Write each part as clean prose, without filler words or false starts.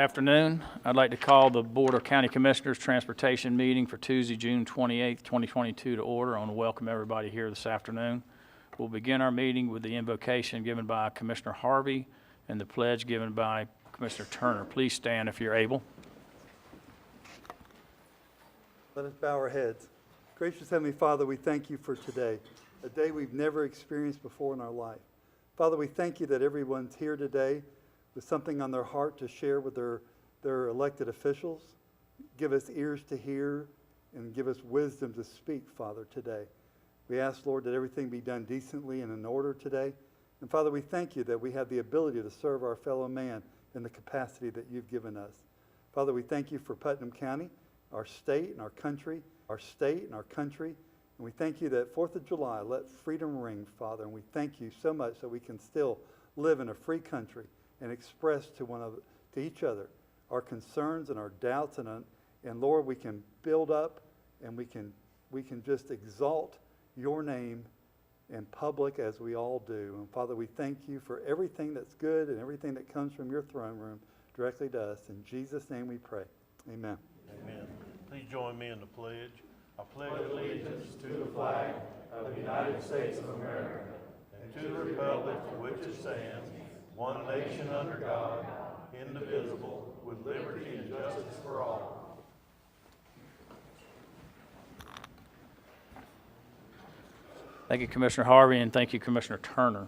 Afternoon. I'd like to call the Board of County Commissioners Transportation meeting for Tuesday, June 28th, 2022 to order. I want to welcome everybody here this afternoon. We'll begin our meeting with the invocation given by Commissioner Harvey and the pledge given by Commissioner Turner. Please stand if you're able. Let us bow our heads. Gracious Heavenly Father, we thank you for today, a day we've never experienced before in our life. Father, we thank you that everyone's here today with something on their heart to share with their elected officials. Give us ears to hear and give us wisdom to speak, Father, today. We ask, Lord, that everything be done decently and in order today. And Father, we thank you that we have the ability to serve our fellow man in the capacity that you've given us. Father, we thank you for Putnam County, our state and our country, And we thank you that 4th of July, let freedom ring, Father. And we thank you so much that we can still live in a free country and express to each other our concerns and our doubts, and Lord, we can build up and we can just exalt your name in public as we all do. And Father, we thank you for everything that's good and everything that comes from your throne room directly to us. In Jesus' name we pray. Amen. Amen. Please join me in the pledge. I pledge allegiance to the flag of the United States of America and to the republic for which it stands, one nation under God, indivisible, with liberty and justice for all. Thank you, Commissioner Harvey, and thank you, Commissioner Turner.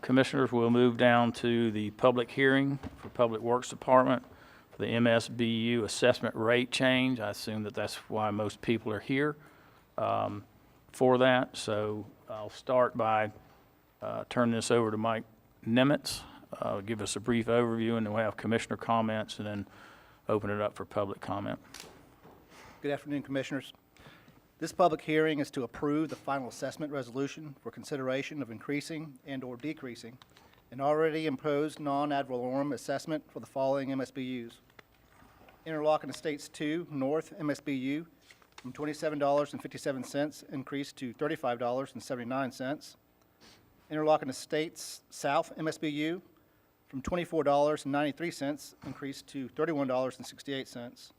Commissioners, we'll move down to the public hearing for Public Works Department for the MSBU assessment rate change. I assume that that's why most people are here for that. So I'll start by turning this over to Mike Nimitz. Give us a brief overview, and then we'll have commissioner comments, and then open it up for public comment. Good afternoon, Commissioners. This public hearing is to approve the final assessment resolution for consideration of increasing and/or decreasing an already imposed non-ad valorem assessment for the following MSBU's. Interlochen Estates 2 North MSBU from $27.57 increased to $35.79. Interlochen Estates South MSBU from $24.93 increased to $31.68.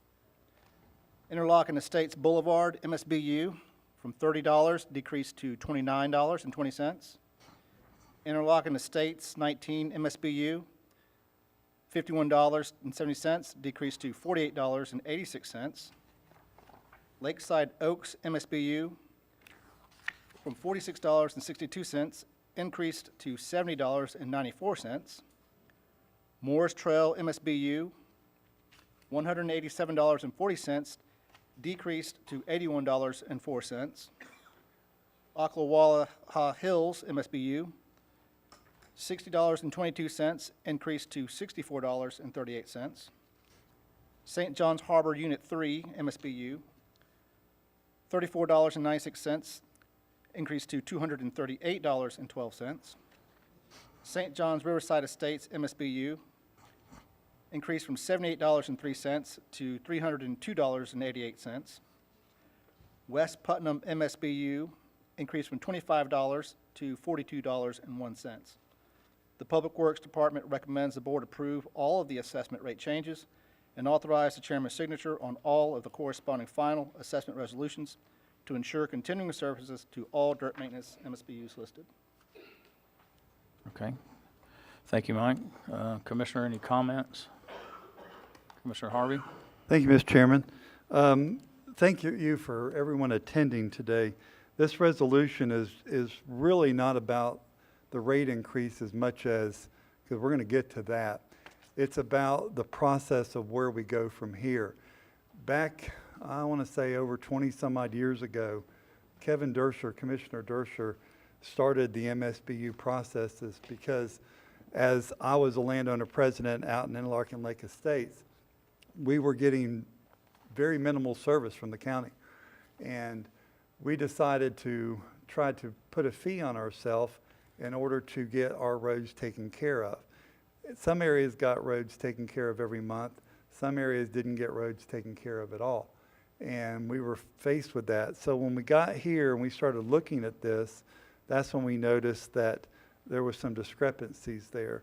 Interlochen Estates Boulevard MSBU from $30 decreased to $29.20. Interlochen Estates 19 MSBU, $51.70 decreased to $48.86. Lakeside Oaks MSBU from $46.62 increased to $70.94. Morris Trail MSBU, $187.40 decreased to $81.04. Ocklawaha Hills MSBU, $60.22 increased to $64.38. St. John's Harbor Unit 3 MSBU, $34.96 increased to $238.12. St. John's Riverside Estates MSBU increased from $78.03 to $302.88. West Putnam MSBU increased from $25 to $42.01. The Public Works Department recommends the Board approve all of the assessment rate changes and authorize the Chairman's signature on all of the corresponding final assessment resolutions to ensure continuing services to all dirt maintenance MSBUs listed. Okay. Thank you, Mike. Commissioner, any comments? Commissioner Harvey? Thank you, Mr. Chairman. Thank you for everyone attending today. This resolution is really not about the rate increase as much as, because we're going to get to that. It's about the process of where we go from here. Back, I want to say over 20 some odd years ago, Commissioner Dersher, started the MSBU processes because as I was a landowner president out in Interlochen Lake Estates, we were getting very minimal service from the county. And we decided to try to put a fee on ourselves in order to get our roads taken care of. Some areas got roads taken care of every month. Some areas didn't get roads taken care of at all. And we were faced with that. So when we got here and we started looking at this, that's when we noticed that there was some discrepancies there.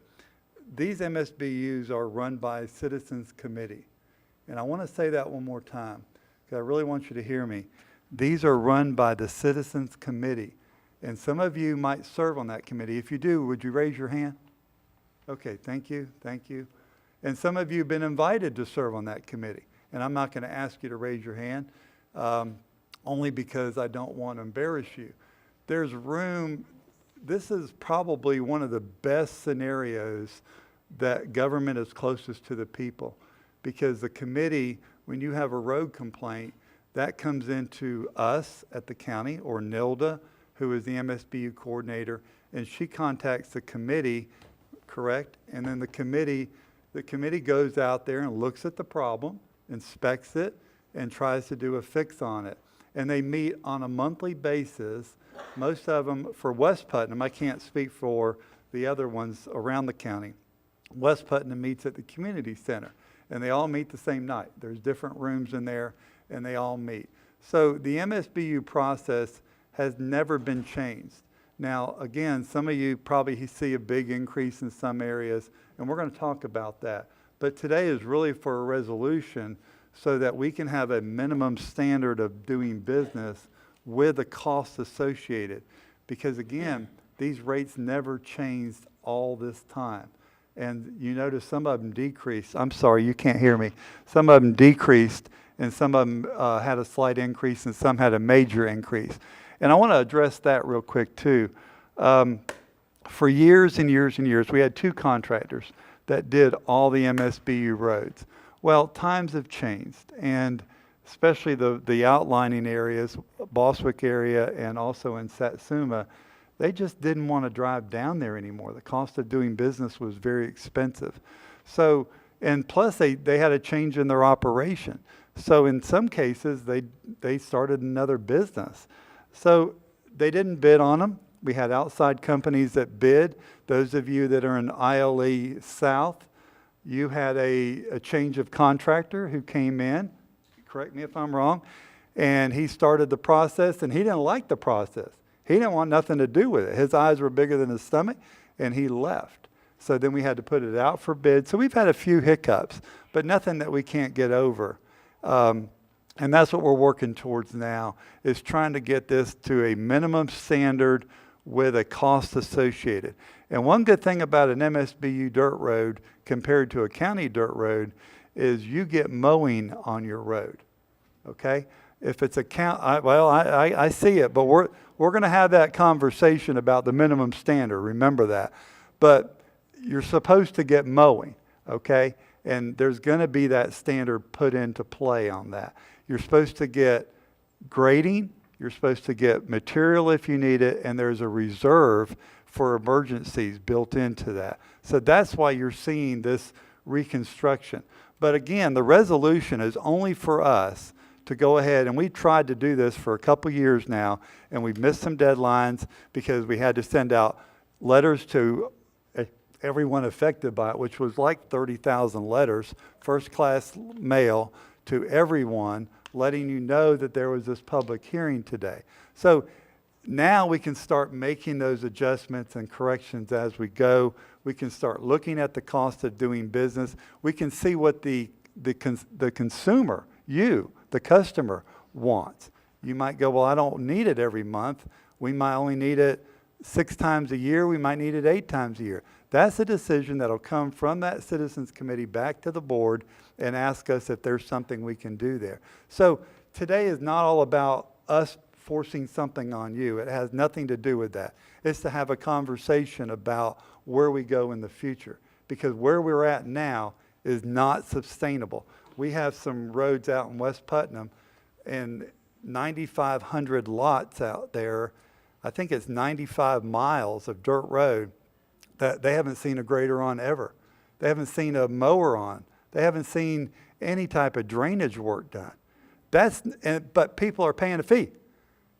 these MSBUs are run by Citizens Committee. And I want to say that one more time, because I really want you to hear me. These are run by the Citizens Committee. And some of you might serve on that committee. If you do, would you raise your hand? Okay, thank you, thank you. And some of you have been invited to serve on that committee. And I'm not going to ask you to raise your hand, only because I don't want to embarrass you. There's room. This is probably one of the best scenarios that government is closest to the people, because the committee, when you have a road complaint, that comes into us at the county, or Nilda, who is the MSBU coordinator, and she contacts the committee, correct? And then the committee goes out there and looks at the problem, inspects it, and tries to do a fix on it. And they meet on a monthly basis. Most of them, for West Putnam, I can't speak for the other ones around the county. West Putnam meets at the community center, and they all meet the same night. There's different rooms in there, and they all meet. So the MSBU process has never been changed. Now, again, some of you probably see a big increase in some areas, and we're going to talk about that. But today is really for a resolution so that we can have a minimum standard of doing business with the costs associated. Because again, these rates never changed all this time. And you notice some of them decreased. I'm sorry, you can't hear me. Some of them decreased, and some of them had a slight increase, and some had a major increase. And I want to address that real quick too. For years and years and years, we had two contractors that did all the MSBU roads. Well, times have changed, and especially the outlining areas, Boswick area and also in Satsuma, they just didn't want to drive down there anymore. The cost of doing business was very expensive. So, and plus they had a change in their operation. So in some cases, they started another business. So they didn't bid on them. We had outside companies that bid. Those of you that are in ILE South, you had a change of contractor who came in, correct me if I'm wrong, and he started the process, and he didn't like the process. He didn't want nothing to do with it. His eyes were bigger than his stomach, and he left. So then we had to put it out for bid. So we've had a few hiccups, but nothing that we can't get over. And that's what we're working towards now, is trying to get this to a minimum standard with a cost associated. And one good thing about an MSBU dirt road compared to a county dirt road is you get mowing on your road, okay? If it's a I see it, but we're going to have that conversation about the minimum standard, remember that. But you're supposed to get mowing, okay? And there's going to be that standard put into play on that. You're supposed to get grading, you're supposed to get material if you need it, and there's a reserve for emergencies built into that. So that's why you're seeing this reconstruction. But again, the resolution is only for us to go ahead, and we've tried to do this for a couple years now, and we've missed some deadlines because we had to send out letters to everyone affected by it, which was like 30,000 letters, first class mail to everyone, letting you know that there was this public hearing today. So now we can start making those adjustments and corrections as we go. We can start looking at the cost of doing business. We can see what the consumer, you, the customer, wants. You might go, well, I don't need it every month. We might only need it 6 times a year. We might need it 8 times a year. That's a decision that'll come from that Citizens Committee back to the board and ask us if there's something we can do there. So today is not all about us forcing something on you. It has nothing to do with that. It's to have a conversation about where we go in the future, because where we're at now is not sustainable. We have some roads out in West Putnam and 9,500 lots out there. I think it's 95 miles of dirt road that they haven't seen a grader on ever. They haven't seen a mower on. They haven't seen any type of drainage work done. But people are paying a fee.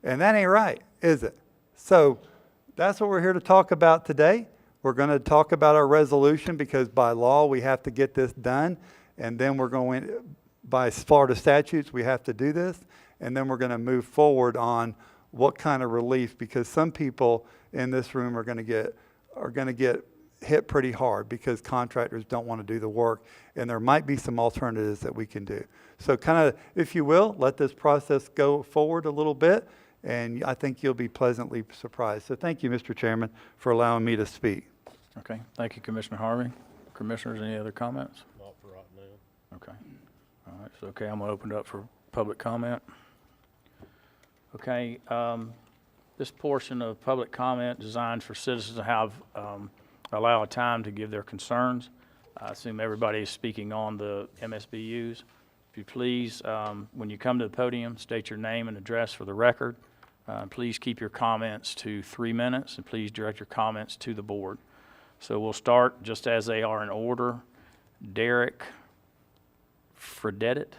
And that ain't right, is it? So that's what we're here to talk about today. We're going to talk about our resolution because by law we have to get this done. And then we're going, by Florida statutes, we have to do this. And then we're going to move forward on what kind of relief, because some people in this room are going to get hit pretty hard because contractors don't want to do the work, and there might be some alternatives that we can do. So kind of, if you will, let this process go forward a little bit, and I think you'll be pleasantly surprised. So thank you, Mr. Chairman, for allowing me to speak. Okay, thank you, Commissioner Harvey. Commissioners, any other comments? Not for right now. Okay. All right, so, okay, I'm going to open it up for public comment. Okay, this portion of public comment designed for citizens to have, allow a time to give their concerns. I assume everybody is speaking on the MSBU's. If you please, when you come to the podium, state your name and address for the record. Please keep your comments to 3 minutes, and please direct your comments to the board. So we'll start just as they are in order. Derek Fredettit.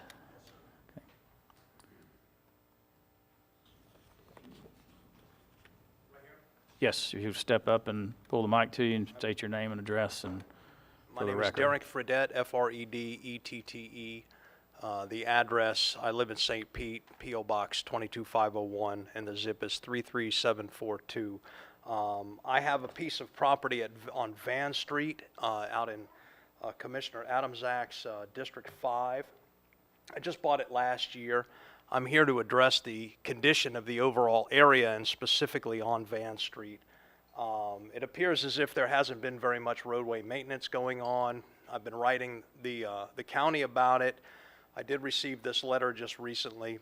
Yes, if you step up and pull the mic to you and state your name and address and My for the name is record. Derek Fredette, F-R-E-D-E-T-T-E. The address, I live in St. Pete, P.O. Box 22501, and the zip is 33742. I have a piece of property on Van Street out in Commissioner Adamczak's District 5. I just bought it last year. I'm here to address the condition of the overall area and specifically on Van Street. It appears as if there hasn't been very much roadway maintenance going on. I've been writing the county about it. I did receive this letter just recently.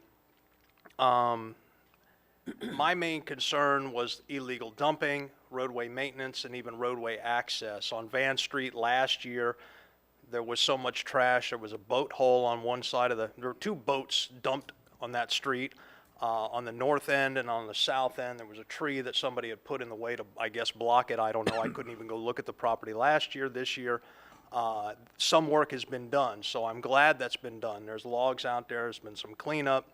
My main concern was illegal dumping, roadway maintenance, and even roadway access. On Van Street last year, there was so much trash. There was a boat hole on one side of there were 2 boats dumped on that street. On the north end and on the south end, there was a tree that somebody had put in the way to, I guess, block it. I don't know. I couldn't even go look at the property last year. This year, some work has been done, so I'm glad that's been done. There's logs out there. There's been some cleanup.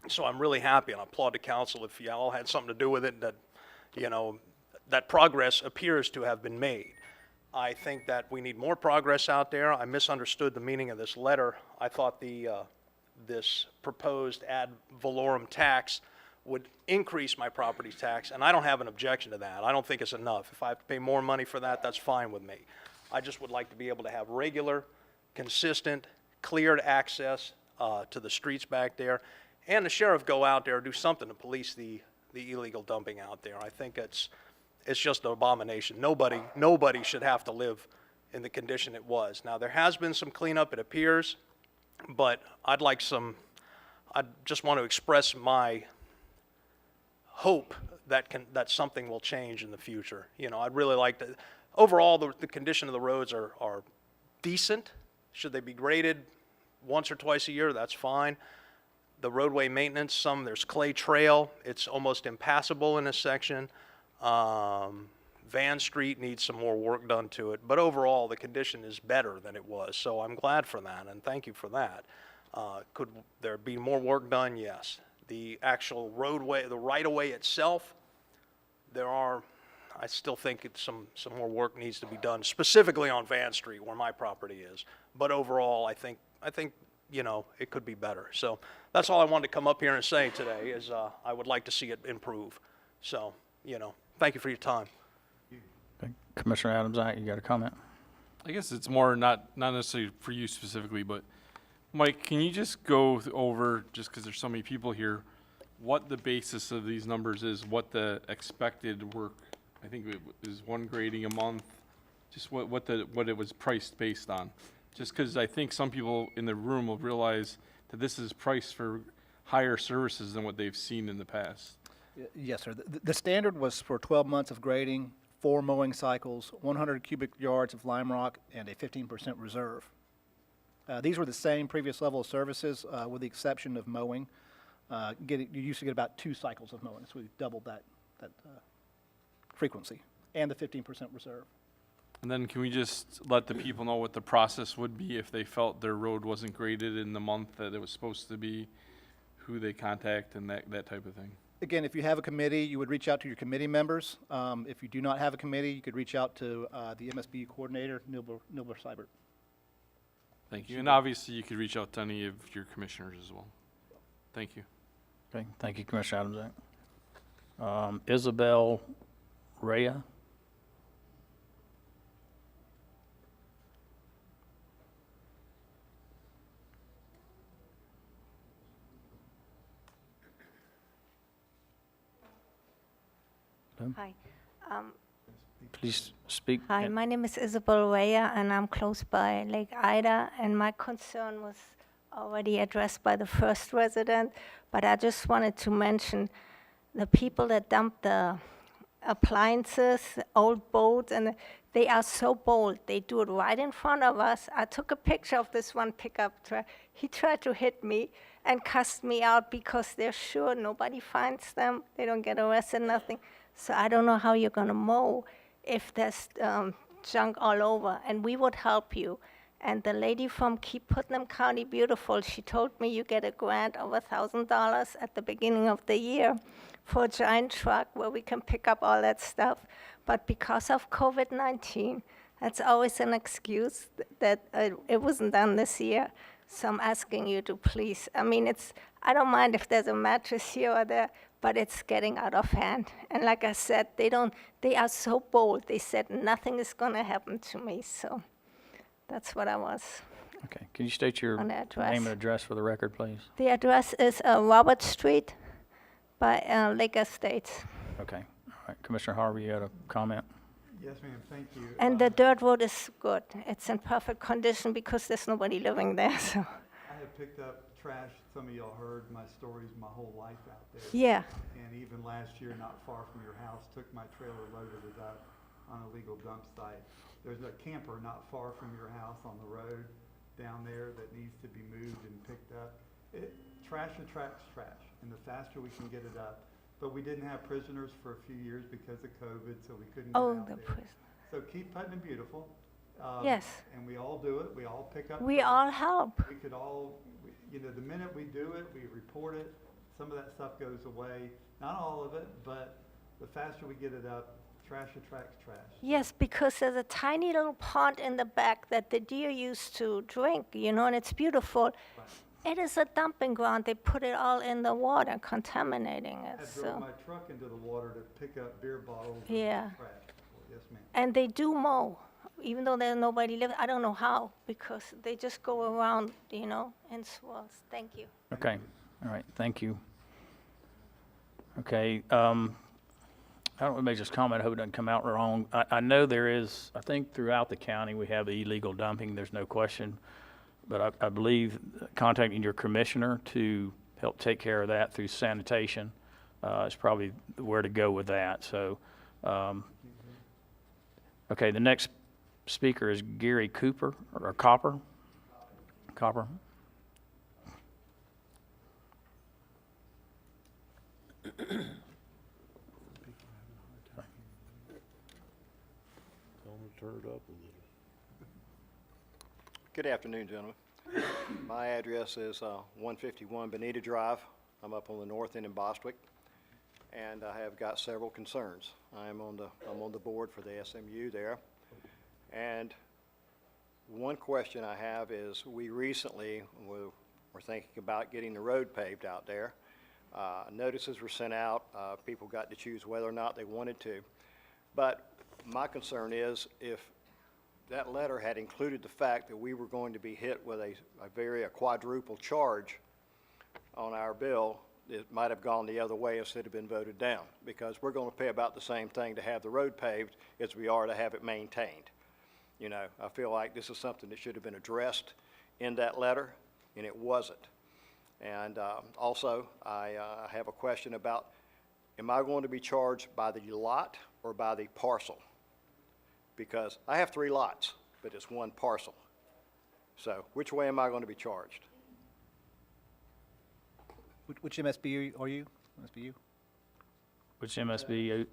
So I'm really happy, and I applaud the council if y'all had something to do with it, that, you know, that progress appears to have been made. I think that we need more progress out there. I misunderstood the meaning of this letter. I thought this proposed ad valorem tax would increase my property tax, and I don't have an objection to that. I don't think it's enough. If I have to pay more money for that, that's fine with me. I just would like to be able to have regular, consistent, cleared access to the streets back there, and the sheriff go out there and do something to police the illegal dumping out there. I think it's just an abomination. Nobody should have to live in the condition it was. Now, there has been some cleanup, it appears, but I just want to express my hope that something will change in the future. You know, I'd really like to, overall, the condition of the roads are decent. Should they be graded once or twice a year? That's fine. The roadway maintenance, there's clay trail. It's almost impassable in a section. Van Street needs some more work done to it, but overall, the condition is better than it was, so I'm glad for that, and thank you for that. Could there be more work done? Yes. The actual roadway, the right-of-way itself, I still think some more work needs to be done, specifically on Van Street, where my property is, but overall, I think, you know, it could be better. So that's all I wanted to come up here and say today, is I would like to see it improve. So, you know, thank you for your time. Okay. Commissioner Adams, you got a comment? I guess it's more not necessarily for you specifically, but Mike, can you just go over, just because there's so many people here, what the basis of these numbers is, what the expected work, I think it is 1 grading a month, just what it was priced based on? Just because I think some people in the room will realize that this is priced for higher services than what they've seen in the past. Yes, sir. The standard was for 12 months of grading, 4 mowing cycles, 100 cubic yards of lime rock, and a 15% reserve. These were the same previous level of services, with the exception of mowing. You used to get about 2 cycles of mowing, so we doubled that frequency, and the 15% reserve. And then can we just let the people know what the process would be if they felt their road wasn't graded in the month that it was supposed to be, who they contact and that type of thing? Again, if you have a committee, you would reach out to your committee members. If you do not have a committee, you could reach out to the MSBU coordinator, Nilber Seibert. Thank you. And obviously, you could reach out to any of your commissioners as well. Thank you. Okay, thank you, Commissioner Adams. Isabel Rhea? No? Hi. Please speak. Hi, my name is Isabel Weyer, and I'm close by Lake Ida, and my concern was already addressed by the first resident, but I just wanted to mention the people that dump the appliances, old boats, and they are so bold. They do it right in front of us. I took a picture of this one pickup truck. He tried to hit me and cussed me out because they're sure nobody finds them. They don't get arrested, nothing. So I don't know how you're going to mow if there's junk all over, and we would help you. And the lady from Putnam County Beautiful, she told me you get a grant of $1,000 at the beginning of the year for a giant truck where we can pick up all that stuff. But because of COVID-19, that's always an excuse that it wasn't done this year. So I'm asking you to please, I mean, I don't mind if there's a mattress here or there, but it's getting out of hand. And like I said, they are so bold. They said nothing is gonna happen to me, so that's what I was. Okay, can you state your On the address. name and address for the record, please? The address is Robert Street by Lake Estates. Okay, all right. Commissioner Harvey, you had a comment? Yes, ma'am, thank you. And the dirt road is good. It's in perfect condition because there's nobody living there, so. I have picked up trash. Some of y'all heard my stories my whole life out there. Yeah, And even last year, not far from your house, took my trailer, loaded it up on a legal dump site. There's a camper not far from your house on the road down there that needs to be moved and picked up. Trash attracts trash, and the faster we can get it up. But we didn't have prisoners for a few years because of COVID, so we couldn't get oh, out the there. prison. So keep Putnam beautiful. Yes. And we all do it. We all pick up. We trash. all help. We could all, you know, the minute we do it, we report it, some of that stuff goes away. Not all of it, but the faster we get it up, trash attracts trash. Yes, because there's a tiny little pond in the back that the deer used to drink, you know, and it's beautiful. It is a dumping ground. They put it all in the water, contaminating it, I drove so. my truck into the water to pick up beer bottles and Yeah. trash. Yes, ma'am. And they do mow, even though there's nobody living. I don't know how, because they just go around, you know, in swirls. Thank you. Okay, all right, thank you. Okay, I don't want to make this comment, I hope it doesn't come out wrong. I know there is, I think throughout the county, we have illegal dumping, there's no question. But I believe contacting your commissioner to help take care of that through sanitation is probably where to go with that, so. Okay, the next speaker is Gary Cooper, or Copper. Copper. Tell them to turn it up a little. Good afternoon, gentlemen. My address is 151 Bonita Drive. I'm up on the north end in Bostwick, and I have got several concerns. I'm on the board for the SMU there, and one question I have is we recently were thinking about getting the road paved out there. Notices were sent out. People got to choose whether or not they wanted to. But my concern is if that letter had included the fact that we were going to be hit with a quadruple charge on our bill, it might have gone the other way instead of been voted down, because we're going to pay about the same thing to have the road paved as we are to have it maintained. You know, I feel like this is something that should have been addressed in that letter, and it wasn't. And also, I have a question about, am I going to be charged by the lot or by the parcel? Because I have 3 lots, but it's 1 parcel. So which way am I going to be charged? Which MSBU are you? MSBU? Which MSBU?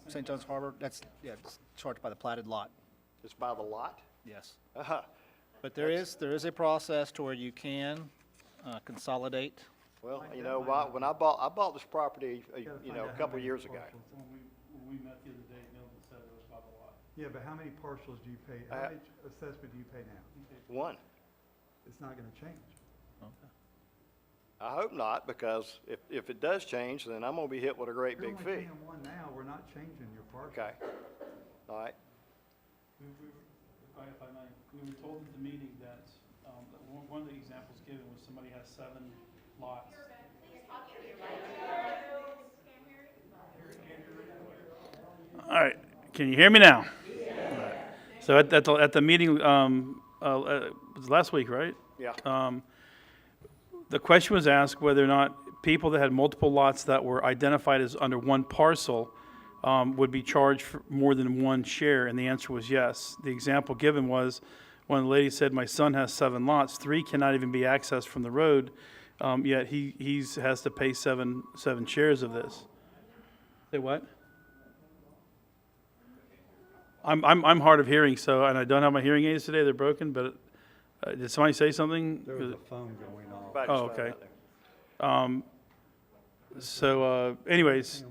St. John's Harbor? That's, yeah, it's charged by the platted lot, It's by the lot? yes. Uh-huh. But there is a process to where you can consolidate. Well, you know, when I bought this property, you know, a couple of years ago. When we met the other day, Milton said it was by the lot. Yeah, but how many parcels do you pay? How much assessment do you pay now? 1. It's not gonna change. I hope not, because if it does change, then I'm gonna be hit with a great big You're only fee. paying 1 now, we're not changing your parcel. Okay. All right. If I may, we were told at the meeting that one of the examples given was somebody has 7 lots. All right, can you hear me now? All right. So at the meeting, it was last week, right? Yeah. The question was asked whether or not people that had multiple lots that were identified as under one parcel would be charged for more than one share, and the answer was yes. The example given was when the lady said, my son has 7 lots, 3 cannot even be accessed from the road, yet he has to pay seven shares of this. Say what? I'm hard of hearing, so, and I don't have my hearing aids today, they're broken, but did somebody say something? There was a phone going off. About Oh, just about okay. out there. So anyways,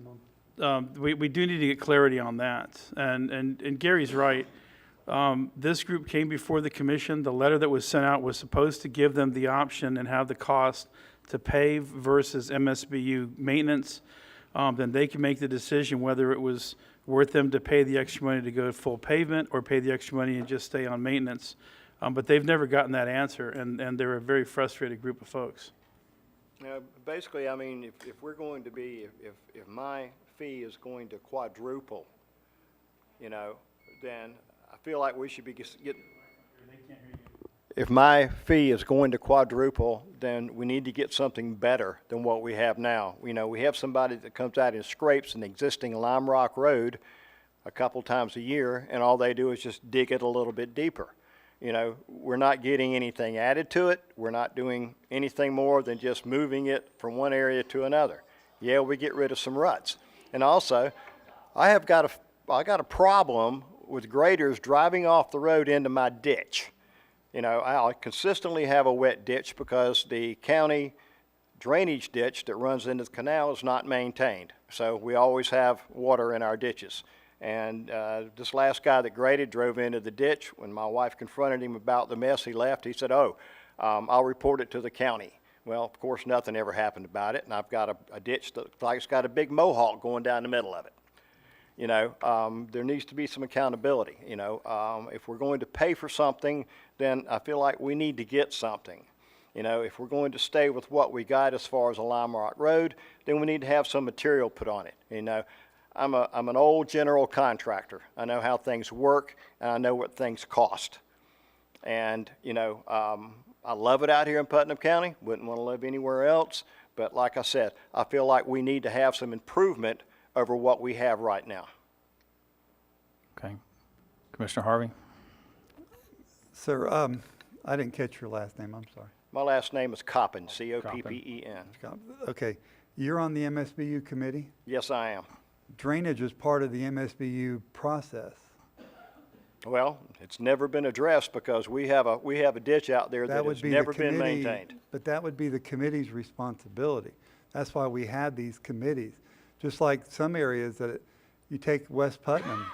we do need to get clarity on that. And Gary's right. This group came before the commission. The letter that was sent out was supposed to give them the option and have the cost to pave versus MSBU maintenance. Then they can make the decision whether it was worth them to pay the extra money to go to full pavement or pay the extra money and just stay on maintenance. But they've never gotten that answer, and they're a very frustrated group of folks. Basically, I mean, if we're going to be, if my fee is going to quadruple, then I feel like we should be if my fee is going to quadruple, then we need to get something better than what we have now. We have somebody that comes out and scrapes an existing Lime Rock Road a couple times a year, and all they do is just dig it a little bit deeper. We're not getting anything added to it. We're not doing anything more than just moving it from one area to another. Yeah, we get rid of some ruts. And also, I got a problem with graders driving off the road into my ditch. I consistently have a wet ditch because the county drainage ditch that runs into the canal is not maintained. So we always have water in our ditches. And this last guy that graded drove into the ditch. When my wife confronted him about the mess he left, he said, I'll report it to the county. Well, of course, nothing ever happened about it, and I've got a ditch that looks like it's got a big mohawk going down the middle of it. There needs to be some accountability. If we're going to pay for something, then I feel like we need to get something. If we're going to stay with what we got as far as a Lime Rock Road, then we need to have some material put on it. I'm an old general contractor. I know how things work, and I know what things cost. And, I love it out here in Putnam County. Wouldn't want to live anywhere else. But like I said, I feel like we need to have some improvement over what we have right now. Okay. Commissioner Harvey? Sir, I didn't catch your last name, I'm sorry. My last name is Coppen, C-O-P-P-E-N. Okay, you're on the MSBU committee? Yes, I am. Drainage is part of the MSBU process. Well, it's never been addressed because we have a ditch out there that would has be the never been committee- maintained. But that would be the committee's responsibility. That's why we have these committees. Just like some areas that, you take West Putnam,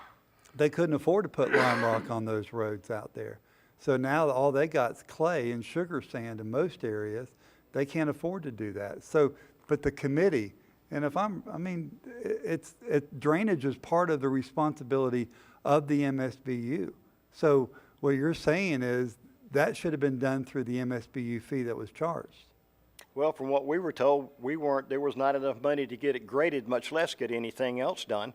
they couldn't afford to put lime rock on those roads out there. So now all they got is clay and sugar sand in most areas. They can't afford to do that. So, but the committee, and drainage is part of the responsibility of the MSBU. So what you're saying is that should have been done through the MSBU fee that was charged. Well, from what we were told, there was not enough money to get it graded, much less get anything else done.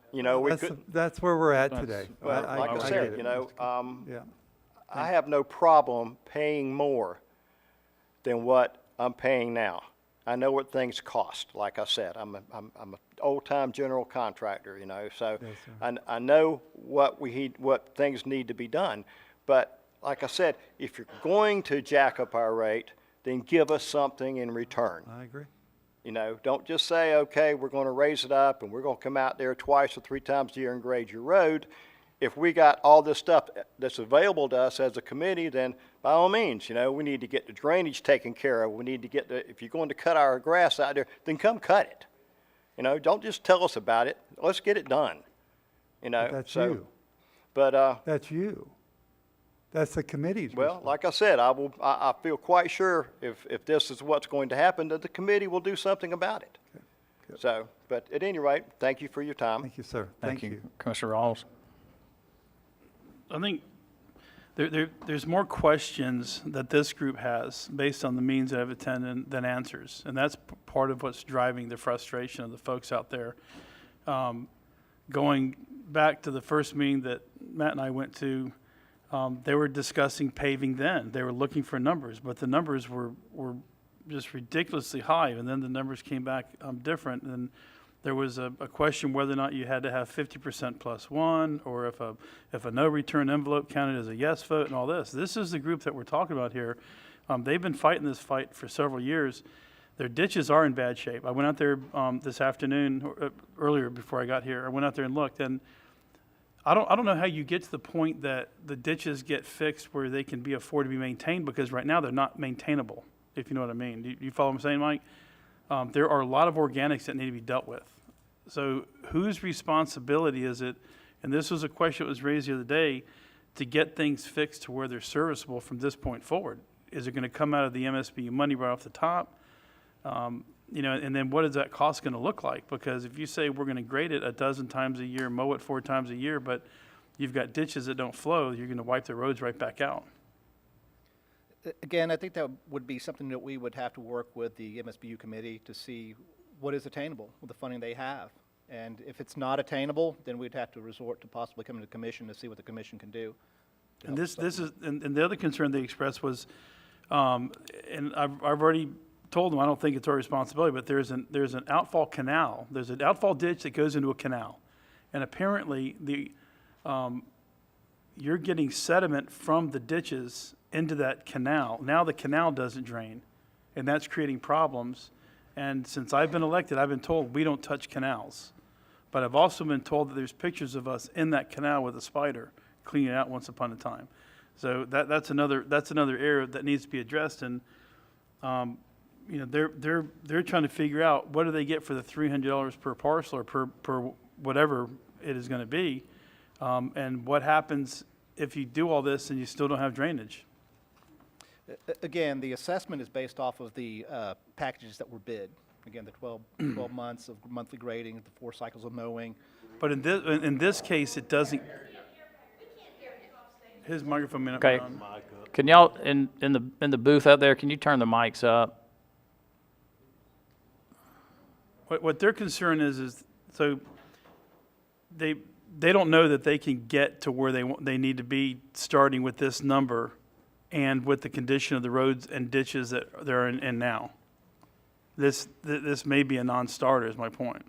That's where we're at today. Well, like I get said, it. Yeah. I have no problem paying more than what I'm paying now. I know what things cost. Like I said, I'm an old-time general contractor, so Yes, sir. I know what things need to be done. But like I said, if you're going to jack up our rate, then give us something in return. I agree. Don't just say, okay, we're going to raise it up and we're going to come out there twice or 3 times a year and grade your road. If we got all this stuff that's available to us as a committee, then by all means, we need to get the drainage taken care of. We need to get if you're going to cut our grass out there, then come cut it. Don't just tell us about it. Let's get it done. But that's you. But That's you. That's the committee's well, like I said, I feel quite sure if this is what's going to happen, that the committee will do something about it. Good. So, but at any rate, thank you for your time. Thank you, sir. Thank you. Commissioner Rawls? I think there's more questions that this group has based on the means that have attended than answers. And that's part of what's driving the frustration of the folks out there. going back to the first meeting that Matt and I went to, they were discussing paving then. They were looking for numbers, but the numbers were just ridiculously high, and then the numbers came back different. And there was a question whether or not you had to have 50% plus one, or if a no return envelope counted as a yes vote, and all this. This is the group that we're talking about here. They've been fighting this fight for several years. Their ditches are in bad shape. I went out there this afternoon, earlier before I got here. I went out there and looked, and I don't know how you get to the point that the ditches get fixed where they can be afforded to be maintained, because right now they're not maintainable, if you know what I mean. Do you follow what I'm saying, Mike? There are a lot of organics that need to be dealt with. So whose responsibility is it, and this was a question that was raised the other day, to get things fixed to where they're serviceable from this point forward? Is it going to come out of the MSBU money right off the top? You know, and then what is that cost going to look like? Because if you say we're going to grade it a dozen times a year, mow it 4 times a year, but you've got ditches that don't flow, you're going to wipe the roads right back out. Again, I think that would be something that we would have to work with the MSBU committee to see what is attainable with the funding they have. And if it's not attainable, then we'd have to resort to possibly coming to the commission to see what the commission can do. And this is, and the other concern they expressed was, and I've already told them, I don't think it's our responsibility, but there's an outfall canal. There's an outfall ditch that goes into a canal. And apparently you're getting sediment from the ditches into that canal. Now the canal doesn't drain, and that's creating problems. And since I've been elected, I've been told we don't touch canals. But I've also been told that there's pictures of us in that canal with a spider cleaning it out once upon a time. So that's another area that needs to be addressed. And you know, they're trying to figure out what do they get for the $300 per parcel or per whatever it is going to be, and what happens if you do all this and you still don't have drainage. Again, the assessment is based off of the packages that were bid. Again, the 12 months of monthly grading, the 4 cycles of mowing. But in this case, it doesn't. His microphone may not Okay. be on. Can y'all, in the booth out there, can you turn the mics up? What their concern is so they don't know that they can get to where they need to be starting with this number and with the condition of the roads and ditches that they're in now. This may be a non-starter is my point.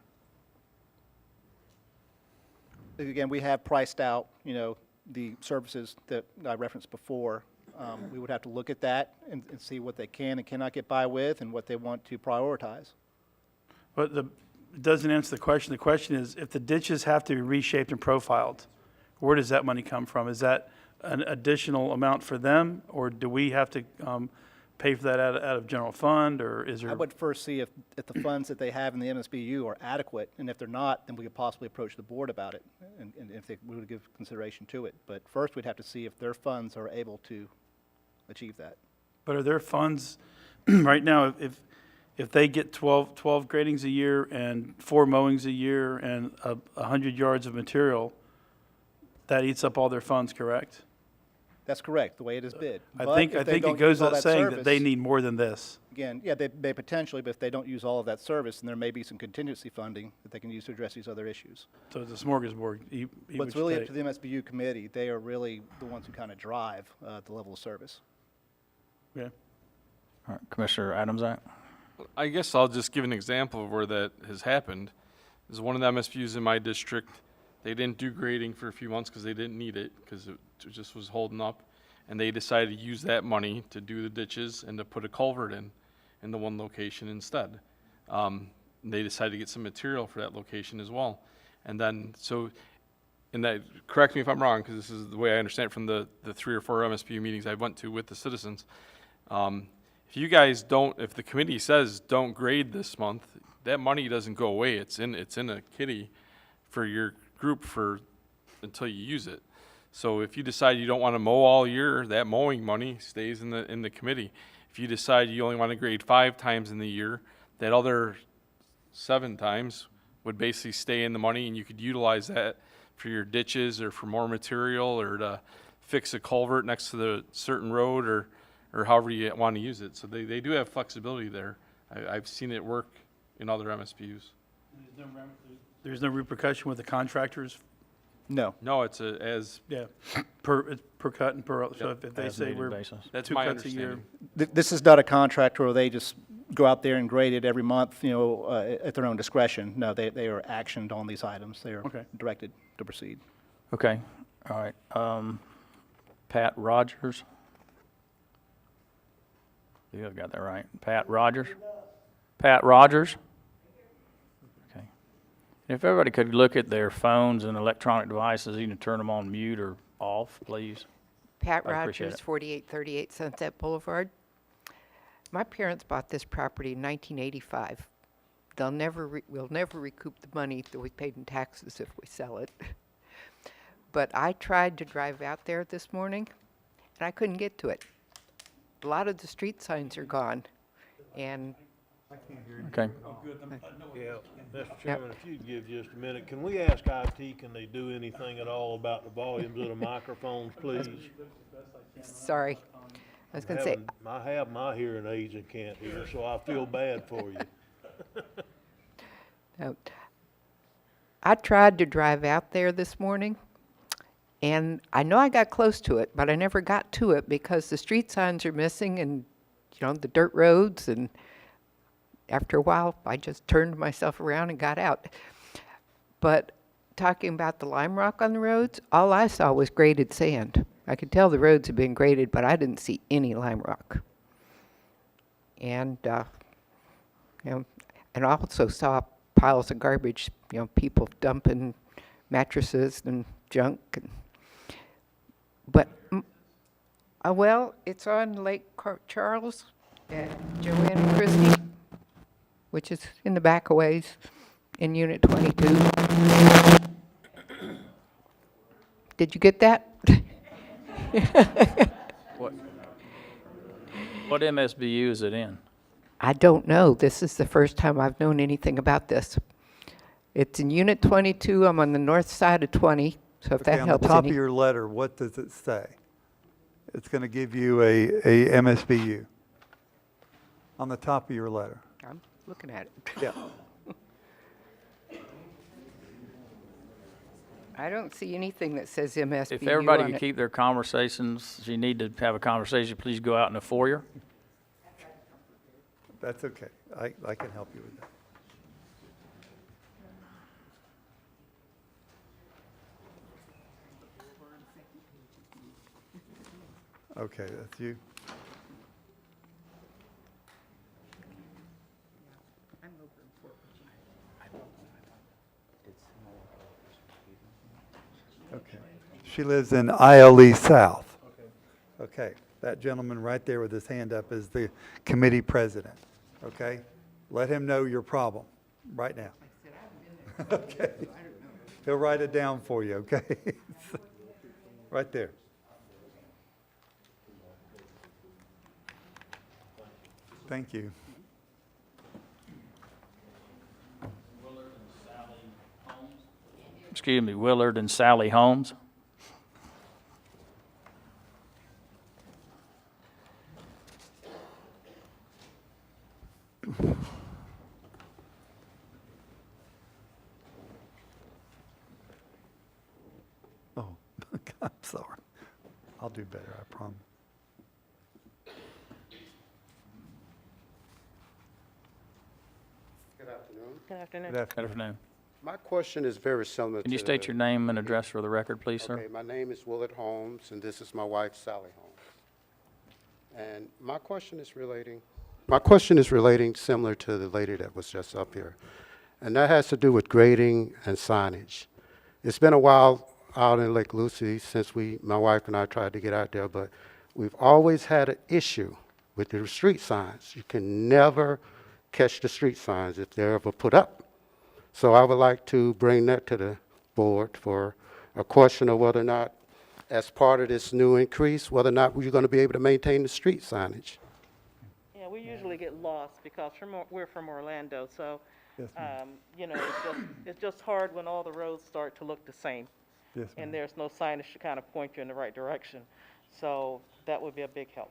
Again, we have priced out, you know, the services that I referenced before. We would have to look at that and see what they can and cannot get by with and what they want to prioritize. But it doesn't answer the question. The question is, if the ditches have to be reshaped and profiled, where does that money come from? Is that an additional amount for them, or do we have to pay for that out of general fund, or is there? I would first see if the funds that they have in the MSBU are adequate, and if they're not, then we could possibly approach the board about it, and if we would give consideration to it. But first, we'd have to see if their funds are able to achieve that. But are there funds right now, if they get 12 gradings a year and 4 mowings a year and 100 yards of material, that eats up all their funds, correct? That's correct, the way it is bid. I But think if they it don't goes use all without saying that service- they need more than this. Again, yeah, they potentially, but if they don't use all of that service, then there may be some contingency funding that they can use to address these other issues. So it's a smorgasbord. Eat But what it's you really up take. to the MSBU committee. They are really the ones who kind of drive the level of service. Okay. All right, Commissioner Adams, I guess I'll just give an example of where that has happened. There's one of the MSBU's in my district. They didn't do grading for a few months because they didn't need it, because it just was holding up. And they decided to use that money to do the ditches and to put a culvert in the one location instead. They decided to get some material for that location as well. And then, so, and that, correct me if I'm wrong, because this is the way I understand it from the 3 or 4 MSBU meetings I went to with the citizens. If you guys don't, if the committee says don't grade this month, that money doesn't go away. It's in a kitty for your group until you use it. So if you decide you don't want to mow all year, that mowing money stays in the committee. If you decide you only want to grade 5 times in the year, that other 7 times would basically stay in the money, and you could utilize that for your ditches or for more material or to fix a culvert next to the certain road or however you want to use it. So they do have flexibility there. I've seen it work in other MSBUs. there's no repercussion with the contractors? No. No, it's as, Yeah, it's per cut and per, so if they As say needed we're basis. that's two my cuts a year. understanding. This is not a contractor where they just go out there and grade it every month, at their own discretion. No, they are actioned on these items. They are Okay. directed to proceed. Okay, all right. Pat Rogers. You got that right. Pat Rogers? Pat Rogers? Okay. If everybody could look at their phones and electronic devices, you can turn them on mute or off, please. Pat I appreciate Rogers, it. 4838 Sunset Boulevard. My parents bought this property in 1985. We'll never recoup the money that we paid in taxes if we sell it. But I tried to drive out there this morning, and I couldn't get to it. A lot of the street signs are gone, and Okay. Yeah, Mr. Chairman, if you'd give just a minute, can we ask IT, can they do anything at all about the volumes of the microphones, please? sorry. I was going to say, I have my hearing aids and can't hear, so I feel bad for you. I tried to drive out there this morning, and I know I got close to it, but I never got to it because the street signs are missing and, the dirt roads, and after a while, I just turned myself around and got out. But talking about the lime rock on the roads, all I saw was graded sand. I could tell the roads had been graded, but I didn't see any lime rock. And, and I also saw piles of garbage, people dumping mattresses and junk. But, well, it's on Lake Charles at Joanne and Christie, which is in the back a ways in Unit 22. Did you get that? What MSBU is it in? I don't know. This is the first time I've known anything about this. It's in Unit 22. I'm on the north side of 20, so if Okay, that on the helps top any. of your letter, what does it say? It's going to give you a MSBU on the top of your letter. I'm looking at it. Yeah. I don't see anything that says MSBU If everybody on could it. keep their conversations, if you need to have a conversation, please go out in the foyer. That's okay. I can help you with that. Okay, that's you. Okay. She lives in ILE South. Okay, that gentleman right there with his hand up is the committee president, okay? Let him know your problem right now. Okay. He'll write it down for you, okay? Right there. Thank you. Excuse me, Willard and Sally Holmes. Oh, I'm sorry. I'll do better, I promise. Good afternoon. Good afternoon. Good afternoon. Good afternoon. My question is very similar to... Can you state your name and address for the record, please, sir? Okay, my name is Willard Holmes, and this is my wife, Sally Holmes. And my question is relating similar to the lady that was just up here. And that has to do with grading and signage. It's been a while out in Lake Lucy since my wife and I tried to get out there, but we've always had an issue with the street signs. You can never catch the street signs if they're ever put up. So I would like to bring that to the board for a question of whether or not, as part of this new increase, whether or not we're going to be able to maintain the street signage. Yeah, we usually get lost because we're from Orlando, so, Yes, ma'am. it's just hard when all the roads start to look the same. Yes, ma'am. And there's no signage to kind of point you in the right direction. So that would be a big help.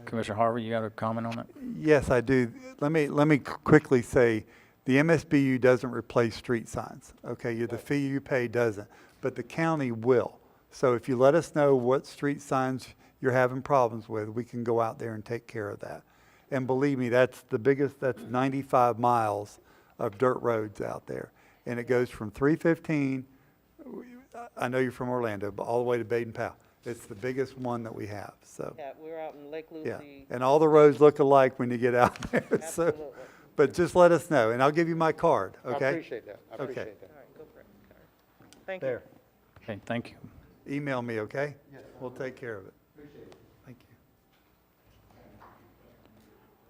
Commissioner Harvey, you got a comment on that? Yes, I do. Let me quickly say The MSBU doesn't replace street signs, okay? The fee you pay doesn't, but the county will. So if you let us know what street signs you're having problems with, we can go out there and take care of that. And believe me, that's 95 miles of dirt roads out there. And it goes from 315, I know you're from Orlando, but all the way to Baden-Powell. It's the biggest one that we have, so. Yeah, we were out in Lake Yeah, Lucy. and all the roads look alike when you get out there, so. Absolutely. But just let us know, and I'll give you my card, I okay? appreciate that. I Okay. appreciate that. All right, go for it. All right. Thank you. There. Okay, thank you. Email me, okay? We'll take care of it. Thank you.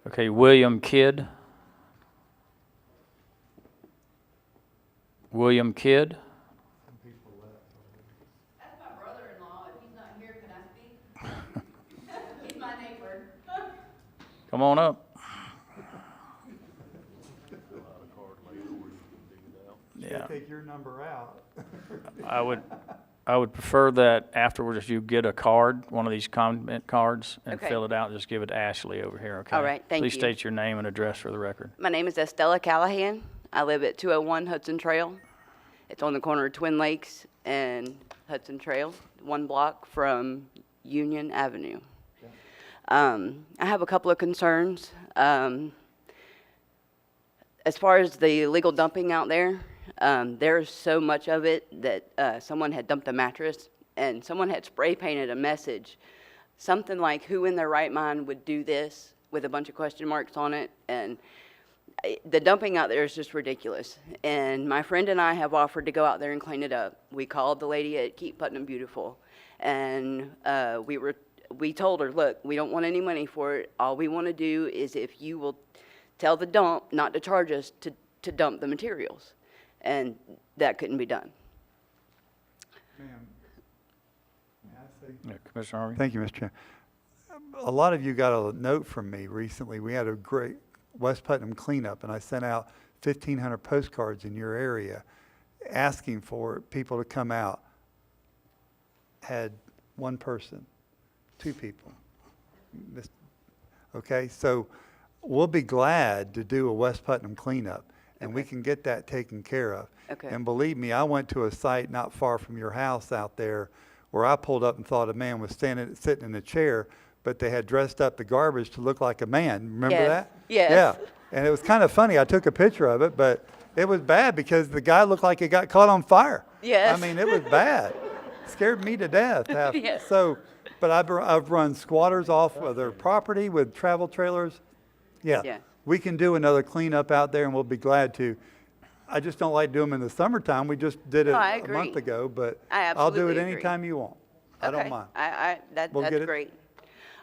Okay, William Kidd. William Kidd. That's my brother-in-law. If he's not here, can I speak? He's my neighbor. Come on up. Yeah, Take your number out. I would prefer that afterwards, if you get a card, one of these comment cards, and Okay. fill it out, just give it to Ashley over here, okay? All right, thank Please you. state your name and address for the record. My name is Estella Callahan. I live at 201 Hudson Trail. It's on the corner of Twin Lakes and Hudson Trail, 1 block from Union Avenue. I have a couple of concerns. As far as the illegal dumping out there, there's so much of it that someone had dumped a mattress and someone had spray painted a message, something like, "Who in their right mind would do this?" with a bunch of question marks on it. And the dumping out there is just ridiculous. And my friend and I have offered to go out there and clean it up. We called the lady at Keep Putnam Beautiful, and we told her, "Look, we don't want any money for it. All we want to do is if you will tell the dump not to charge us to dump the materials." And that couldn't be done. Ma'am, may I say? Yeah, Commissioner Harvey? Thank you, Mr. Chairman. A lot of you got a note from me recently. We had a great West Putnam cleanup, and I sent out 1,500 postcards in your area asking for people to come out. Had one person, 2 people. Okay, so we'll be glad to do a West Putnam cleanup, and we Okay. can get that taken care of. Okay. And believe me, I went to a site not far from your house out there where I pulled up and thought a man was sitting in a chair, but they had dressed up the garbage to look like a man. Remember Yes. that? Yes. Yeah, and it was kind of funny. I took a picture of it, but it was bad because the guy looked like he got caught on fire. Yes. I mean, it was bad. Scared me to death. Yes. So, but I've run squatters off of their property with travel trailers. Yeah. Yeah. We can do another cleanup out there, and we'll be glad to. I just don't like doing them in the summertime. We just did it No, I a month agree. ago, but I I'll do it absolutely agree. anytime you want. I don't Okay. mind. That's We'll get it. great.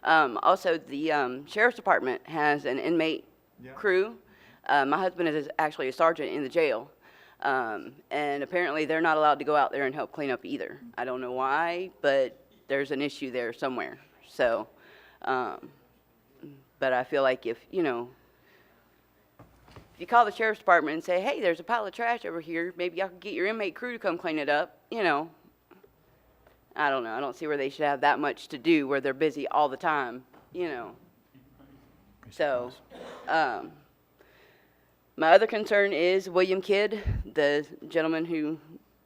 Also, the sheriff's department has an inmate Yeah. crew. My husband is actually a sergeant in the jail. And apparently they're not allowed to go out there and help clean up either. I don't know why, but there's an issue there somewhere. So, but I feel like if you call the sheriff's department and say, "Hey, there's a pile of trash over here, maybe y'all could get your inmate crew to come clean it up," I don't know. I don't see where they should have that much to do where they're busy all the time, So, my other concern is William Kidd, the gentleman who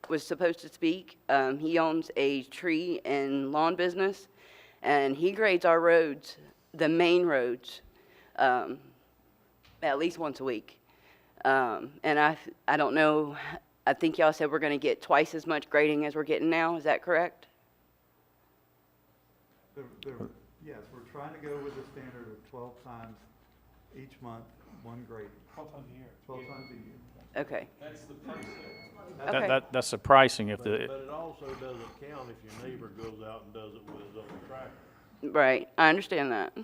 was supposed to speak. He owns a tree and lawn business, and he grades our roads, the main roads, at least once a week. And I don't know, I think y'all said we're going to get twice as much grading as we're getting now. Is that correct? Yes, we're trying to go with a standard of 12 times each month, one grading. 12 times a year. 12 times a year. Okay. That's the pricing if But the, it also doesn't count if your neighbor goes out and does it with his own tractor. Right. I understand that.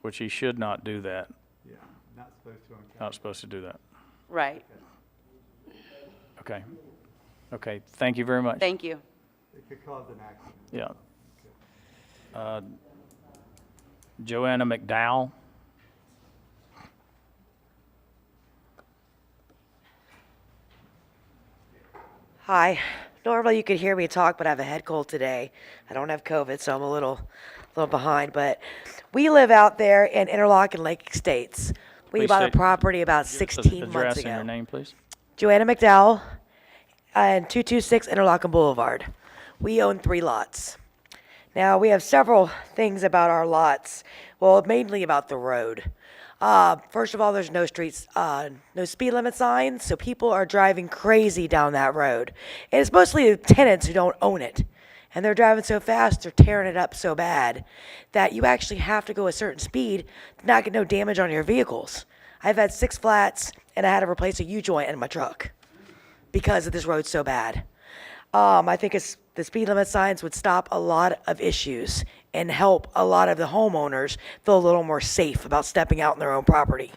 which he should not do that, Yeah, not supposed to on county. not supposed to do that. Right. Okay. Okay, thank you very much. Thank you. It could cause an accident. Yeah. Joanna McDowell. Hi. Normally you could hear me talk, but I have a head cold today. I don't have COVID, so I'm a little behind. But we live out there in Interlochen Lake Estates. We Please bought a state- property about give us the 16 months Address and your ago. name, please. Joanna McDowell and 226 Interlochen Boulevard. We own 3 lots. Now, we have several things about our lots. Well, mainly about the road. First of all, there's no streets, no speed limit signs, so people are driving crazy down that road. And it's mostly the tenants who don't own it. And they're driving so fast, they're tearing it up so bad that you actually have to go a certain speed to not get no damage on your vehicles. I've had 6 flats, and I had to replace a U-joint in my truck because of this road so bad. I think the speed limit signs would stop a lot of issues and help a lot of the homeowners feel a little more safe about stepping out on their own property.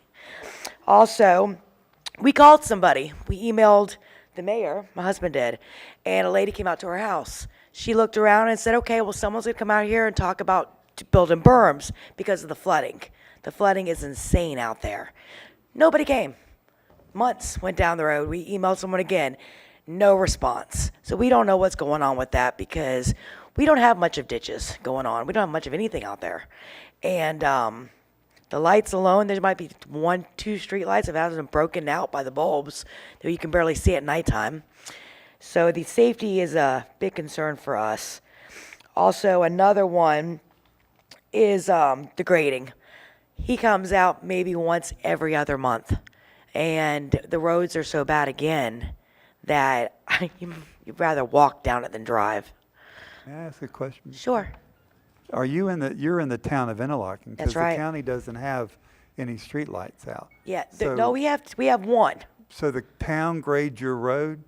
Also, we called somebody. We emailed the mayor, my husband did, and a lady came out to our house. She looked around and said, okay, well, someone's gonna come out here and talk about building berms because of the flooding. The flooding is insane out there. Nobody came. Months went down the road. We emailed someone again. No response. So we don't know what's going on with that because we don't have much of ditches going on. We don't have much of anything out there. And the lights alone, there might be 1, 2 street lights that haven't been broken out by the bulbs that you can barely see at nighttime. So the safety is a big concern for us. Also, another one is the grading. He comes out maybe once every other month. And the roads are so bad again that you'd rather walk down it than drive. May I ask a question? Sure. Are you you're in the town of Interlochen? That's right. Because the county doesn't have any streetlights out. Yeah, So- no, we have one. So the town grades your road?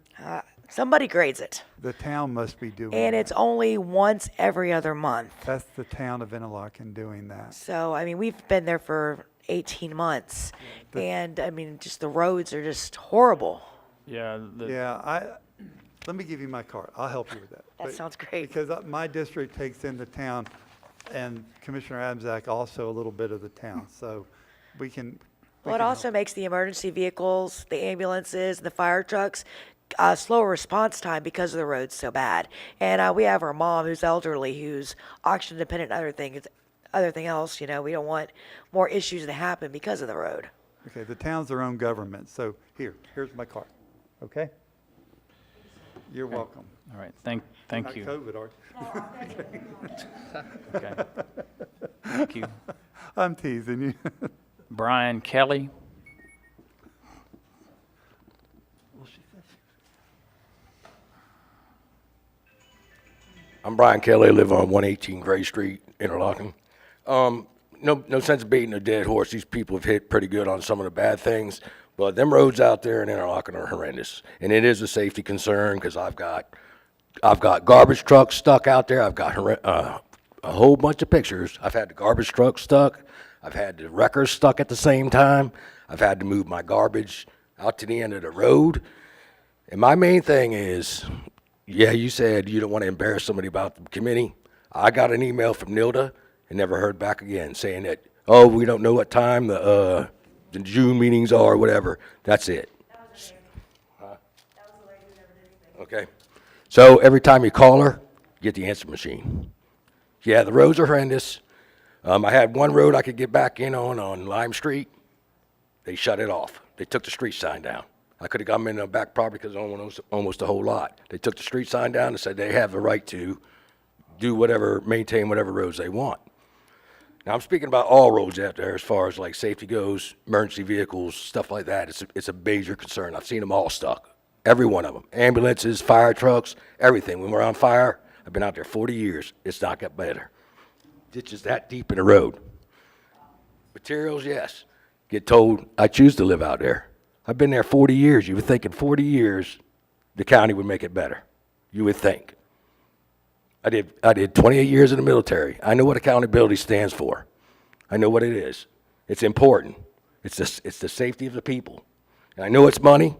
Somebody grades it. The town must be doing And that. it's only once every other month. That's the town of Interlochen doing that. So, I mean, we've been there for 18 months. And, I mean, just the roads are just horrible. Yeah, Let me give you my card. I'll help you with that. That sounds great. Because my district takes in the town, and Commissioner Adamsack also a little bit of the town, so we can. Well, it also makes the emergency vehicles, the ambulances, the fire trucks, slower response time because the road's so bad. And we have our mom who's elderly, who's oxygen dependent, and other thing else. You know, we don't want more issues to happen because of the road. Okay, the town's their own government, so here's my card, okay? You're welcome. all right, thank you. Not COVID, are you? Okay. Thank you. I'm teasing you. Brian Kelly. I'm Brian Kelly, I live on 118 Gray Street, Interlochen. No sense of beating a dead horse. These people have hit pretty good on some of the bad things, but them roads out there in Interlochen are horrendous. And it is a safety concern because I've got garbage trucks stuck out there. I've got a whole bunch of pictures. I've had the garbage truck stuck. I've had the wreckers stuck at the same time. I've had to move my garbage out to the end of the road. And my main thing is, yeah, you said you don't want to embarrass somebody about the committee. I got an email from Nilda and never heard back again saying that, oh, we don't know what time the June meetings are or whatever. That's it. Okay. So every time you call her, get the answer machine. Yeah, the roads are horrendous. I had one road I could get back in on Lime Street. They shut it off. They took the street sign down. I could have gotten in the back property because I own almost a whole lot. They took the street sign down and said they have the right to do whatever, maintain whatever roads they want. Now, I'm speaking about all roads out there as far as like safety goes, emergency vehicles, stuff like that. It's a major concern. I've seen them all stuck, every one of them. Ambulances, fire trucks, everything. When we're on fire, I've been out there 40 years. It's not got better. Ditches that deep in the road. Materials, yes. Get told I choose to live out there. I've been there 40 years. You would think in 40 years, the county would make it better. You would think. I did 28 years in the military. I know what accountability stands for. I know what it is. It's important. It's the safety of the people. And I know it's money,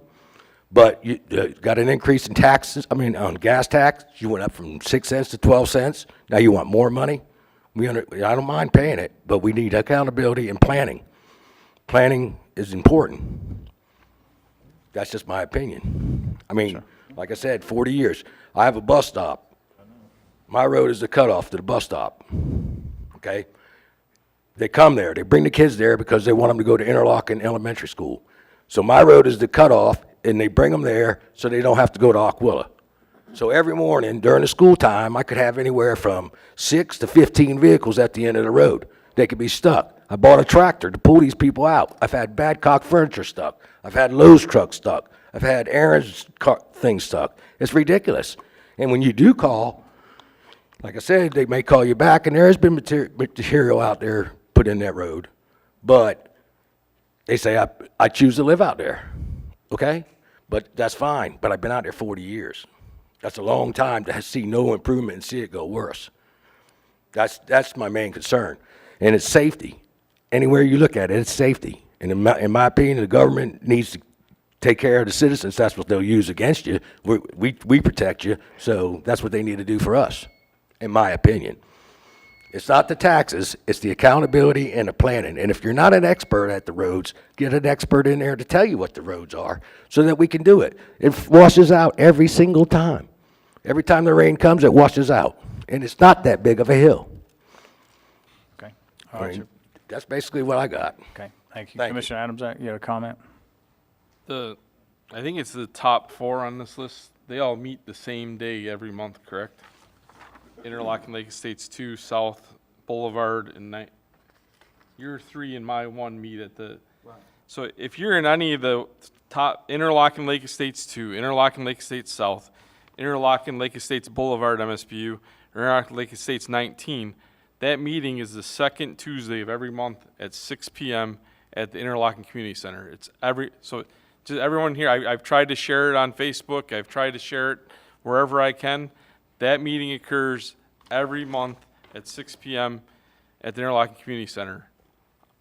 but you got an increase in taxes. I mean, on gas tax, you went up from 6 cents to 12 cents. Now you want more money? I don't mind paying it, but we need accountability and planning. Planning is important. That's just my opinion. I mean, like I said, 40 years. I have a bus stop. My road is the cutoff to the bus stop, okay? They come there. They bring the kids there because they want them to go to Interlochen Elementary School. So my road is the cutoff, and they bring them there so they don't have to go to Aquila. So every morning during the school time, I could have anywhere from 6 to 15 vehicles at the end of the road. They could be stuck. I bought a tractor to pull these people out. I've had Badcock furniture stuck. I've had Lowe's truck stuck. I've had Aaron's thing stuck. It's ridiculous. And when you do call, like I said, they may call you back, and there has been material out there put in that road. But they say, I choose to live out there, okay? But that's fine, but I've been out there 40 years. That's a long time to see no improvement and see it go worse. That's my main concern. And it's safety. Anywhere you look at it, it's safety. And in my opinion, the government needs to take care of the citizens. That's what they'll use against you. We protect you, so that's what they need to do for us, in my opinion. It's not the taxes, it's the accountability and the planning. And if you're not an expert at the roads, get an expert in there to tell you what the roads are so that we can do it. It washes out every single time. Every time the rain comes, it washes out. And it's not that big of a hill. Okay. I All right, mean, that's basically what I got. okay, thank you. Thank you. Commissioner Adams, you had a comment? I think it's the top 4 on this list. They all meet the same day every month, correct? Interlochen Lake Estates 2, South Boulevard, and your 3 and my 1 meet at the. Right. So if you're in any of the top, Interlochen Lake Estates 2, Interlochen Lake Estates South, Interlochen Lake Estates Boulevard MSBU, or Interlochen Lake Estates 19, that meeting is the second Tuesday of every month at 6 p.m. at the Interlochen Community Center. So just everyone here, I've tried to share it on Facebook. I've tried to share it wherever I can. That meeting occurs every month at 6 p.m. at the Interlochen Community Center.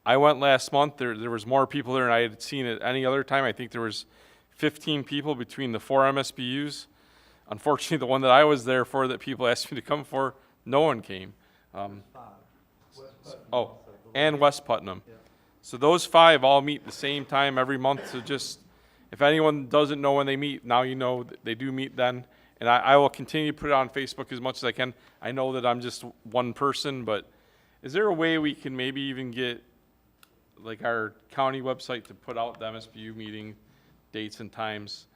I went last month. There was more people there than I had seen at any other time. I think there was 15 people between the 4 MSBUs. Unfortunately, the one that I was there for that people asked me to come for, no one came. And West Putnam. So those 5 all meet the same time every month. So just, if anyone doesn't know when they meet, now you know that they do meet then. And I will continue to put it on Facebook as much as I can. I know that I'm just one person, but is there a way we can maybe even get like our county website to put out the MSBU meeting dates and times?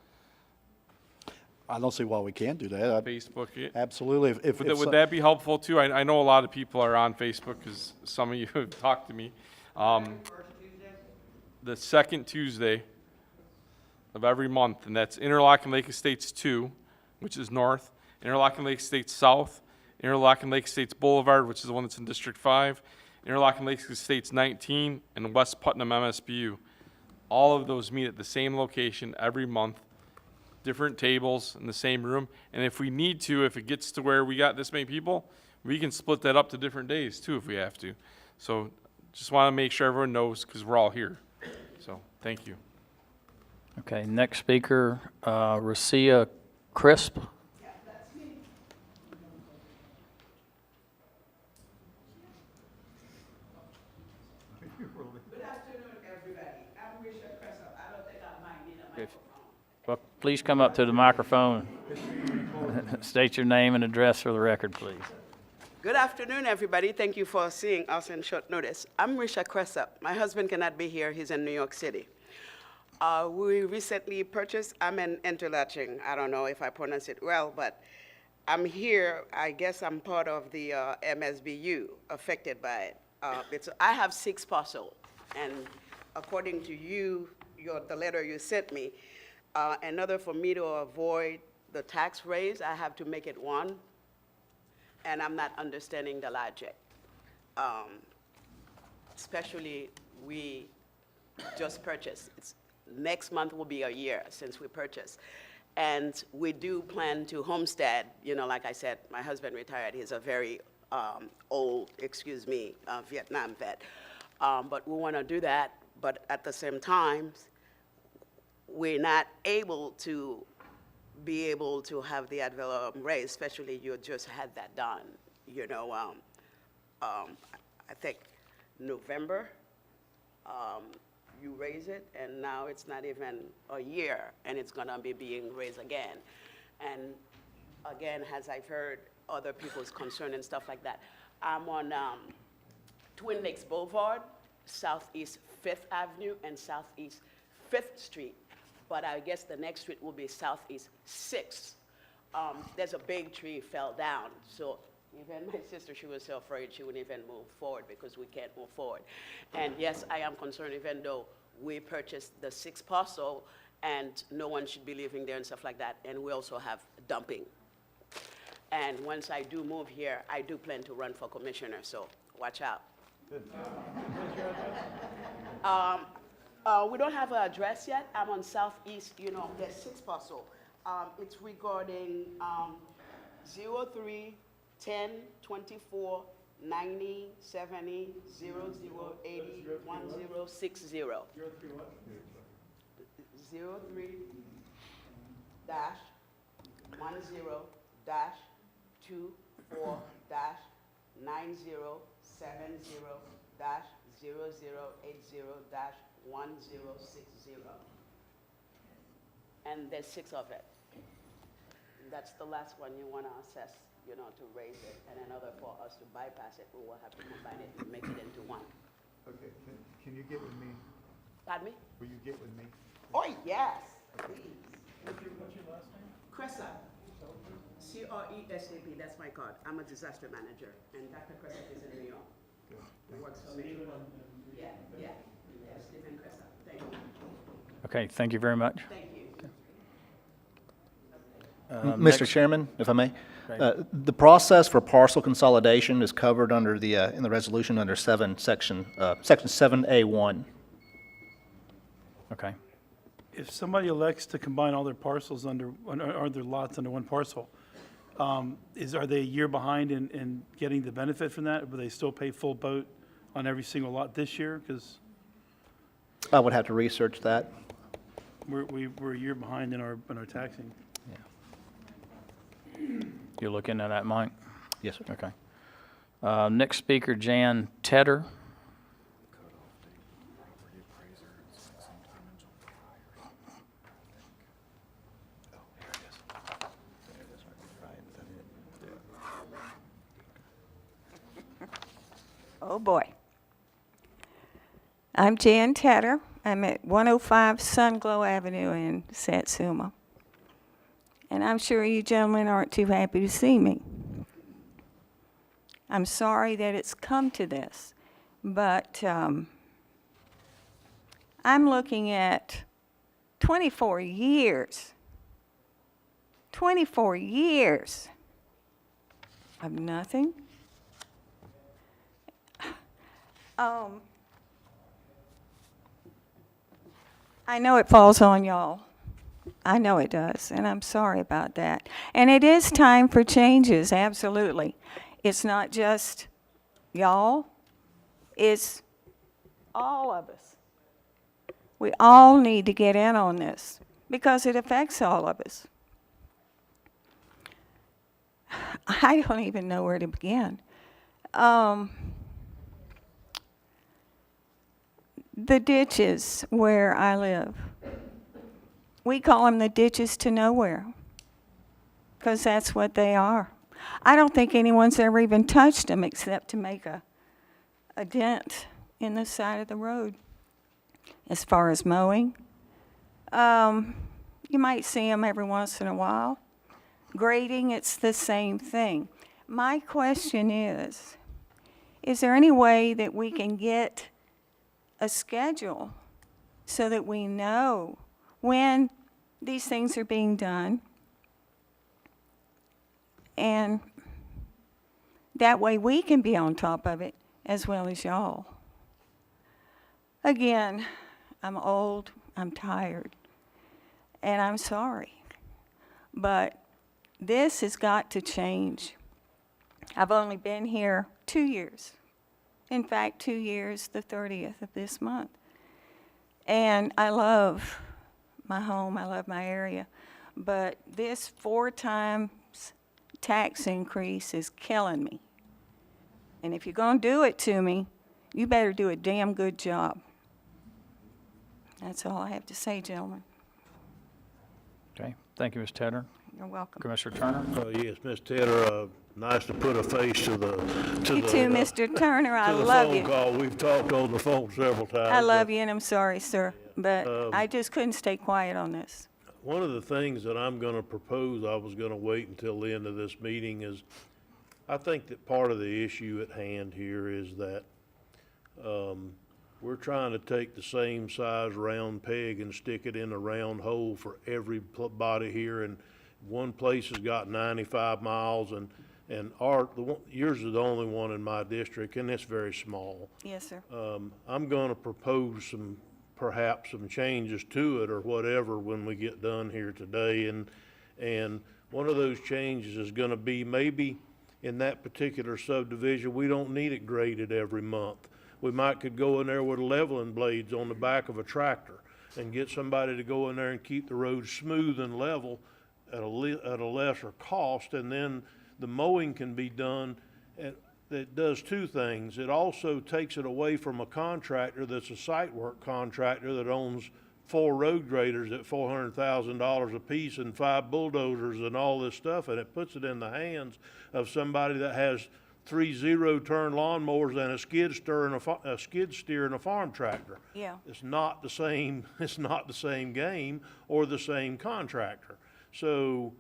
I don't see why we can't do that. Facebook. Absolutely. Would that be helpful too? I know a lot of people are on Facebook because some of you have talked to me. The second Tuesday of every month, and that's Interlochen Lake Estates 2, which is north, Interlochen Lake Estates South, Interlochen Lake Estates Boulevard, which is the one that's in District 5, Interlochen Lake Estates 19, and West Putnam MSBU. All of those meet at the same location every month, different tables in the same room. And if we need to, if it gets to where we got this many people, we can split that up to different days too if we have to. So just want to make sure everyone knows because we're all here. So thank you. Okay, next speaker, Racia Crisp. Well, please come up to the microphone. State your name and address for the record, please. Good afternoon, everybody. Thank you for seeing us in short notice. I'm Risha Cressup. My husband cannot be here. He's in New York City. We recently purchased, I'm in Interlochen. I don't know if I pronounce it well, but I'm here. I guess I'm part of the MSBU affected by it. I have 6 parcels, and according to you, the letter you sent me, in order for me to avoid the tax raise, I have to make it 1, and I'm not understanding the logic. Especially, we just purchased. Next month will be a year since we purchased. And we do plan to homestead. You know, like I said, my husband retired. He's a very old, Vietnam vet. But we want to do that, but at the same time, we're not able to be able to have the ad valorem raised, especially you just had that done, you know, I think November, you raise it, and now it's not even a year, and it's gonna be being raised again. And again, as I've heard other people's concern and stuff like that, I'm on Twin Lakes Boulevard, Southeast 5th Avenue, and Southeast 5th Street. But I guess the next street will be Southeast 6th. There's a big tree fell down, so even my sister, she was so afraid she wouldn't even move forward because we can't move forward. And yes, I am concerned, even though we purchased the 6th parcel and no one should be living there and stuff like that, and we also have dumping. And once I do move here, I do plan to run for commissioner, so watch out. We don't have an address yet. I'm on Southeast, you know, there's 6 parcel. It's regarding 03 10 24 90 70 00 80 1060. 03 dash 10 dash 24 dash 90 70 dash 0080 dash 1060. And there's 6 of it. That's the last one you want to assess, you know, to raise it. And in order for us to bypass it, we will have to combine it and make it into one. Okay, can you get with me? Pardon me? Will you get with me? Oh, yes, please. What's your last name? Cressa. CRESAP, that's my card. I'm a disaster manager, and Dr. Cressa is in New York. He works for me. Yeah, Stephen Cressa. Thank you. Okay, thank you very much. Thank you. Mr. Chairman, if I may, Okay. the process for parcel consolidation is covered under the, in the resolution under section 7A1. Okay. If somebody elects to combine all their parcels or their lots under one parcel, are they a year behind in getting the benefit from that? Will they still pay full boat on every single lot this year? Because I would have to research that. we're a year behind in our taxing. You're looking at that, Mike? Yes, sir. Okay. Next speaker, Jan Tedder. Oh, boy. I'm Jan Tedder. I'm at 105 Sunglow Avenue in Satsuma. And I'm sure you gentlemen aren't too happy to see me. I'm sorry that it's come to this, but I'm looking at 24 years. 24 years of nothing. I know it falls on y'all. I know it does, and I'm sorry about that. And it is time for changes, absolutely. It's not just y'all, it's all of us. We all need to get in on this because it affects all of us. I don't even know where to begin. The ditches where I live, we call them the ditches to nowhere because that's what they are. I don't think anyone's ever even touched them except to make a dent in the side of the road. As far as mowing, you might see them every once in a while. Grading, it's the same thing. My question is there any way that we can get a schedule so that we know when these things are being done? And that way we can be on top of it as well as y'all. Again, I'm old, I'm tired, and I'm sorry. But this has got to change. I've only been here 2 years. In fact, 2 years, the 30th of this month. And I love my home, I love my area. But this 4 times tax increase is killing me. And if you're going to do it to me, you better do a damn good job. That's all I have to say, gentlemen. Okay. Thank you, Ms. Tedder. You're welcome. Commissioner Turner? Yes, Ms. Tedder, nice to put a face to the, You too, Mr. Turner. I love you. phone call. We've talked on the phone several times. I love but you, and I'm sorry, sir, but I just couldn't stay quiet on this. One of the things that I'm going to propose, I was going to wait until the end of this meeting, is I think that part of the issue at hand here is that we're trying to take the same size round peg and stick it in a round hole for everybody here, and one place has got 95 miles, and yours is the only one in my district, and it's very small. Yes, sir. I'm going to propose perhaps some changes to it or whatever when we get done here today, and one of those changes is going to be maybe in that particular subdivision, we don't need it graded every month. We could go in there with leveling blades on the back of a tractor and get somebody to go in there and keep the road smooth and level at a lesser cost, and then the mowing can be done. It does two things. It also takes it away from a contractor that's a site work contractor that owns 4 road graders at $400,000 a piece and 5 bulldozers and all this stuff, and it puts it in the hands of somebody that has 3 zero-turn lawnmowers and a skid steer and a farm tractor. Yeah. It's not the same. It's not the same game or the same contractor. So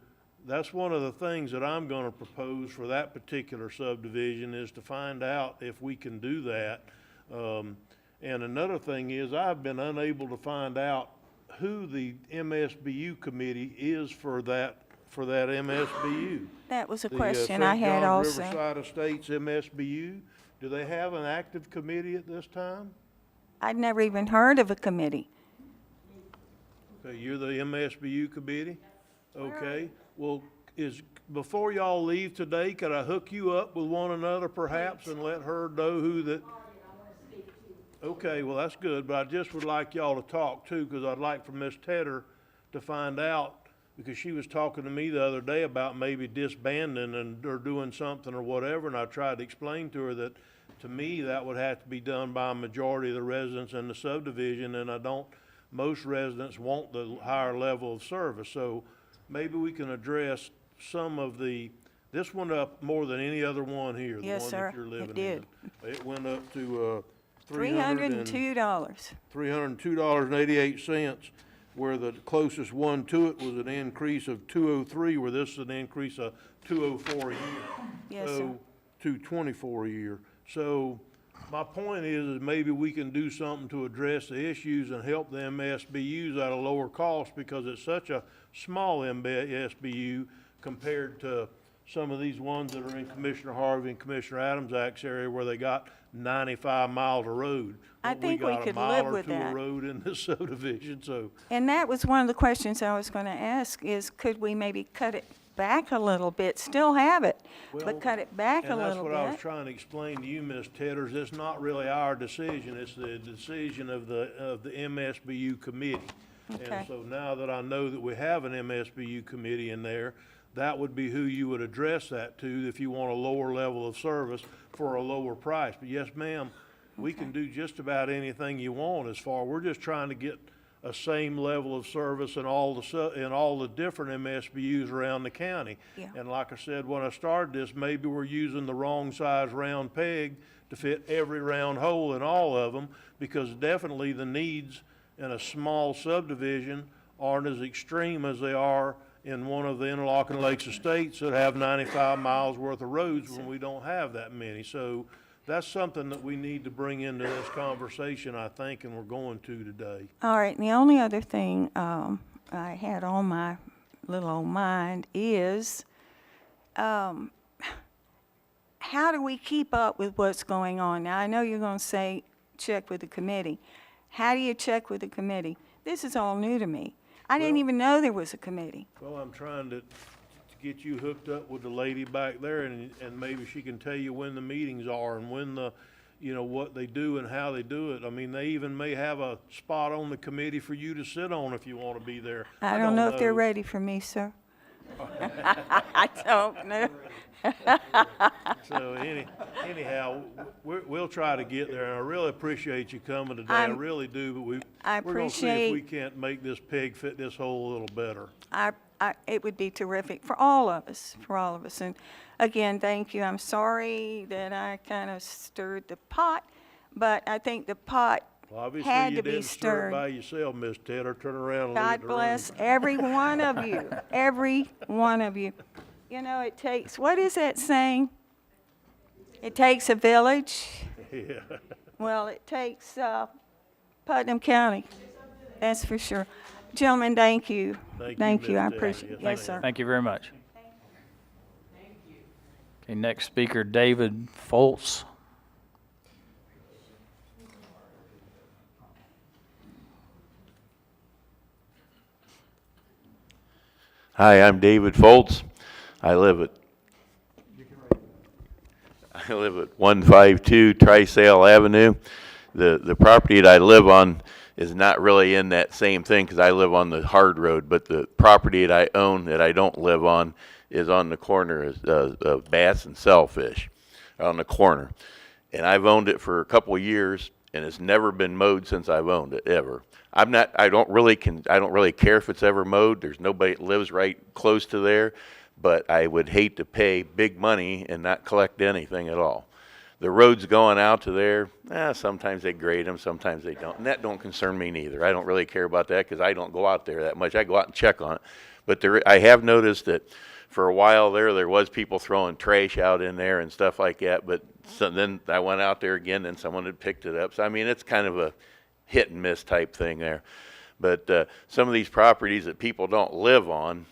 that's one of the things that I'm going to propose for that particular subdivision, is to find out if we can do that. And another thing is, I've been unable to find out who the MSBU committee is for that MSBU. That was a The, question I St. had John also. Riverside Estates MSBU, do they have an active committee at this time? I'd never even heard of a committee. Okay, you're the MSBU committee? Okay, well, before y'all leave today, could I hook you up with one another perhaps and let her know who that? Okay, well, that's good, but I just would like y'all to talk too, because I'd like for Ms. Tedder to find out, because she was talking to me the other day about maybe disbanding or doing something or whatever, and I tried to explain to her that, to me, that would have to be done by a majority of the residents in the subdivision, and most residents want the higher level of service. So maybe we can address some of this went up more than any other one here, the Yes, one sir, that you're living it did. in. It went up to $302. $302.88, where the closest one to it was an increase of $203, where this is an increase of $204 a year. Yes, So, sir. $224 a year. So my point is maybe we can do something to address the issues and help the MSBUs at a lower cost, because it's such a small MSBU compared to some of these ones that are in Commissioner Harvey and Commissioner Adams' Act's area, where they got 95 miles of road. I think we could live with We got a mile or two that. of road in this subdivision, so. And that was one of the questions I was going to ask, is could we maybe cut it back a little bit, still have it, Well, but cut it back a And that's little what I was bit? trying to explain to you, Ms. Tetters. It's not really our decision. It's the decision of the MSBU committee. Okay. And so now that I know that we have an MSBU committee in there, that would be who you would address that to if you want a lower level of service for a lower price. But yes, ma'am, we can do just about anything you want we're just trying to get a same level of service in all the different MSBUs around the county. Yeah. And like I said, when I started this, maybe we're using the wrong size round peg to fit every round hole in all of them, because definitely the needs in a small subdivision aren't as extreme as they are in one of the interlocking lakes estates that have 95 miles worth of roads when we don't have that many. So that's something that we need to bring into this conversation, I think, and we're going to today. All right, and the only other thing I had on my little old mind is, how do we keep up with what's going on? Now, I know you're going to say check with the committee. How do you check with the committee? This is all new to me. I didn't even know there was a committee. Well, I'm trying to get you hooked up with the lady back there, and maybe she can tell you when the meetings are and when what they do and how they do it. I mean, they even may have a spot on the committee for you to sit on if you want to be there. I don't know if they're ready for me, sir. I don't know. So anyhow, we'll try to get there, and I really appreciate you coming today. I really do, but we're going to see if we can't make this pig fit this hole a little better. I it would be terrific for all of us, And again, thank you. I'm sorry that I kind of stirred the pot, but I think the pot Well, obviously, had you to be didn't stir it by stirred. yourself, Miss Taylor. Turn around and look at God the room. bless every one of you, every one of you. You know, it takes, what is that saying? It takes a village. Yeah. Well, it takes Putnam County, that's for sure. Gentlemen, thank you. Thank you, I Ms. Taylor. appreciate it. Yes, Yes, sir. Thank you very much. Okay, next speaker, David Foltz. Hi, I'm David Foltz. I live at 152 Trisale Avenue. The property that I live on is not really in that same thing because I live on the hard road, but the property that I own that I don't live on is on the corner of Bass and Shellfish, on the corner. And I've owned it for a couple of years, and it's never been mowed since I've owned it, ever. I don't really care if it's ever mowed. There's nobody that lives right close to there, but I would hate to pay big money and not collect anything at all. The roads going out to there, sometimes they grade them, sometimes they don't. And that don't concern me neither. I don't really care about that because I don't go out there that much. I go out and check on it. But I have noticed that for a while there was people throwing trash out in there and stuff like that. But then I went out there again and someone had picked it up. So, I mean, it's kind of a hit and miss type thing there. But some of these properties that people don't live on,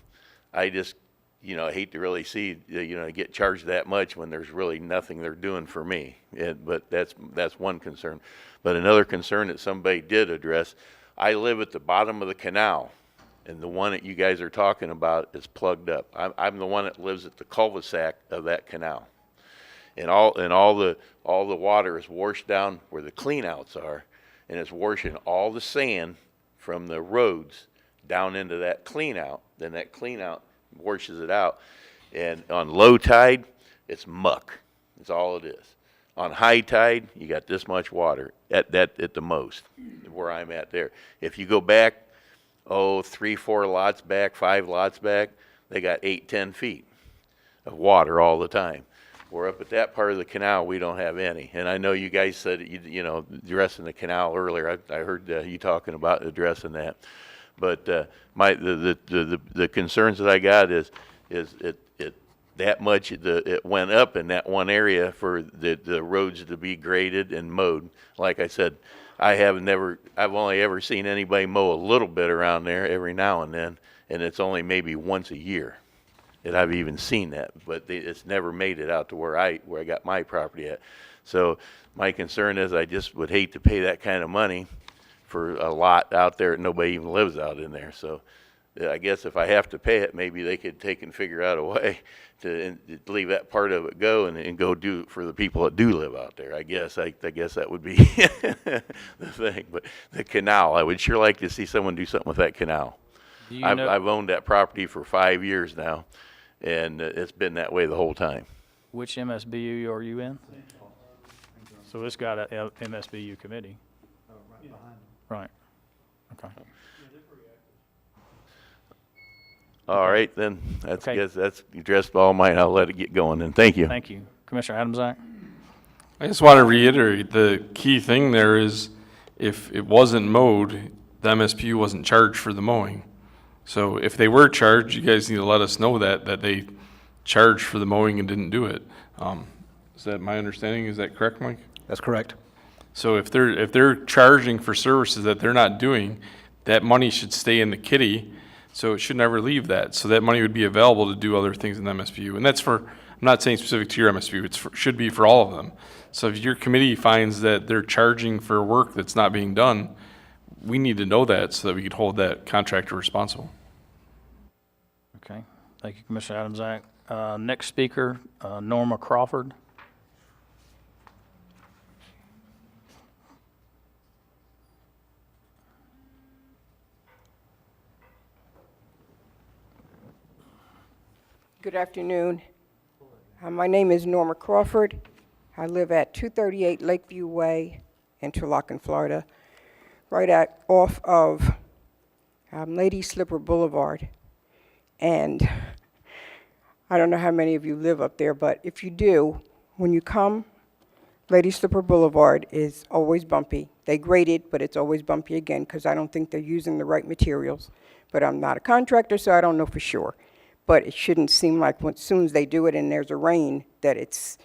I just, I hate to really see, get charged that much when there's really nothing they're doing for me. But that's one concern. But another concern that somebody did address, I live at the bottom of the canal, and the one that you guys are talking about is plugged up. I'm the one that lives at the cul-de-sac of that canal. And all the water is washed down where the cleanouts are, and it's washing all the sand from the roads down into that cleanout. Then that cleanout washes it out. And on low tide, it's muck. That's all it is. On high tide, you got this much water at the most, where I'm at there. If you go back, 3, 4 lots back, 5 lots back, they got 8, 10 feet of water all the time. We're up at that part of the canal, we don't have any. And I know you guys said, addressing the canal earlier. I heard you talking about addressing that. But the concerns that I got is that much, it went up in that one area for the roads to be graded and mowed. Like I said, I've only ever seen anybody mow a little bit around there every now and then, and it's only maybe once a year that I've even seen that, but it's never made it out to where I got my property at. So my concern is I just would hate to pay that kind of money for a lot out there that nobody even lives out in there. So I guess if I have to pay it, maybe they could take and figure out a way to leave that part of it go and go do it for the people that do live out there. I guess that would be the thing. But the canal, I would sure like to see someone do something with that canal. I've owned that property for 5 years now, and it's been that way the whole time. Which MSBU are you in? So it's got a MSBU committee. Right. Okay. All right, then. Okay. Guess that's addressed all mine. I'll let it get going, and thank you. Thank you. Commissioner Adamczak? I just want to reiterate, the key thing there is if it wasn't mowed, the MSPU wasn't charged for the mowing. So if they were charged, you guys need to let us know that they charged for the mowing and didn't do it. Is that my understanding? Is that correct, Mike? That's correct. So if they're charging for services that they're not doing, that money should stay in the kitty, so it should never leave that. So that money would be available to do other things in the MSBU. And that's I'm not saying specific to your MSBU, it should be for all of them. So if your committee finds that they're charging for work that's not being done, we need to know that so that we could hold that contractor responsible. Okay. Thank you, Commissioner Adamczak. Next speaker, Norma Crawford. Good afternoon. My name is Norma Crawford. I live at 238 Lakeview Way, Interlochen, Florida, right off of Lady Slipper Boulevard. And I don't know how many of you live up there, but if you do, when you come, Lady Slipper Boulevard is always bumpy. They grade it, but it's always bumpy again because I don't think they're using the right materials. But I'm not a contractor, so I don't know for sure. But it shouldn't seem like as soon as they do it and there's a rain that it's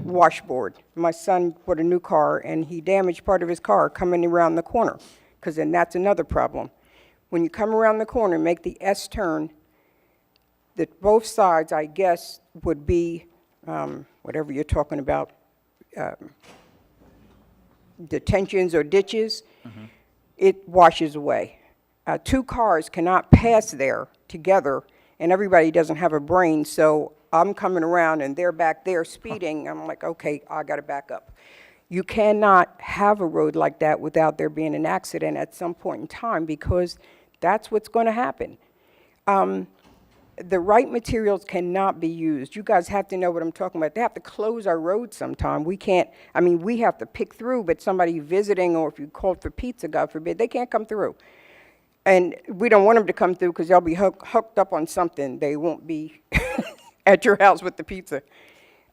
washboard. My son bought a new car and he damaged part of his car coming around the corner, because then that's another problem. When you come around the corner, make the S turn, that both sides, I guess, would be whatever you're talking about, detentions or ditches, it washes away. Two cars cannot pass there together, and everybody doesn't have a brain, so I'm coming around and they're back there speeding. I'm like, okay, I got to back up. You cannot have a road like that without there being an accident at some point in time, because that's what's going to happen. The right materials cannot be used. You guys have to know what I'm talking about. They have to close our roads sometime. We can't, I mean, we have to pick through, but somebody visiting, or if you called for pizza, God forbid, they can't come through. And we don't want them to come through because they'll be hooked up on something. They won't be at your house with the pizza.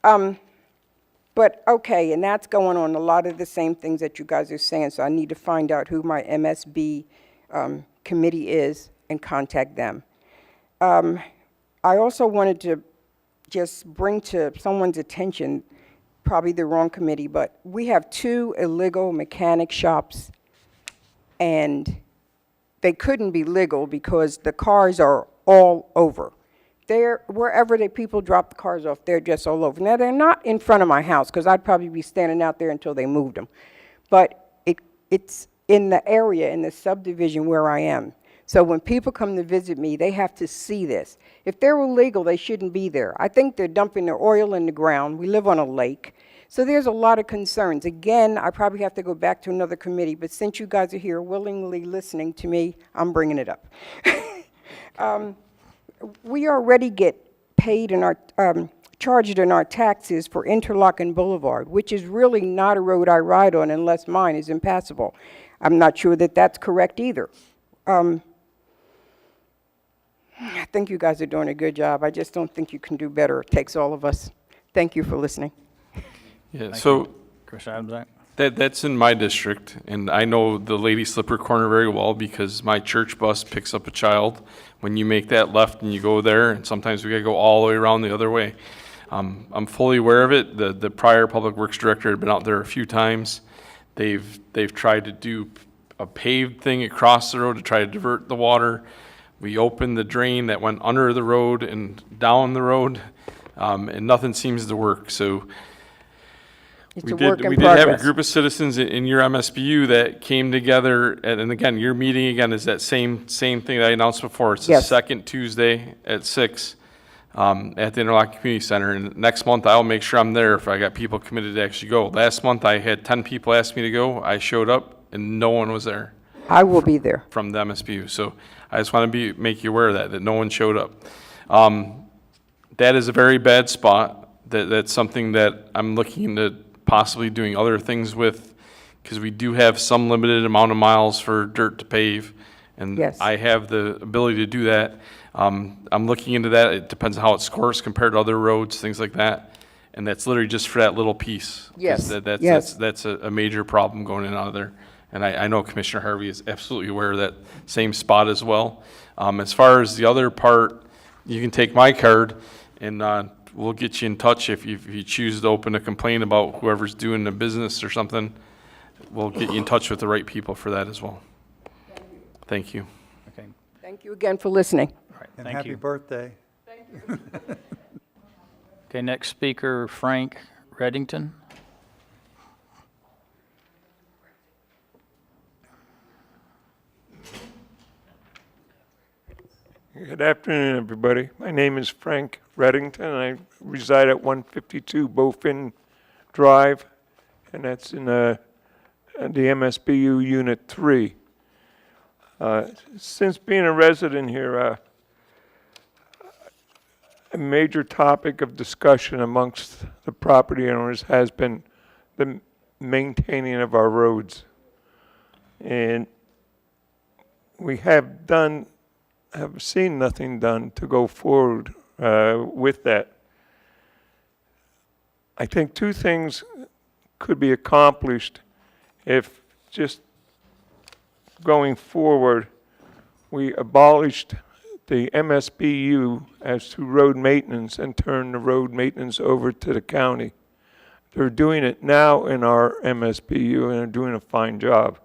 But okay, and that's going on, a lot of the same things that you guys are saying, so I need to find out who my MSB committee is and contact them. I also wanted to just bring to someone's attention, probably the wrong committee, but we have 2 illegal mechanic shops, and they couldn't be legal because the cars are all over. They're, wherever the people drop the cars off, they're just all over. Now, they're not in front of my house, because I'd probably be standing out there until they moved them. But it's in the area, in the subdivision where I am. So when people come to visit me, they have to see this. If they're illegal, they shouldn't be there. I think they're dumping their oil in the ground. We live on a lake. So there's a lot of concerns. Again, I probably have to go back to another committee, but since you guys are here willingly listening to me, I'm bringing it up. We already get paid in our, charged in our taxes for Interlochen Boulevard, which is really not a road I ride on unless mine is impassable. I'm not sure that that's correct either. I think you guys are doing a good job. I just don't think you can do better. It takes all of us. Thank you for listening. Yeah, so Commissioner Adamczak? that's in my district, and I know the Lady Slipper corner very well because my church bus picks up a child. When you make that left and you go there, and sometimes we gotta go all the way around the other way. I'm fully aware of it. The prior public works director had been out there a few times. They've tried to do a paved thing across the road to try to divert the water. We opened the drain that went under the road and down the road, and nothing seems to work. So we did have a group of citizens in your MSBU that came together, and again, your meeting again is that same thing that I announced before. It's the second Tuesday at 6 at the Interlochen Community Center. And next month, I'll make sure I'm there if I got people committed to actually go. Last month, I had 10 people ask me to go. I showed up, and no one was there. I will be there. From the MSBU. So I just want to make you aware of that no one showed up. That is a very bad spot. That's something that I'm looking into possibly doing other things with, because we do have some limited amount of miles for dirt to pave, and I have the ability to do that. I'm looking into that. It depends on how it scores compared to other roads, things like that, and that's literally just for that little piece. Yes. That's a major problem going in and out of there, and I know Commissioner Harvey is absolutely aware of that same spot as well. As far as the other part, you can take my card, and we'll get you in touch if you choose to open a complaint about whoever's doing the business or something. We'll get you in touch with the right people for that as well. Thank you. Okay. Thank you again for listening. All right, And thank happy you. birthday. Thank you. Okay, next speaker, Frank Reddington. Good afternoon, everybody. My name is Frank Reddington. I reside at 152 Bowfin Drive, and that's in the MSBU Unit 3. Since being a resident here, a major topic of discussion amongst the property owners has been the maintaining of our roads. And we have done have seen nothing done to go forward with that. I think two things could be accomplished if just going forward, we abolished the MSBU as to road maintenance and turned the road maintenance over to the county. They're doing it now in our MSBU and they're doing a fine job.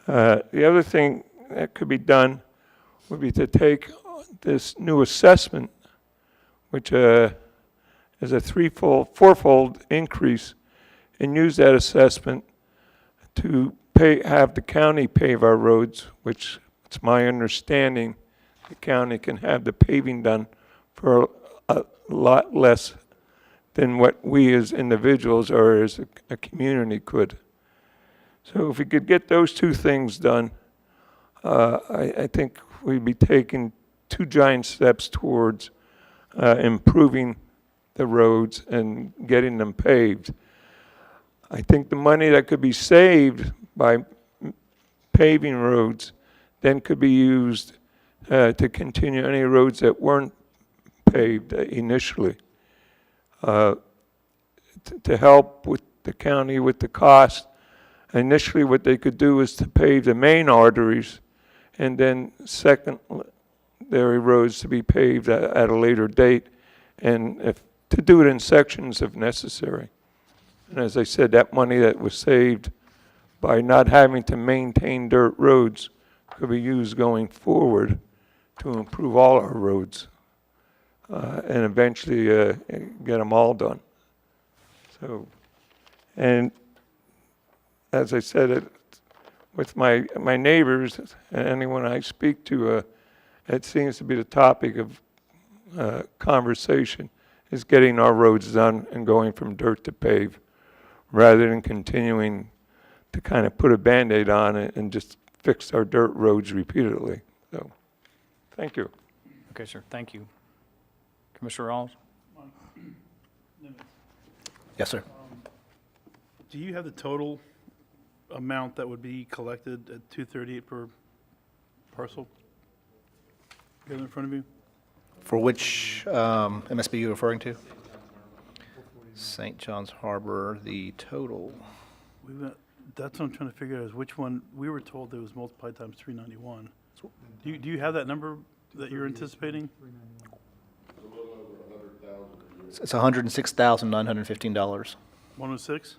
The other thing that could be done would be to take this new assessment, which is a fourfold increase, and use that assessment to have the county pave our roads, which it's my understanding the county can have the paving done for a lot less than what we as individuals or as a community could. So if we could get those two things done, I think we'd be taking two giant steps towards improving the roads and getting them paved. I think the money that could be saved by paving roads then could be used to continue any roads that weren't paved initially. To help with the county with the cost, initially what they could do is to pave the main arteries and then secondary roads to be paved at a later date, and to do it in sections if necessary. And as I said, that money that was saved by not having to maintain dirt roads could be used going forward to improve all our roads and eventually get them all done. So, and as I said, with my neighbors and anyone I speak to, it seems to be the topic of conversation is getting our roads done and going from dirt to pave, rather than continuing to kind of put a Band-Aid on it and just fix our dirt roads repeatedly. So, thank you. Okay, sir, thank you. Commissioner Rawls? Yes, sir. Do you have the total amount that would be collected at $238 per parcel? You have it in front of you? For which MSBU you referring to? St. John's Harbor, the total. That's what I'm trying to figure out, is which one. We were told that it was multiplied times 391. Do you have that number that you're anticipating? It's $106,915. 106?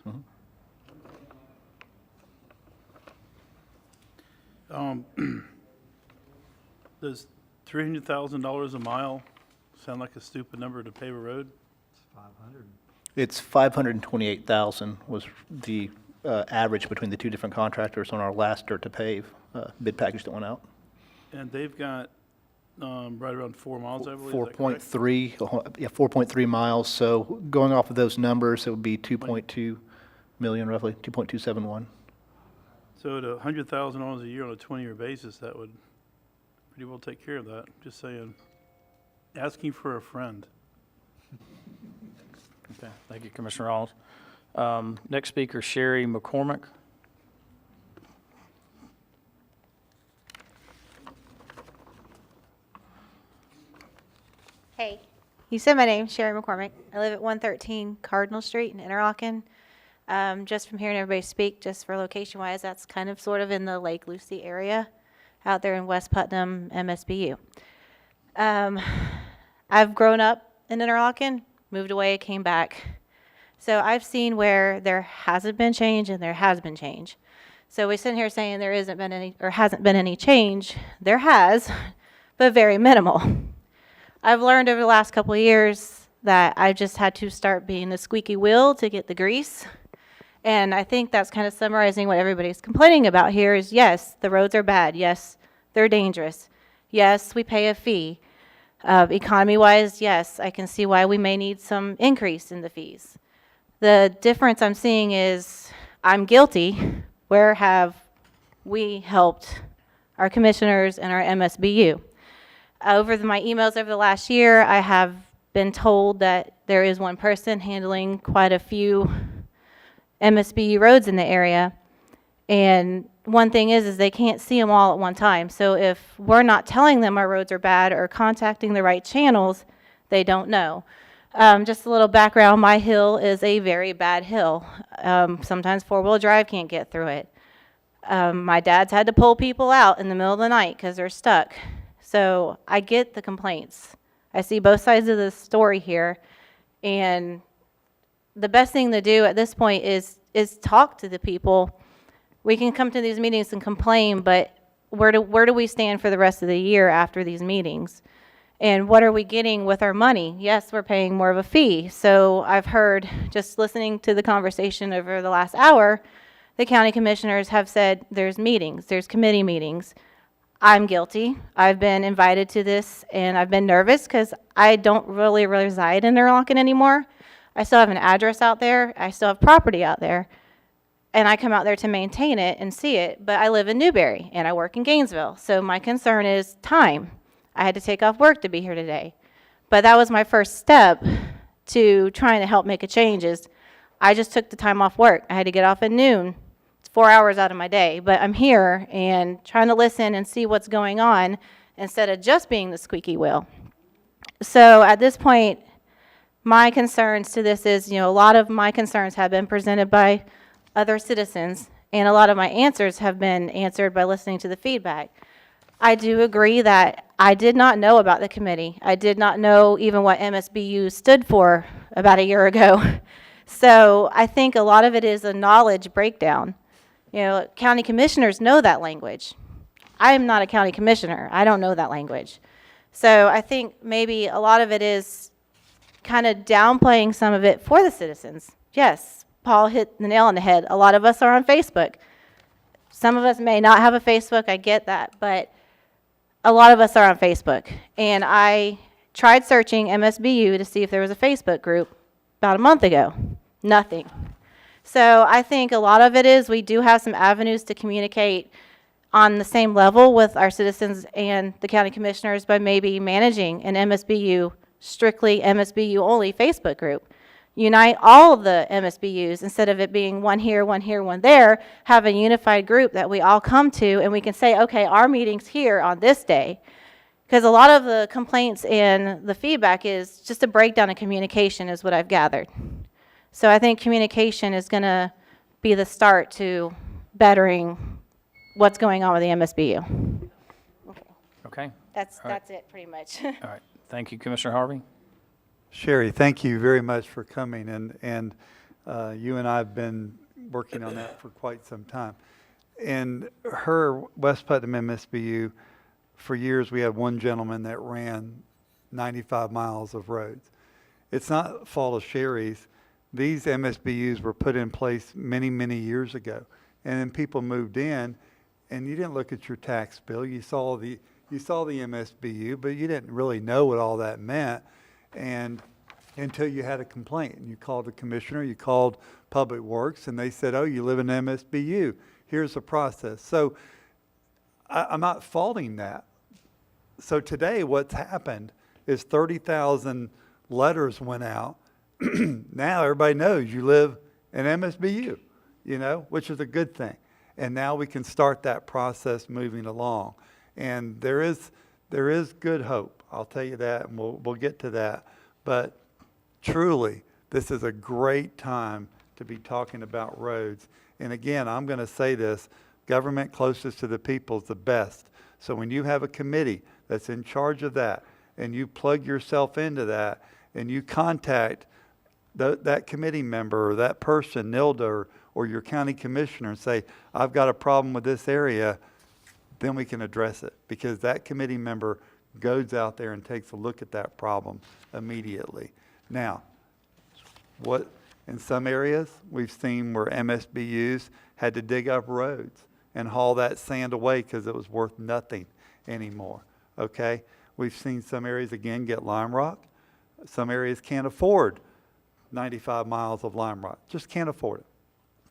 Does $300,000 a mile sound like a stupid number to pave a road? It's 528,000 was the average between the two different contractors on our last dirt to pave bid package that went out. And they've got right around 4 miles, I believe. is that correct? 4.3 miles. So going off of those numbers, it would be 2.2 million roughly, 2.271. So at $100,000 a year on a 20-year basis, that would pretty well take care of that. Just saying. Asking for a friend. Okay, thank you, Commissioner Rawls. Next speaker, Sherry McCormick. Hey, you said my name, Sherry McCormick. I live at 113 Cardinal Street in Interlaken. Just from hearing everybody speak, just for location-wise, that's kind of sort of in the Lake Lucy area out there in West Putnam, MSBU. I've grown up in Interlaken, moved away, came back. So I've seen where there hasn't been change and there has been change. So we're sitting here saying there hasn't been any change. There has, but very minimal. I've learned over the last couple of years that I've just had to start being the squeaky wheel to get the grease. And I think that's kind of summarizing what everybody's complaining about here is, yes, the roads are bad. Yes, they're dangerous. Yes, we pay a fee. Economy-wise, yes, I can see why we may need some increase in the fees. The difference I'm seeing is I'm guilty. Where have we helped our commissioners and our MSBU? Over my emails over the last year, I have been told that there is one person handling quite a few MSBU roads in the area, And one thing is they can't see them all at one time. So if we're not telling them our roads are bad or contacting the right channels, they don't know. Just a little background, my hill is a very bad hill. Sometimes four-wheel drive can't get through it. My dad's had to pull people out in the middle of the night because they're stuck. So I get the complaints. I see both sides of the story here. And the best thing to do at this point is talk to the people. We can come to these meetings and complain, but where do we stand for the rest of the year after these meetings? And what are we getting with our money? Yes, we're paying more of a fee. So I've heard, just listening to the conversation over the last hour, the county commissioners have said there's meetings, there's committee meetings. I'm guilty. I've been invited to this, and I've been nervous because I don't really reside in Interlochen anymore. I still have an address out there. I still have property out there. And I come out there to maintain it and see it, but I live in Newberry, and I work in Gainesville. So my concern is time. I had to take off work to be here today. But that was my first step to trying to help make a change is I just took the time off work. I had to get off at noon. It's 4 hours out of my day, but I'm here and trying to listen and see what's going on instead of just being the squeaky wheel. So at this point, my concerns to this is, a lot of my concerns have been presented by other citizens, and a lot of my answers have been answered by listening to the feedback. I do agree that I did not know about the committee. I did not know even what MSBU stood for about a year ago. So I think a lot of it is a knowledge breakdown. County commissioners know that language. I am not a county commissioner. I don't know that language. So I think maybe a lot of it is kind of downplaying some of it for the citizens. Yes, Paul hit the nail on the head. A lot of us are on Facebook. Some of us may not have a Facebook. I get that. But a lot of us are on Facebook. And I tried searching MSBU to see if there was a Facebook group about a month ago. Nothing. So I think a lot of it is we do have some avenues to communicate on the same level with our citizens and the county commissioners by maybe managing an MSBU, strictly MSBU only Facebook group. Unite all of the MSBUs instead of it being one here, one there, have a unified group that we all come to and we can say, okay, our meeting's here on this day. Because a lot of the complaints and the feedback is just a breakdown of communication is what I've gathered. So I think communication is going to be the start to bettering what's going on with the MSBU. Okay. That's it pretty much. All right. Thank you, Commissioner Harvey. Sherry, thank you very much for coming, and you and I have been working on that for quite some time. In her West Putnam MSBU, for years we had one gentleman that ran 95 miles of roads. It's not the fault of Sherry's. These MSBUs were put in place many, many years ago, and then people moved in, and you didn't look at your tax bill. You saw the MSBU, but you didn't really know what all that meant. And until you had a complaint, and you called the commissioner, you called Public Works, and they said, oh, you live in MSBU. Here's the process. So I'm not faulting that. So today what's happened is 30,000 letters went out. Now everybody knows you live in MSBU, which is a good thing. And now we can start that process moving along. And there is good hope. I'll tell you that, and we'll get to that. But truly, this is a great time to be talking about roads. And again, I'm going to say this, government closest to the people is the best. So when you have a committee that's in charge of that, and you plug yourself into that, and you contact that committee member or that person, Nilda, or your county commissioner, and say, I've got a problem with this area, then we can address it. Because that committee member goes out there and takes a look at that problem immediately. Now, what in some areas we've seen where MSBUs had to dig up roads and haul that sand away because it was worth nothing anymore. Okay? We've seen some areas again get lime rock. Some areas can't afford 95 miles of lime rock. Just can't afford it.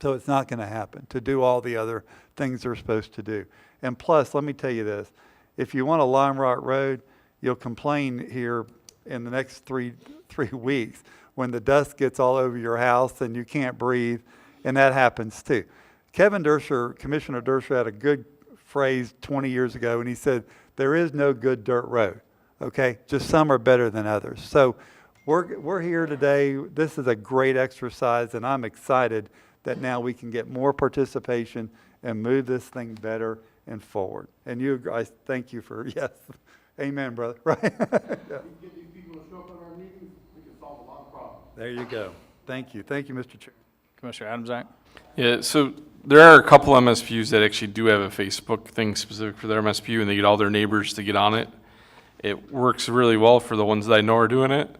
So it's not going to happen to do all the other things they're supposed to do. And plus, let me tell you this. If you want a lime rock road, you'll complain here in the next three weeks when the dust gets all over your house and you can't breathe, and that happens too. Kevin Dersher, Commissioner Dersher, had a good phrase 20 years ago, and he said, there is no good dirt road, okay? Just some are better than others. So we're here today. This is a great exercise, and I'm excited that now we can get more participation and move this thing better and forward. And I thank you for, yes, amen, brother, right? Yeah. Get these people to show up at our meetings, we can solve a lot of problems. There you go. Thank you. Thank you, Mr. Chair. Commissioner Adams-Act? Yeah, so there are a couple MSBU's that actually do have a Facebook thing specific for their MSBU, and they get all their neighbors to get on it. It works really well for the ones that I know are doing it.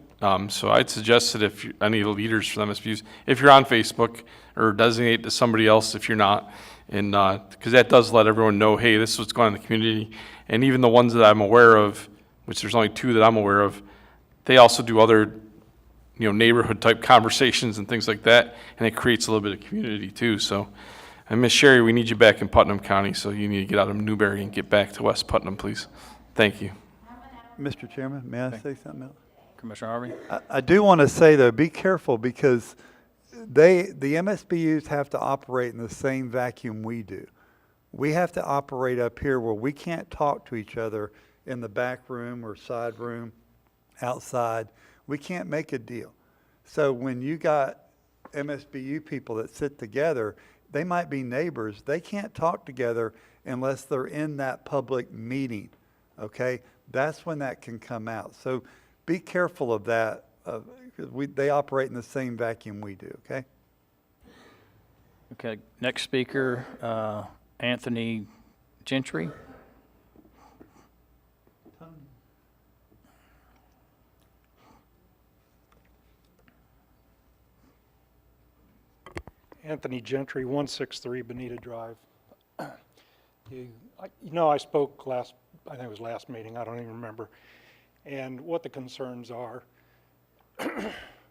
So I'd suggest that if any of the leaders for the MSBU's, if you're on Facebook, or designate to somebody else if you're not, and because that does let everyone know, hey, this is what's going on in the community. And even the ones that I'm aware of, which there's only 2 that I'm aware of, they also do other, neighborhood type conversations and things like that, and it creates a little bit of community too. So, and Miss Sherry, we need you back in Putnam County, so you need to get out of Newberry and get back to West Putnam, please. Thank you. Mr. Chairman, may I say something else? Commissioner Harvey? I do want to say, though, be careful because the MSBU's have to operate in the same vacuum we do. We have to operate up here where we can't talk to each other in the back room or side room, outside. We can't make a deal. So when you got MSBU people that sit together, they might be neighbors. They can't talk together unless they're in that public meeting, okay? That's when that can come out. So be careful of that. They operate in the same vacuum we do, okay? Okay, next speaker, Anthony Gentry. Anthony Gentry, 163 Bonita Drive. I spoke last, I think it was last meeting, I don't even remember, and what the concerns are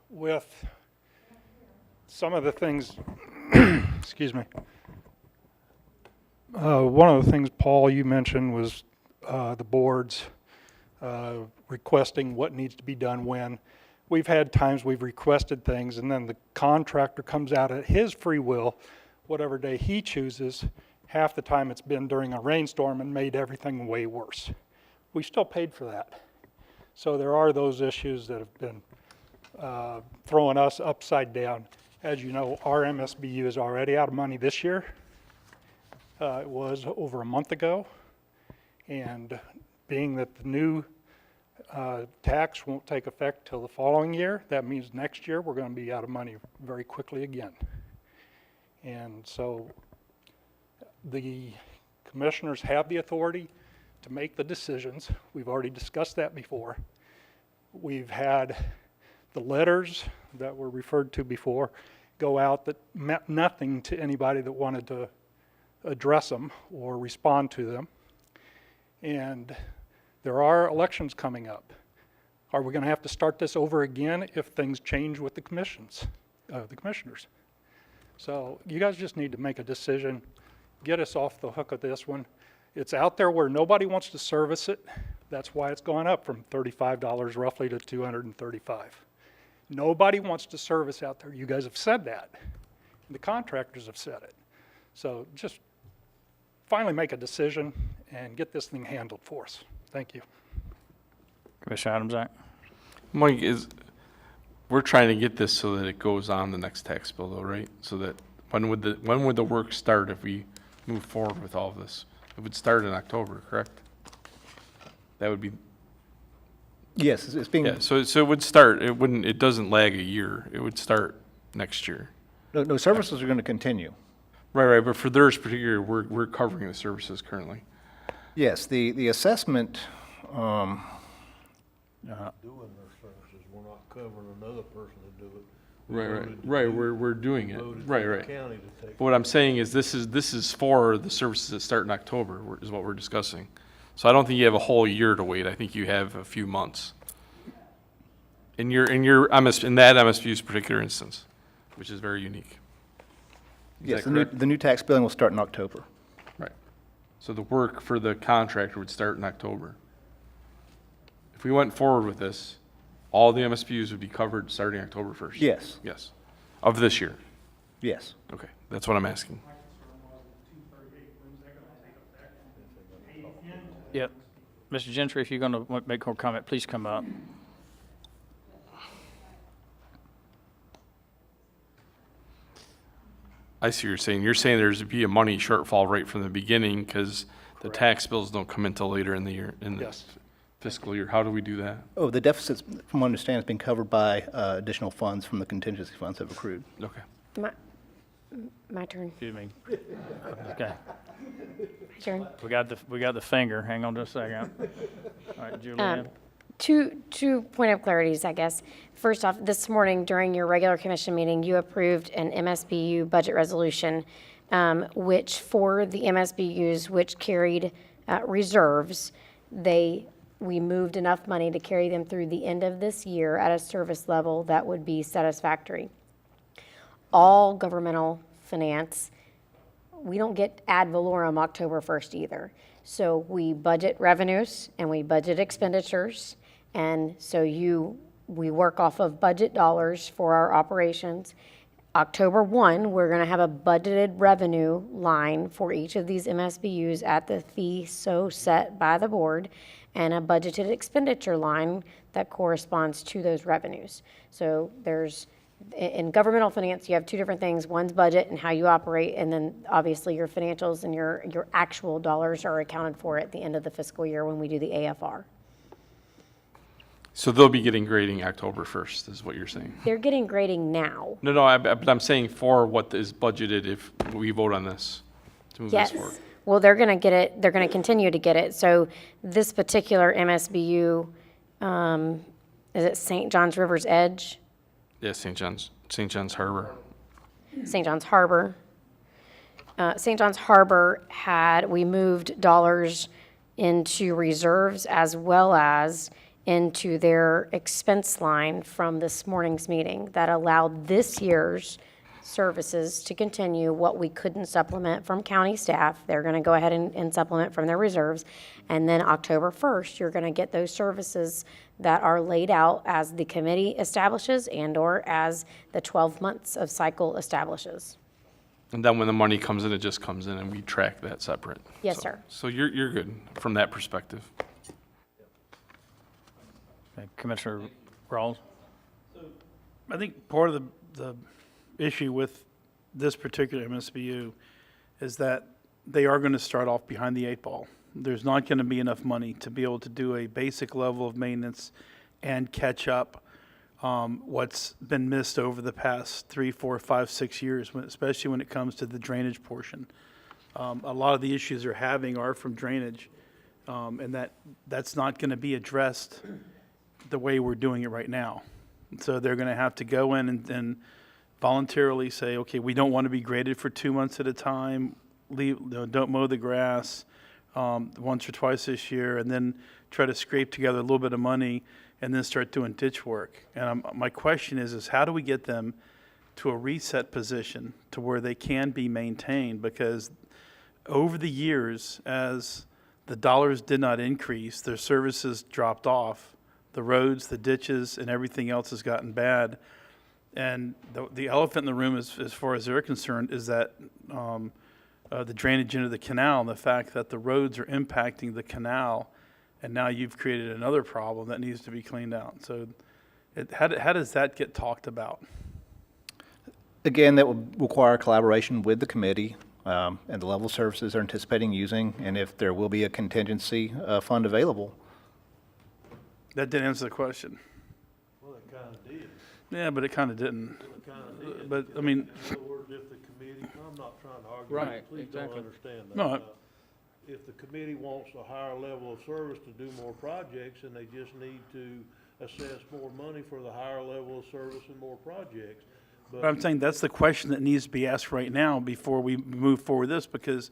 with some of the things, excuse me. One of the things, Paul, you mentioned was the boards requesting what needs to be done when. We've had times we've requested things and then the contractor comes out at his free will, whatever day he chooses. Half the time it's been during a rainstorm and made everything way worse. We still paid for that. So there are those issues that have been throwing us upside down. As you know, our MSBU is already out of money this year. It was over a month ago. And being that the new tax won't take effect till the following year, that means next year we're going to be out of money very quickly again. And so the commissioners have the authority to make the decisions. We've already discussed that before. We've had the letters that were referred to before go out that meant nothing to anybody that wanted to address them or respond to them. And there are elections coming up. Are we going to have to start this over again if things change with the commissioners? So you guys just need to make a decision, get us off the hook of this one. It's out there where nobody wants to service it. That's why it's gone up from $35 roughly to $235. Nobody wants to service out there. You guys have said that. And the contractors have said it. So just finally make a decision and get this thing handled for us. Thank you. Commissioner Adams-Act? Mike, we're trying to get this so that it goes on the next tax bill though, right? So that when would the work start if we move forward with all of this? It would start in October, correct? That would be. Yes, it's being. Yeah, so it would start, it doesn't lag a year. It would start next year. No, services are going to continue. Right, but for theirs particularly, we're covering the services currently. Yes, the assessment, Doing their services, we're not covering another person to do it. Right, we're doing it, Voted for right. the county to take But what I'm saying is this is for the services that start in October, is what we're discussing. So I don't think you have a whole year to wait. I think you have a few months. In that MSBU's particular instance, which is very unique. Is yes, that correct? the new tax billing will start in October. Right. So the work for the contractor would start in October. If we went forward with this, all the MSBU's would be covered starting October 1st? Yes. Yes. Of this year? Yes. Okay, that's what I'm asking. Yep. Mr. Gentry, if you're going to make more comment, please come up. I see what you're saying. You're saying there's be a money shortfall right from the beginning because the tax bills don't come until later in the year, in the Yes. fiscal year. How do we do that? Oh, the deficit's, from what I understand, has been covered by additional funds from the contingency funds that have accrued. Okay. My turn. Excuse me. Okay. My turn. We got the finger. Hang on just a second. All right, Julianne. Two point of clarities, I guess. First off, this morning during your regular commission meeting, you approved an MSBU budget resolution, which for the MSBUs which carried reserves, we moved enough money to carry them through the end of this year at a service level that would be satisfactory. All governmental finance, we don't get ad valorem October 1st either. So we budget revenues and we budget expenditures. And so we work off of budget dollars for our operations. October 1, we're going to have a budgeted revenue line for each of these MSBUs at the fee so set by the board, and a budgeted expenditure line that corresponds to those revenues. So in governmental finance, you have two different things. One's budget and how you operate, and then obviously your financials and your actual dollars are accounted for at the end of the fiscal year when we do the AFR. So they'll be getting grading October 1st, is what you're saying? They're getting grading now. No, but I'm saying for what is budgeted if we vote on this to move this forward. Well, they're going to get it. They're going to continue to get it. So this particular MSBU, is it St. John's River's Edge? Yeah, St. John's Harbor. St. John's Harbor. St. John's Harbor we moved dollars into reserves as well as into their expense line from this morning's meeting that allowed this year's services to continue what we couldn't supplement from county staff. They're going to go ahead and supplement from their reserves. And then October 1st, you're going to get those services that are laid out as the committee establishes and or as the 12 months of cycle establishes. And then when the money comes in, it just comes in and we track that separate. Yes, sir. So you're good from that perspective. Okay, Commissioner Rawls? I think part of the issue with this particular MSBU is that they are going to start off behind the eight ball. There's not going to be enough money to be able to do a basic level of maintenance and catch up what's been missed over the past 3, 4, 5, 6 years, especially when it comes to the drainage portion. A lot of the issues they're having are from drainage, and that's not going to be addressed the way we're doing it right now. So they're going to have to go in and voluntarily say, okay, we don't want to be graded for 2 months at a time, don't mow the grass once or twice this year, and then try to scrape together a little bit of money and then start doing ditch work. And my question is how do we get them to a reset position to where they can be maintained? Because over the years, as the dollars did not increase, their services dropped off. The roads, the ditches, and everything else has gotten bad. And the elephant in the room, as far as they're concerned, is that the drainage into the canal and the fact that the roads are impacting the canal, and now you've created another problem that needs to be cleaned out. So how does that get talked about? Again, that will require collaboration with the committee and the level of services they're anticipating using, and if there will be a contingency fund available. That didn't answer the question. Well, it kind of did. Yeah, but it kind of didn't. It kind of did. But, I mean. In other words, if the committee, I'm not trying to argue. Right, Please exactly. don't understand that. No, If the committee wants a higher level of service to do more projects, and they just need to assess more money for the higher level of service and more projects. But I'm saying that's the question that needs to be asked right now before we move forward this, because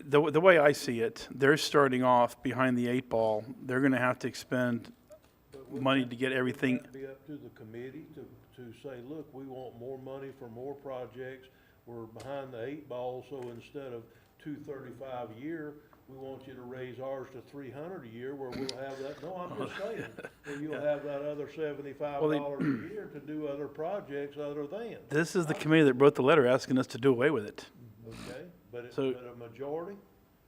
the way I see it, they're starting off behind the eight ball. They're going to have to expend money to get everything. It'd be up to the committee to say, look, we want more money for more projects. We're behind the eight ball, so instead of $235 a year, we want you to raise ours to $300 a year, where we'll have that. No, I'm just saying, where you'll have that other $75 a year to do other projects other than. This is the committee that wrote the letter asking us to do away with it. Okay, but a majority?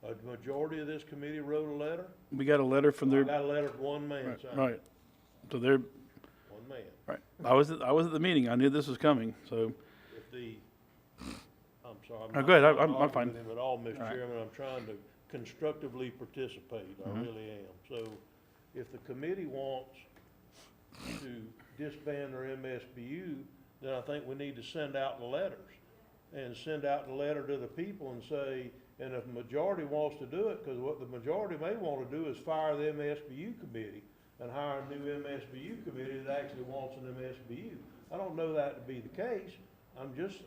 A majority of this committee wrote a letter. We got a letter from I their, got a letter from one man right, signed. right. So they're, One man. right. I was at the meeting. I knew this was coming, so. If the, I'm sorry. Oh, not go ahead. trying to I'm argue fine. with him at all, Mr. All right. Chairman. I'm trying to constructively participate. I Mhm. really am. So if the committee wants to disband their MSBU, then I think we need to send out the letters. And send out the letter to the people and say, and if the majority wants to do it, because what the majority may want to do is fire the MSBU committee and hire a new MSBU committee that actually wants an MSBU. I don't know that to be the case. I'm just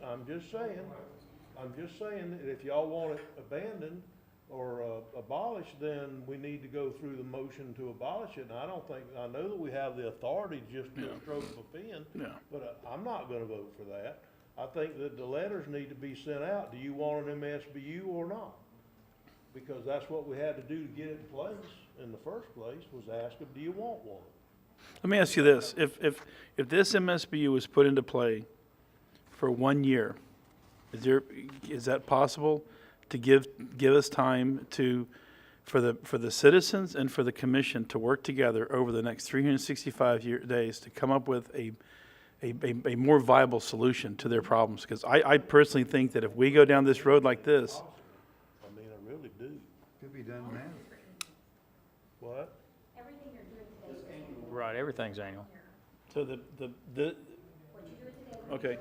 saying that if y'all want it abandoned or abolished, then we need to go through the motion to abolish it. And I know that we have the authority just to stroke of a pen, Yeah. but I'm not gonna vote for that. I think that the letters need to be sent out. Do you want an MSBU or not? Because that's what we had to do to get it in place in the first place, was ask them, do you want one? Let me ask you this. If this MSBU was put into play for 1 year, is that possible to give us time for the citizens and for the commission to work together over the next 365 days to come up with a more viable solution to their problems? Because I personally think that if we go down this road like this, I mean, I really do. Could be done now. What? Right, everything's annual. so the okay.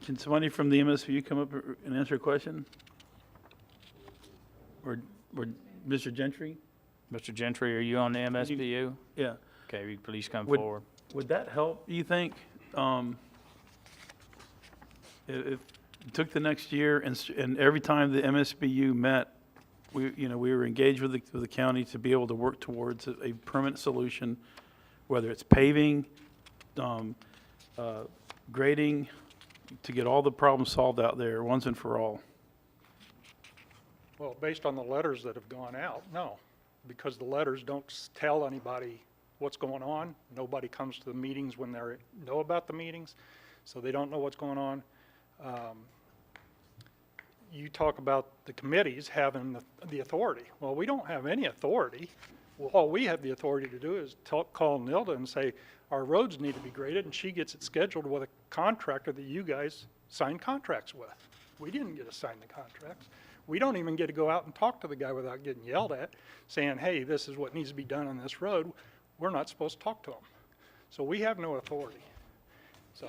Can somebody from the MSBU come up and answer a question? Or Mr. Gentry? Mr. Gentry, are you on the MSBU? Yeah. Okay, will you please come Would- forward. Would that help, you think? If it took the next year and every time the MSBU met, we were engaged with the county to be able to work towards a permanent solution, whether it's paving, grading, to get all the problems solved out there once and for all. Well, based on the letters that have gone out, no, because the letters don't tell anybody what's going on. Nobody comes to the meetings when they know about the meetings, so they don't know what's going on. You talk about the committees having the authority. Well, we don't have any authority. Well, all we have the authority to do is call Nilda and say, our roads need to be graded, and she gets it scheduled with a contractor that you guys sign contracts with. We didn't get to sign the contracts. We don't even get to go out and talk to the guy without getting yelled at, saying, hey, this is what needs to be done on this road. We're not supposed to talk to him. So we have no authority. So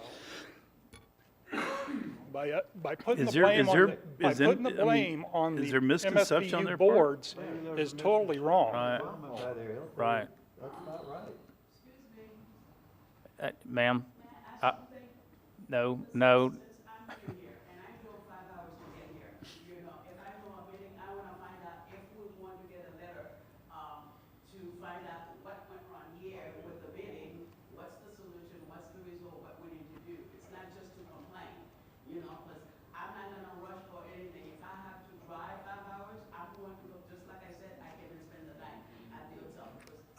by putting the blame on the is there misconception on their MSBU part? boards is totally wrong. Right. That's not right. Ma'am? No.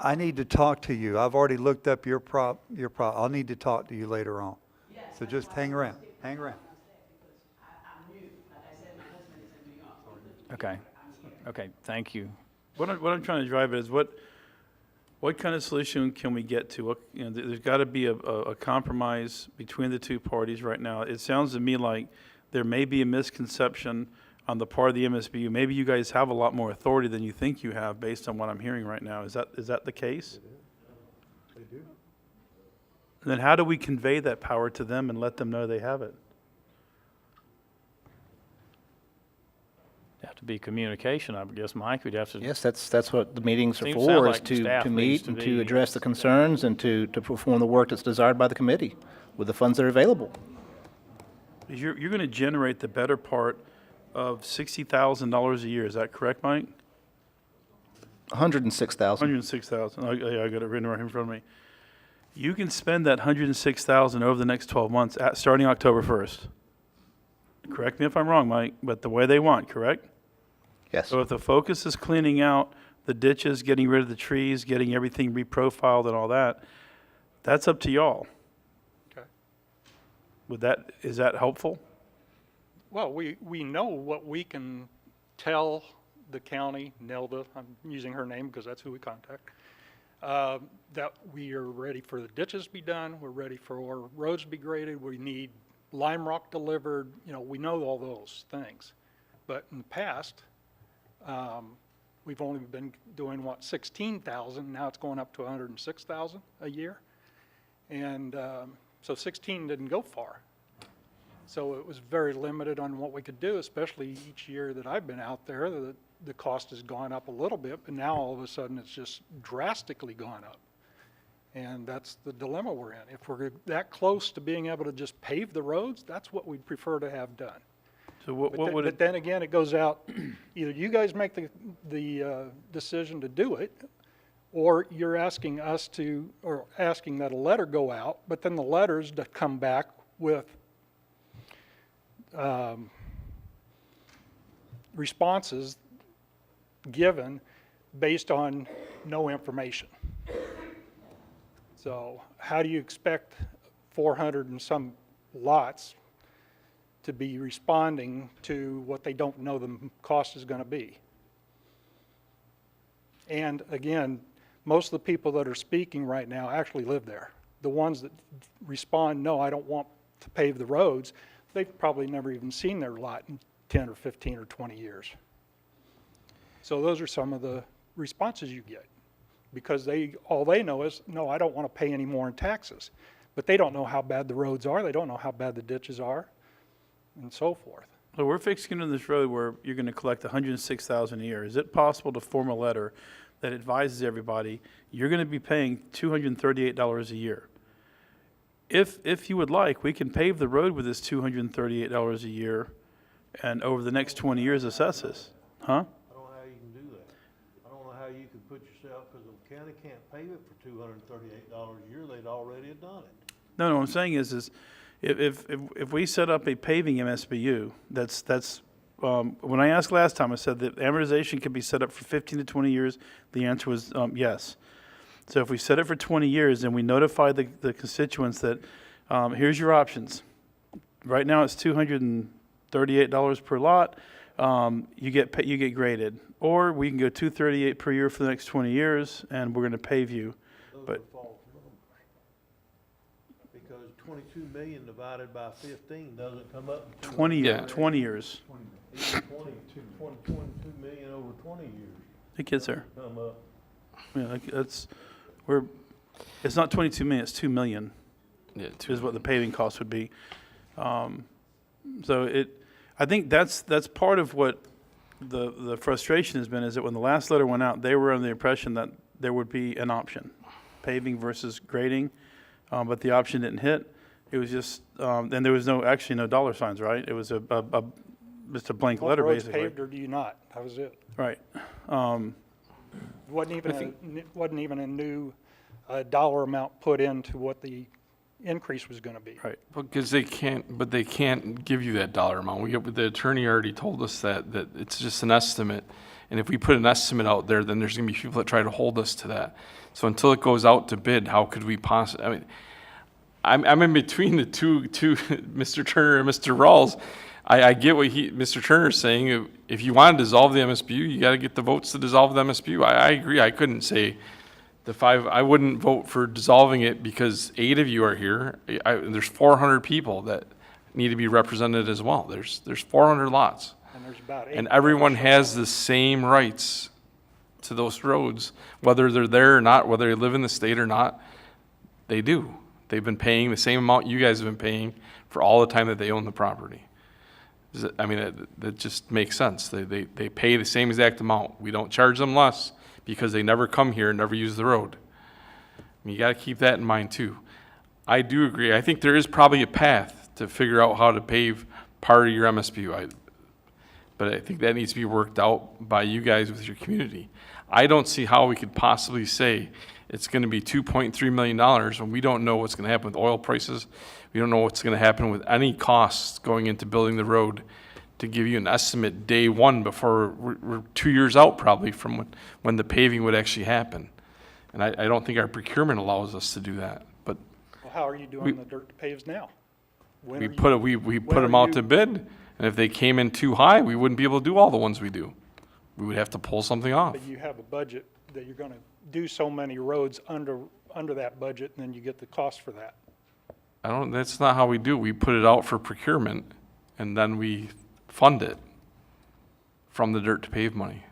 I need to talk to you. I've already looked up your I'll need to talk to you later on. So just hang around. Okay. Okay, thank you. What I'm trying to drive at is what kind of solution can we get to? There's got to be a compromise between the two parties right now. It sounds to me like there may be a misconception on the part of the MSBU. Maybe you guys have a lot more authority than you think you have based on what I'm hearing right now. Is that the case? They do. And then how do we convey that power to them and let them know they have it? Have to be communication, I guess, Mike. We'd have to. Yes, that's what the meetings are Sounds for, is like the staff to needs meet to and be- to address the concerns and to perform the work that's desired by the committee with the funds that are available. You're going to generate the better part of $60,000 a year. Is that correct, Mike? $106,000. $106,000. I got it written right in front of me. You can spend that $106,000 over the next 12 months, starting October 1st. Correct me if I'm wrong, Mike, but the way they want, correct? Yes. So if the focus is cleaning out the ditches, getting rid of the trees, getting everything reprofiled and all that, that's up to y'all. Okay. Is that helpful? Well, we know what we can tell the county, Nelda, I'm using her name because that's who we contact, that we are ready for the ditches to be done, we're ready for our roads to be graded, we need lime rock delivered, you know, we know all those things. But in the past, we've only been doing, what, 16,000, now it's going up to 106,000 a year. And so 16 didn't go far. So it was very limited on what we could do, especially each year that I've been out there. The cost has gone up a little bit, but now all of a sudden it's just drastically gone up. And that's the dilemma we're in. If we're that close to being able to just pave the roads, that's what we'd prefer to have done. So what would But then again, it goes out, either you guys make the decision to do it, or you're asking us to, or asking that a letter go out, but then the letters that come back with responses given based on no information. So how do you expect 400 and some lots to be responding to what they don't know the cost is going to be? And again, most of the people that are speaking right now actually live there. The ones that respond, no, I don't want to pave the roads, they've probably never even seen their lot in 10 or 15 or 20 years. So those are some of the responses you get, because all they know is, no, I don't want to pay any more in taxes. But they don't know how bad the roads are, they don't know how bad the ditches are, and so forth. So we're fixing on this road where you're going to collect 106,000 a year. Is it possible to form a letter that advises everybody you're going to be paying $238 a year? If you would like, we can pave the road with this $238 a year, and over the next 20 years assess this. Huh? I don't know how you can do that. I don't know how you could put yourself, because the county can't pave it for $238 a year, they'd already have done it. No, what I'm saying is if we set up a paving MSBU, when I asked last time, I said that amortization could be set up for 15 to 20 years. The answer was yes. So if we set it for 20 years and we notify the constituents that here's your options. Right now it's $238 per lot. You get graded, or we can go $238 per year for the next 20 years, and we're going to pave you. Those But are false numbers. Because 22 million divided by 15 doesn't come up to 20 Yeah. 20 years. 22 million over 20 years. It gets there. Come up. Yeah, it's not 22 million, it's 2 million. Yeah, Is what the paving cost would be. I think that's part of what the frustration has been, is that when the last letter went out, they were under the impression that there would be an option, paving versus grading, but the option didn't hit. It was just, and there was no dollar signs, right? It was just a blank letter, Roads basically. paved or do you not? That was it. Right. Wasn't even a new dollar amount put into what the increase was going to be. Right. Because they can't give you that dollar amount. The attorney already told us that it's just an estimate. And if we put an estimate out there, then there's going to be people that try to hold us to that. So until it goes out to bid, how could we possibly, I mean, I'm in between the two, Mr. Turner and Mr. Rawls. I get what Mr. Turner's saying. If you want to dissolve the MSBU, you got to get the votes to dissolve the MSBU. I agree. I couldn't say I wouldn't vote for dissolving it because 8 of you are here. There's 400 people that need to be represented as well. There's 400 lots. And there's about 8. And everyone has the same rights to those roads, whether they're there or not, whether they live in the state or not. They do. They've been paying the same amount you guys have been paying for all the time that they own the property. I mean, that just makes sense. They pay the same exact amount. We don't charge them less because they never come here and never use the road. I mean, you got to keep that in mind too. I do agree. I think there is probably a path to figure out how to pave part of your MSBU. But I think that needs to be worked out by you guys with your community. I don't see how we could possibly say it's going to be $2.3 million when we don't know what's going to happen with oil prices. We don't know what's going to happen with any costs going into building the road to give you an estimate day one before we're 2 years out probably from when the paving would actually happen. And I don't think our procurement allows us to do that. But Well, how are you doing the dirt paves now? When We are you- put it, we when put are them out you- to bid, and if they came in too high, we wouldn't be able to do all the ones we do. We would have to pull something off. But you have a budget that you're gonna do so many roads under that budget, and then you get the cost for that. That's not how we do it. We put it out for procurement, and then we fund it from the dirt to pave money.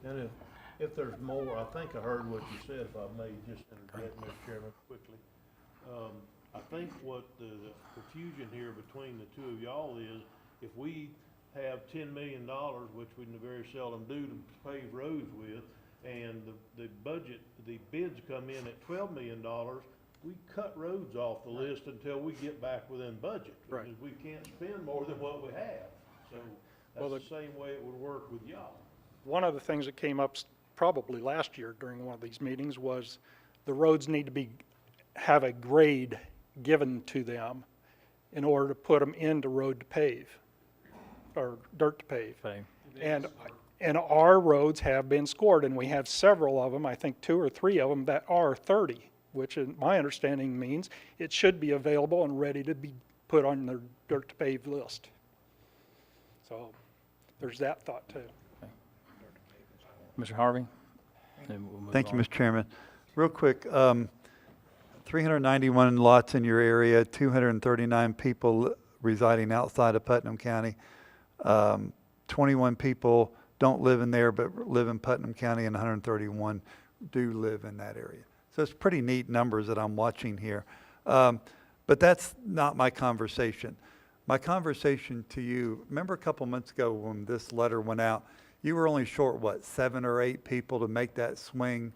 And if there's more, I think I heard what you said, if I may just interject, Mr. Chairman, quickly. I think what the confusion here between the two of y'all is, if we have $10 million, which we very seldom do to pave roads with, and the budget, the bids come in at $12 million, we cut roads off the list until we get back within budget. Right. Because we can't spend more than what we have. So Well, that's the same way it would work with y'all. One of the things that came up probably last year during one of these meetings was the roads need to have a grade given to them in order to put them into road to pave, or dirt to pave. Pave. And our roads have been scored, and we have several of them, I think 2 or 3 of them, that are 30, which in my understanding means it should be available and ready to be put on their dirt to pave list. So there's that thought too. Mr. Harvey? Then we'll move Thank you, on. Mr. Chairman. Real quick, 391 lots in your area, 239 people residing outside of Putnam County. 21 people don't live in there but live in Putnam County, and 131 do live in that area. So it's pretty neat numbers that I'm watching here. But that's not my conversation. My conversation to you, remember a couple months ago when this letter went out, you were only short, what, 7 or 8 people to make that swing?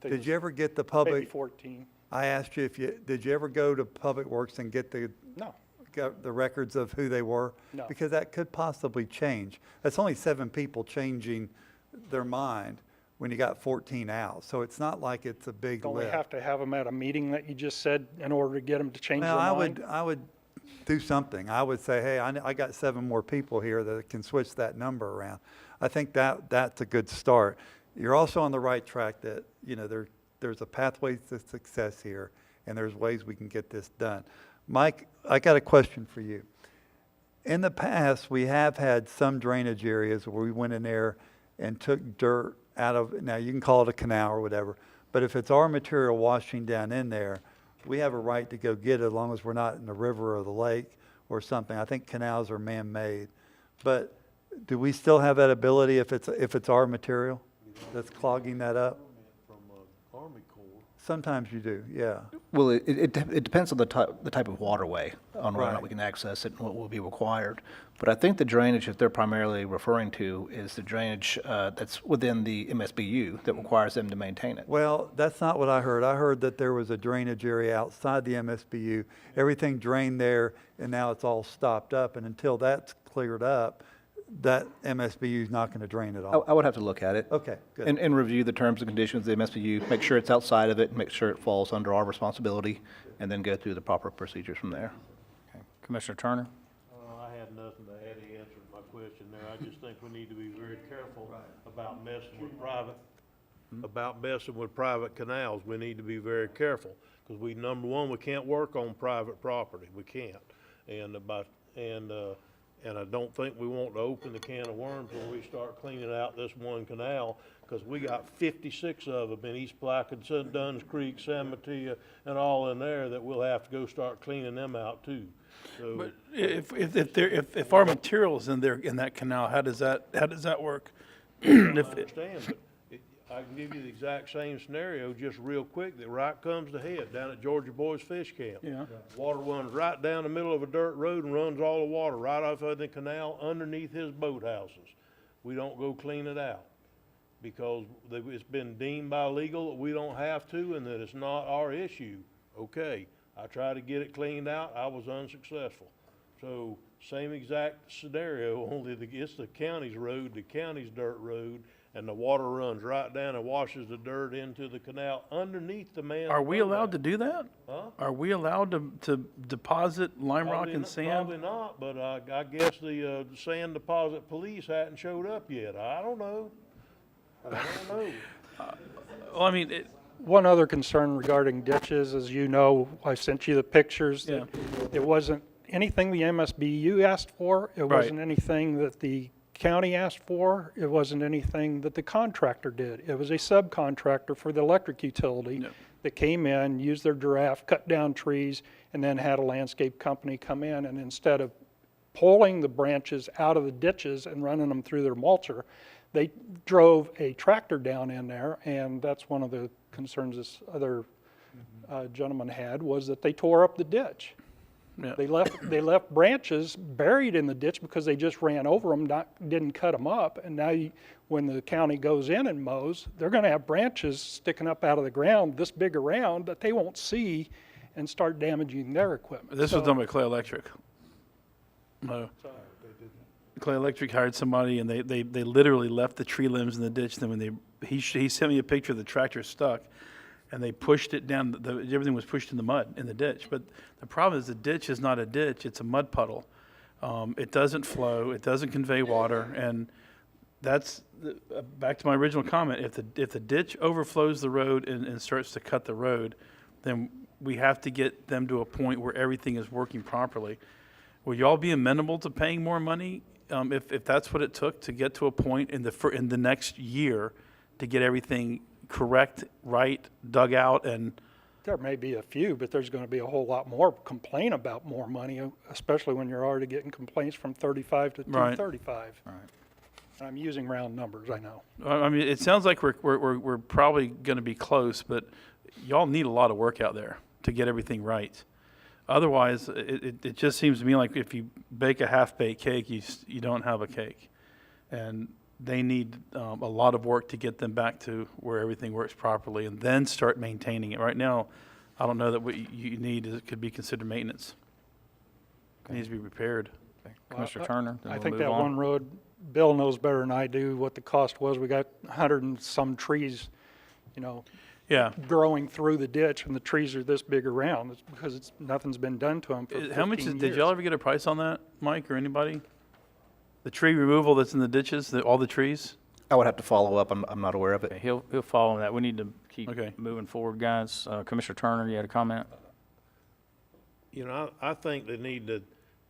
Did you ever get the Maybe public? 14. I asked you did you ever go to Public Works and get the records of who they were? No. Because that could possibly change. That's only 7 people changing their mind when you got 14 out. So it's not like it's a big Don't we lift. have to have them at a meeting that you just said in order to get them to change their Well, mind? I would do something. I would say, hey, I got 7 more people here that can switch that number around. I think that's a good start. You're also on the right track that, there's a pathway to success here, and there's ways we can get this done. Mike, I got a question for you. In the past, we have had some drainage areas where we went in there and took dirt out of, now you can call it a canal or whatever, but if it's our material washing down in there, we have a right to go get it as long as we're not in the river or the lake or something. I think canals are man-made. But do we still have that ability if it's our material that's clogging that up? From Army Corps. Sometimes you do, yeah. Well, it depends on the type of waterway, on whether or Right. not we can access it and what will be required. But I think the drainage that they're primarily referring to is the drainage that's within the MSBU that requires them to maintain it. Well, that's not what I heard. I heard that there was a drainage area outside the MSBU. Everything drained there, and now it's all stopped up. And until that's cleared up, that MSBU is not going to drain it all. I would have to look at it. Okay, good. And review the terms and conditions of the MSBU, make sure it's outside of it, make sure it falls under our responsibility, and then go through the proper procedures from there. Okay. Commissioner Turner? I had nothing to add. He answered my question there. I just think we need to be very careful about messing with private canals. We need to be very careful, because number one, we can't work on private property. We can't. And I don't think we want to open the can of worms when we start cleaning out this one canal, because we got 56 of them in East Plaquemine, Dunn's Creek, San Mateo, and all in there that we'll have to go start cleaning them out too. So, But if our material's in there, in that canal, how does that work? I understand, but I can give you the exact same scenario, just real quick, that right comes to head down at Georgia Boys Fish Camp. Yeah. Water runs right down the middle of a dirt road and runs all the water right off of the canal underneath his boathouses. We don't go clean it out, because it's been deemed by legal that we don't have to, and that it's not our issue. Okay, I tried to get it cleaned out, I was unsuccessful. So, same exact scenario, only it's the county's road, the county's dirt road, and the water runs right down and washes the dirt into the canal underneath the man's Are we boathouse. allowed to do that? Huh? Are we allowed to deposit lime rock Probably and not- sand? Probably not, but I guess the sand deposit police hadn't showed up yet. I don't know. Well, I mean, One other concern regarding ditches, as you know, I sent you the pictures. That Yeah. It wasn't anything the MSBU asked for. It Right. wasn't anything that the county asked for. It wasn't anything that the contractor did. It was a subcontractor for the electric utility that came in, used their giraffe, cut down trees, and then had a landscape company come in, and instead of pulling the branches out of the ditches and running them through their mulcher, they drove a tractor down in there, and that's one of the concerns this other gentleman had, was that they tore up the ditch. Yeah. They left branches buried in the ditch because they just ran over them, didn't cut them up, and now when the county goes in and mows, they're going to have branches sticking up out of the ground this big around that they won't see and start damaging their equipment. This was done by Clay Electric. No. Clay Electric hired somebody, and they literally left the tree limbs in the ditch. Then when he sent me a picture of the tractor stuck, and they pushed it down. Everything was pushed in the mud in the ditch. But the problem is the ditch is not a ditch; it's a mud puddle. It doesn't flow. It doesn't convey water, and that's back to my original comment. If the ditch overflows the road and starts to cut the road, then we have to get them to a point where everything is working properly. Will y'all be amenable to paying more money if that's what it took to get to a point in the next year to get everything correct, right, dug out, and There may be a few, but there's going to be a whole lot more complain about more money, especially when you're already getting complaints from 35 to 235. Right. I'm using round numbers, I know. I mean, it sounds like we're probably going to be close, but y'all need a lot of work out there to get everything right. Otherwise, it just seems to me like if you bake a half-baked cake, you don't have a cake. And they need a lot of work to get them back to where everything works properly and then start maintaining it. Right now, I don't know that what you need could be considered maintenance. It needs to be repaired. Commissioner Turner, then I we'll think move that on. one road, Bill knows better than I do what the cost was. We got 100 and some trees, Yeah. growing through the ditch, and the trees are this big around. It's because nothing's been done to them for 15 How much years. did y'all ever get a price on that, Mike, or anybody? The tree removal that's in the ditches, all the trees? I would have to follow up. I'm not aware of it. Okay, he'll follow on that. We need to keep Okay. moving forward, guys. Commissioner Turner, you had a comment? I think they need to,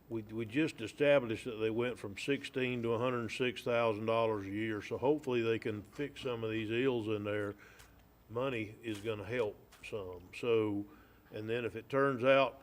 we just established that they went from $16,000 to $106,000 a year, so hopefully they can fix some of these ills in there. Money is gonna help some, so, and then if it turns out,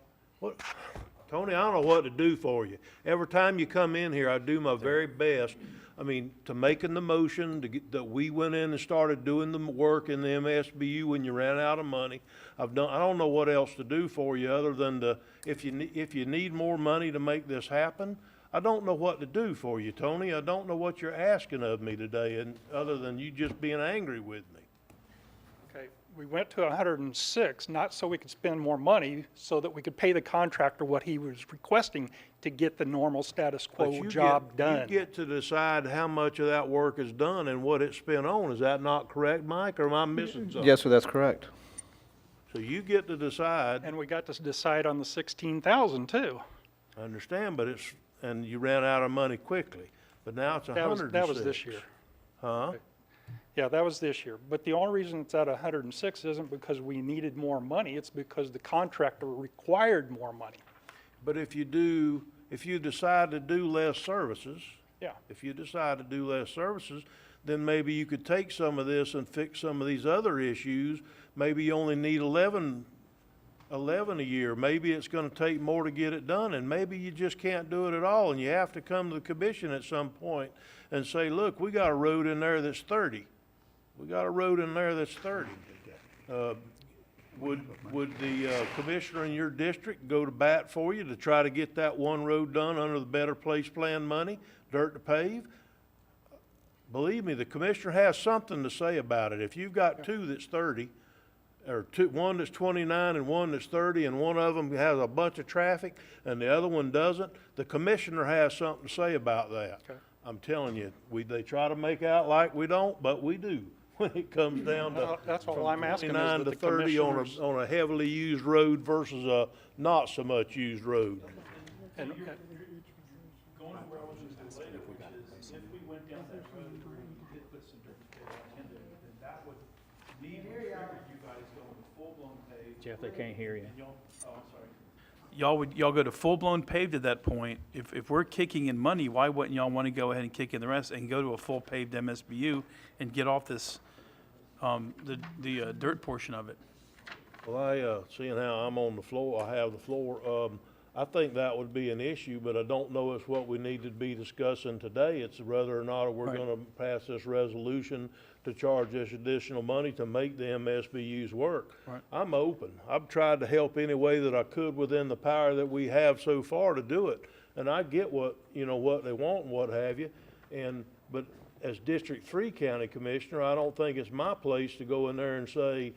Tony, I don't know what to do for you. Every time you come in here, I do my very best. I mean, to making the motion, that we went in and started doing the work in the MSBU when you ran out of money. I don't know what else to do for you other than if you need more money to make this happen, I don't know what to do for you, Tony. I don't know what you're asking of me today, and other than you just being angry with me. Okay, we went to 106, not so we could spend more money, so that we could pay the contractor what he was requesting to get the normal status But quo job done. You get to decide how much of that work is done and what it's spent on. Is that not correct, Mike, or am I missing something? Yes, sir, that's correct. So you get to decide. And we got to decide on the 16,000 too. I understand, but and you ran out of money quickly. But now it's 106. That was this year. Huh? Yeah, that was this year. But the only reason it's at 106 isn't because we needed more money, it's because the contractor required more money. But if you decide to do less services. Yeah. If you decide to do less services, then maybe you could take some of this and fix some of these other issues. Maybe you only need 11 a year. Maybe it's gonna take more to get it done, and maybe you just can't do it at all, and you have to come to the commission at some point and say, look, we got a road in there that's 30. We got a road in there that's 30. Would the commissioner in your district go to bat for you to try to get that one road done under the Better Place Plan money, dirt to pave? Believe me, the commissioner has something to say about it. If you've got two that's 30, or one that's 29 and one that's 30, and one of them has a bunch of traffic and the other one doesn't, the commissioner has something to say about that. Okay. I'm telling you, they try to make out like we don't, but we do. When it comes down to Well, that's all I'm asking is 29 that to the 30 commissioners- on a heavily used road versus a not so much used road. And, Going to where I was just later, which is if we went down that road and we did put some dirt in there, then that would need to trigger you guys going full-blown pave. Jeff, they can't hear you. Oh, I'm sorry. y'all go to full-blown paved at that point. If we're kicking in money, why wouldn't y'all want to go ahead and kick in the rest and go to a full paved MSBU and get off this, the dirt portion of it? Well, seeing how I'm on the floor, I have the floor, I think that would be an issue, but I don't know it's what we need to be discussing today. It's whether or not we're Right. gonna pass this resolution to charge this additional money to make the MSBU's work. Right. I'm open. I've tried to help any way that I could within the power that we have so far to do it. And I get what they want and what have you. But as District 3 County Commissioner, I don't think it's my place to go in there and say,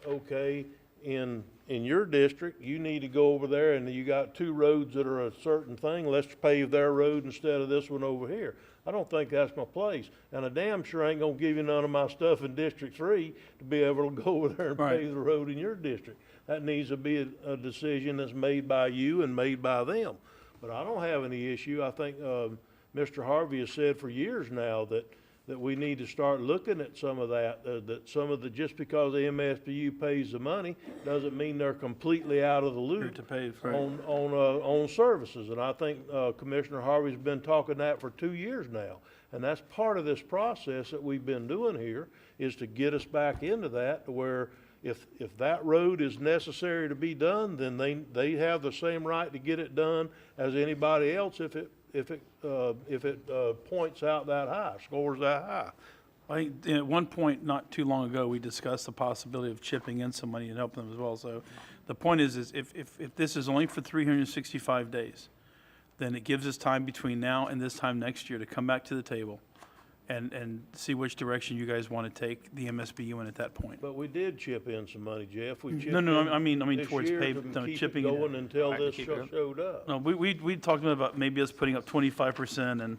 okay, in your district, you need to go over there and you got 2 roads that are a certain thing, let's pave their road instead of this one over here. I don't think that's my place. And I damn sure ain't gonna give you none of my stuff in District 3 to be able to go over there and Right. pave the road in your district. That needs to be a decision that's made by you and made by them. But I don't have any issue. I think, Mr. Harvey has said for years now that we need to start looking at some of that some of the, just because the MSBU pays the money, doesn't mean they're completely out of the loop To pave, right. on services. And I think, Commissioner Harvey's been talking that for 2 years now. And that's part of this process that we've been doing here, is to get us back into that, to where if that road is necessary to be done, then they have the same right to get it done as anybody else if it points out that high, scores that high. I think at one point, not too long ago, we discussed the possibility of chipping in some money and helping them as well. So the point is if this is only for 365 days, then it gives us time between now and this time next year to come back to the table and see which direction you guys want to take the MSBU in at that point. But we did chip in some money, Jeff. We chipped No, in I mean this towards year paving, to keep chipping it it in. going until Right, to this keep it showed up. No, we talked about maybe us putting up 25% and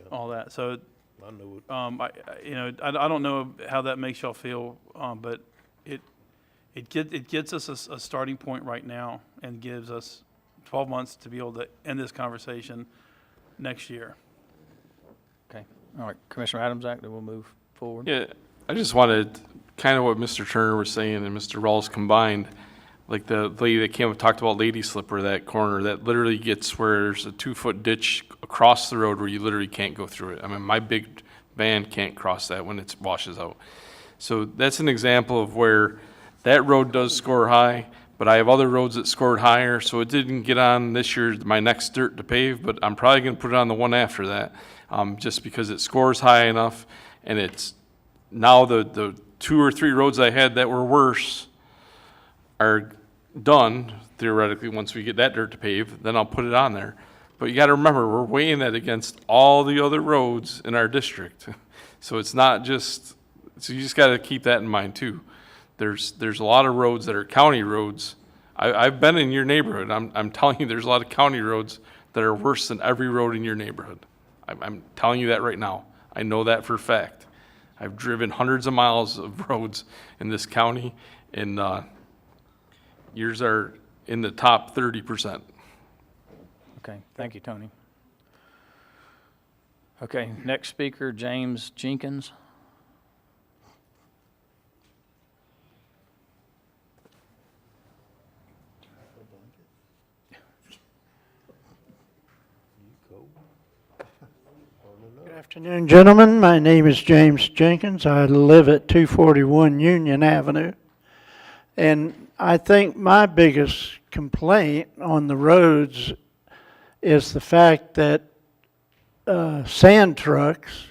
all that. So, I knew it. I don't know how that makes y'all feel, but it gets us a starting point right now and gives us 12 months to be able to end this conversation next year. Okay. All right, Commissioner Adams, then we'll move forward. Yeah, I just wanted, kind of what Mr. Turner was saying and Mr. Rawls combined, like the lady that came and talked about Lady Slipper, that corner, that literally gets where there's a 2-foot ditch across the road where you literally can't go through it. I mean, my big van can't cross that when it washes out. So that's an example of where that road does score high, but I have other roads that scored higher, so it didn't get on this year, my next dirt to pave, but I'm probably gonna put it on the one after that, just because it scores high enough, and it's, now the 2 or 3 roads I had that were worse are done, theoretically, once we get that dirt to pave, then I'll put it on there. But you gotta remember, we're weighing that against all the other roads in our district. So it's not just, so you just gotta keep that in mind too. There's a lot of roads that are county roads. I've been in your neighborhood. I'm telling you, there's a lot of county roads that are worse than every road in your neighborhood. I'm telling you that right now. I know that for a fact. I've driven hundreds of miles of roads in this county, and yours are in the top 30%. Okay, thank you, Tony. Okay, next speaker, James Jenkins. Good afternoon, gentlemen. My name is James Jenkins. I live at 241 Union Avenue. And I think my biggest complaint on the roads is the fact that sand trucks,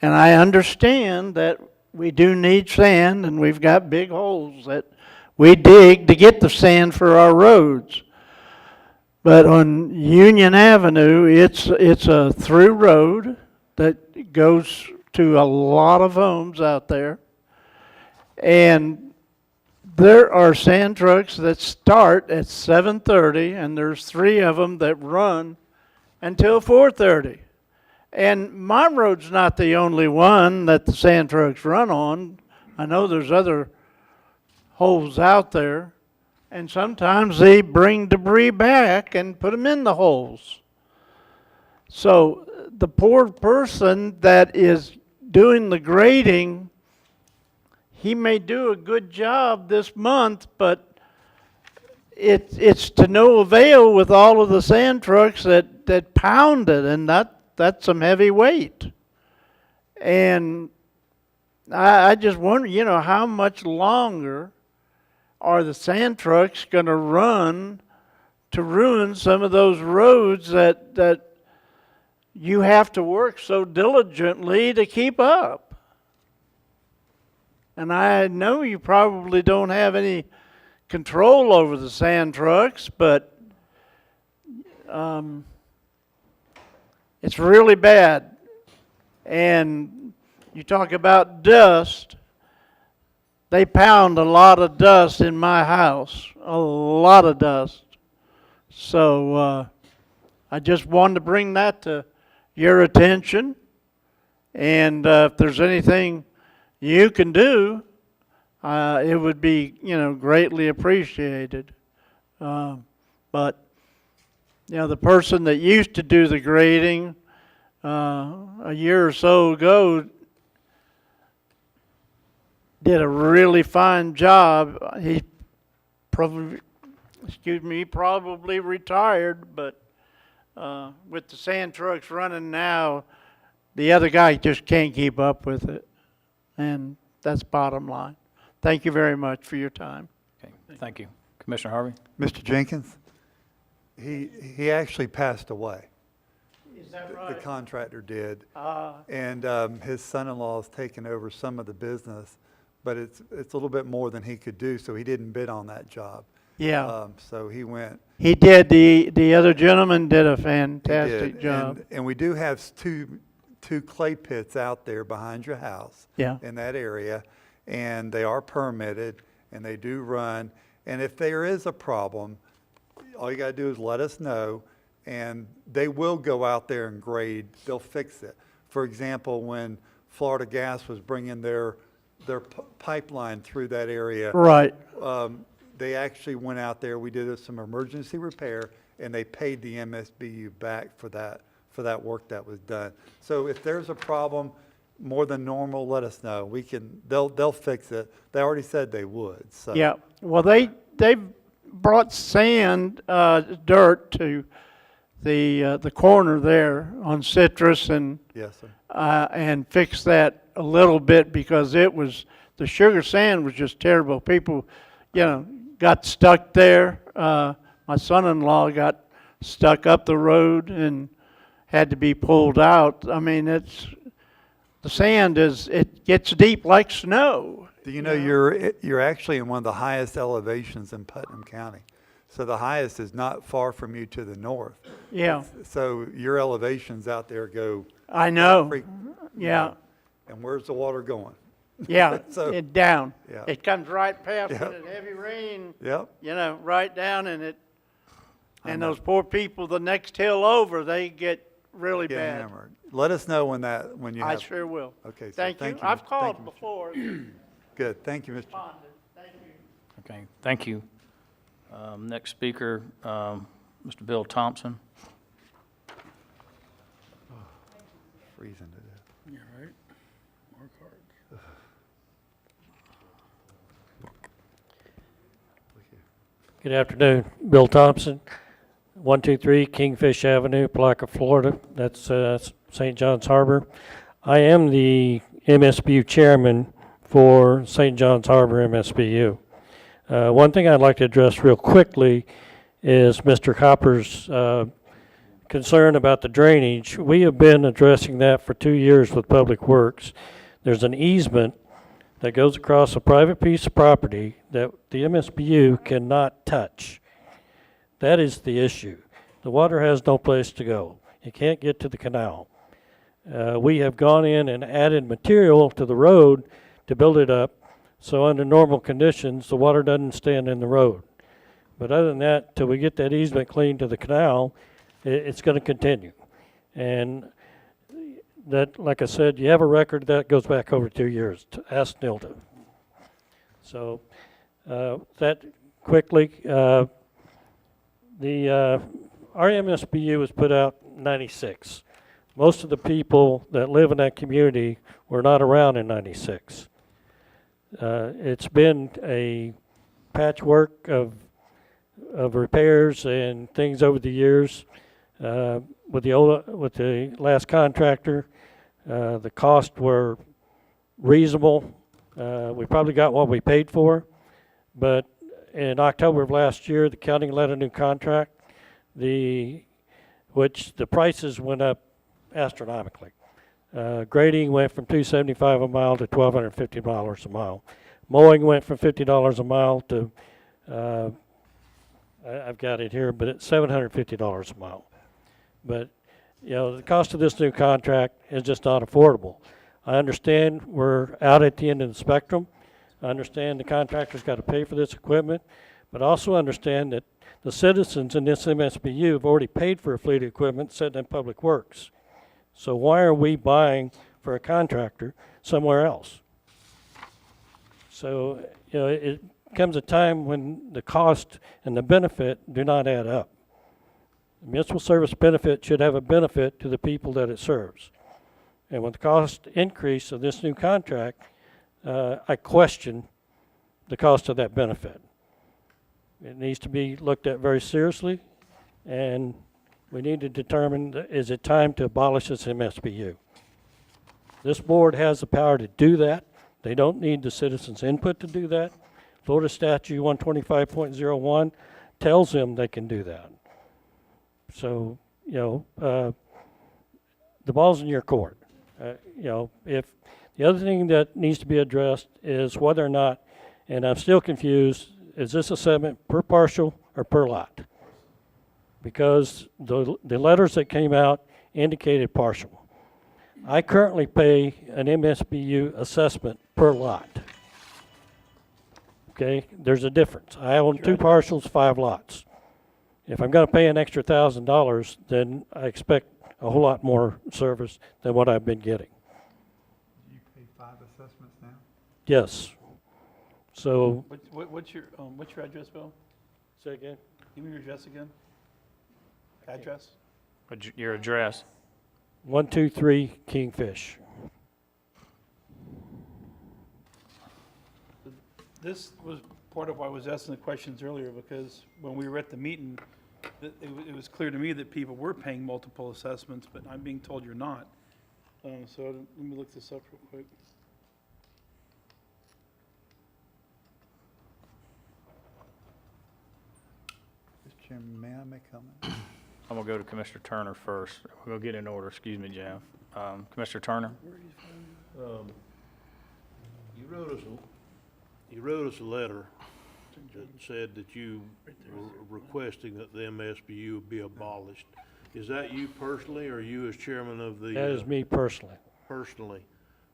and I understand that we do need sand and we've got big holes that we dig to get the sand for our roads. But on Union Avenue, it's a through road that goes to a lot of homes out there. And there are sand trucks that start at 7:30, and there's 3 of them that run until 4:30. And my road's not the only one that the sand trucks run on. I know there's other holes out there. And sometimes they bring debris back and put them in the holes. So the poor person that is doing the grading, he may do a good job this month, but it's to no avail with all of the sand trucks that pound it, and that's some heavy weight. And I just wonder, you know, how much longer are the sand trucks going to run to ruin some of those roads that you have to work so diligently to keep up? And I know you probably don't have any control over the sand trucks, but it's really bad. And you talk about dust. They pound a lot of dust in my house, a lot of dust. So I just wanted to bring that to your attention. And if there's anything you can do, it would be, you know, greatly appreciated. But, you know, the person that used to do the grading a year or so ago did a really fine job. He probably retired, but with the sand trucks running now, the other guy just can't keep up with it. And that's bottom line. Thank you very much for your time. Okay, thank you. Commissioner Harvey? Mr. Jenkins, he actually passed away. Is that The right? contractor did. And his son-in-law has taken over some of the business, but it's a little bit more than he could do, so he didn't bid on that job. Yeah. So he went. He did. The other gentleman did a He fantastic did. job. And we do have two clay pits out there behind your house. Yeah. In that area, and they are permitted, and they do run. And if there is a problem, all you gotta do is let us know, and they will go out there and grade. They'll fix it. For example, when Florida Gas was bringing their pipeline through that area. Right. They actually went out there, we did some emergency repair, and they paid the MSBU back for that work that was done. So if there's a problem more than normal, let us know. They'll fix it. They already said they would, so. Yeah. Well, they brought sand, dirt to the corner there on Citrus and Yes, sir. And fixed that a little bit because the sugar sand was just terrible. People, you know, got stuck there. My son-in-law got stuck up the road and had to be pulled out. I mean, the sand it gets deep like snow. Do you know you're actually in one of the highest elevations in Putnam County? So the highest is not far from you to the north. Yeah. So your elevations out there go. I know. freak- Yeah. And where's the water going? Yeah, So- it down. Yeah. It comes right past Yep. with a heavy rain. Yep. You know, right down and those poor people the next hill over, they get really Get bad. hammered. Let us know when you I have. sure will. Okay, sir. Thank you. Thank you, I've Mr. called Thank you, Mr. before. Good. Thank you, Mr. Thank you. Okay, thank you. Next speaker, Mr. Bill Thompson. Freezing to death. You're right. More cards. Good afternoon. Bill Thompson, 123 Kingfish Avenue, Palaca, Florida. That's St. John's Harbor. I am the MSBU chairman for St. John's Harbor MSBU. One thing I'd like to address real quickly is Mr. Copper's concern about the drainage. We have been addressing that for 2 years with Public Works. There's an easement that goes across a private piece of property that the MSBU cannot touch. That is the issue. The water has no place to go. It can't get to the canal. We have gone in and added material to the road to build it up, so under normal conditions, the water doesn't stand in the road. But other than that, till we get that easement cleaned to the canal, it's going to continue. And that, like I said, you have a record that goes back over 2 years. Ask Nilda. So that quickly, our MSBU was put out in '96. Most of the people that live in that community were not around in '96. It's been a patchwork of of repairs and things over the years. With the last contractor, the costs were reasonable. We probably got what we paid for, but in October of last year, the county let a new contract, which the prices went up astronomically. Grading went from $275 a mile to $1,250 a mile. Mowing went from $50 a mile to, I've got it here, but it's $750 a mile. But, you know, the cost of this new contract is just not affordable. I understand we're out at the end of the spectrum. I understand the contractor's got to pay for this equipment, but also understand that the citizens in this MSBU have already paid for a fleet of equipment sitting in Public Works. So why are we buying for a contractor somewhere else? So, you know, it comes a time when the cost and the benefit do not add up. The municipal service benefit should have a benefit to the people that it serves. And with the cost increase of this new contract, I question the cost of that benefit. It needs to be looked at very seriously, and we need to determine, is it time to abolish this MSBU? This board has the power to do that. They don't need the citizens' input to do that. Florida Statute 125.01 tells them they can do that. So, you know, the ball's in your court. You know, if the other thing that needs to be addressed is whether or not, and I'm still confused, is this assessment per parcel or per lot? Because the letters that came out indicated partial. I currently pay an MSBU assessment per lot. Okay, there's a difference. I own 2 parcels, 5 lots. If I'm going to pay an extra $1,000, then I expect a whole lot more service than what I've been getting. You pay 5 assessments now? Yes. So, What's your address, Bill? say again? Give me your address again. Address? Your address. 123 Kingfish. This was part of why I was asking the questions earlier, because when we were at the meeting, it was clear to me that people were paying multiple assessments, but I'm being told you're not. So let me look this up real quick. Mr. Chairman, may I make a comment? I'm going to go to Commissioner Turner first. We'll go get in order. Excuse me, Jeff. Commissioner Turner? You wrote us a letter that said that you were requesting that the MSBU would be abolished. Is that you personally, or you as chairman of the? That is me personally. Personally?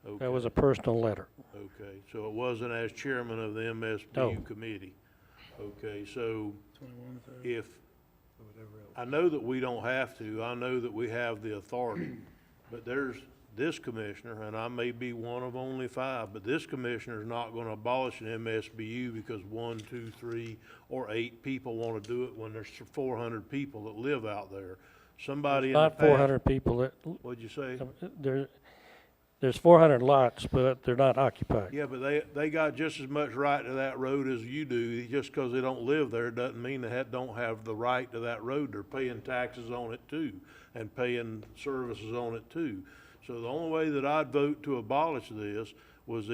Okay. That was a personal letter. Okay, so it wasn't as chairman of the MSBU committee? Okay, so if, I know that we don't have to, I know that we have the authority, but there's this commissioner, and I may be one of only 5, but this commissioner is not going to abolish an MSBU because 1, 2, 3, or 8 people want to do it when there's 400 people that live out there. Somebody in the Not past. 400 people. What'd you say? There's 400 lots, but they're not occupied. Yeah, but they got just as much right to that road as you do. Just because they don't live there doesn't mean they don't have the right to that road. They're paying taxes on it too, and paying services on it too. So the only way that I'd vote to abolish this was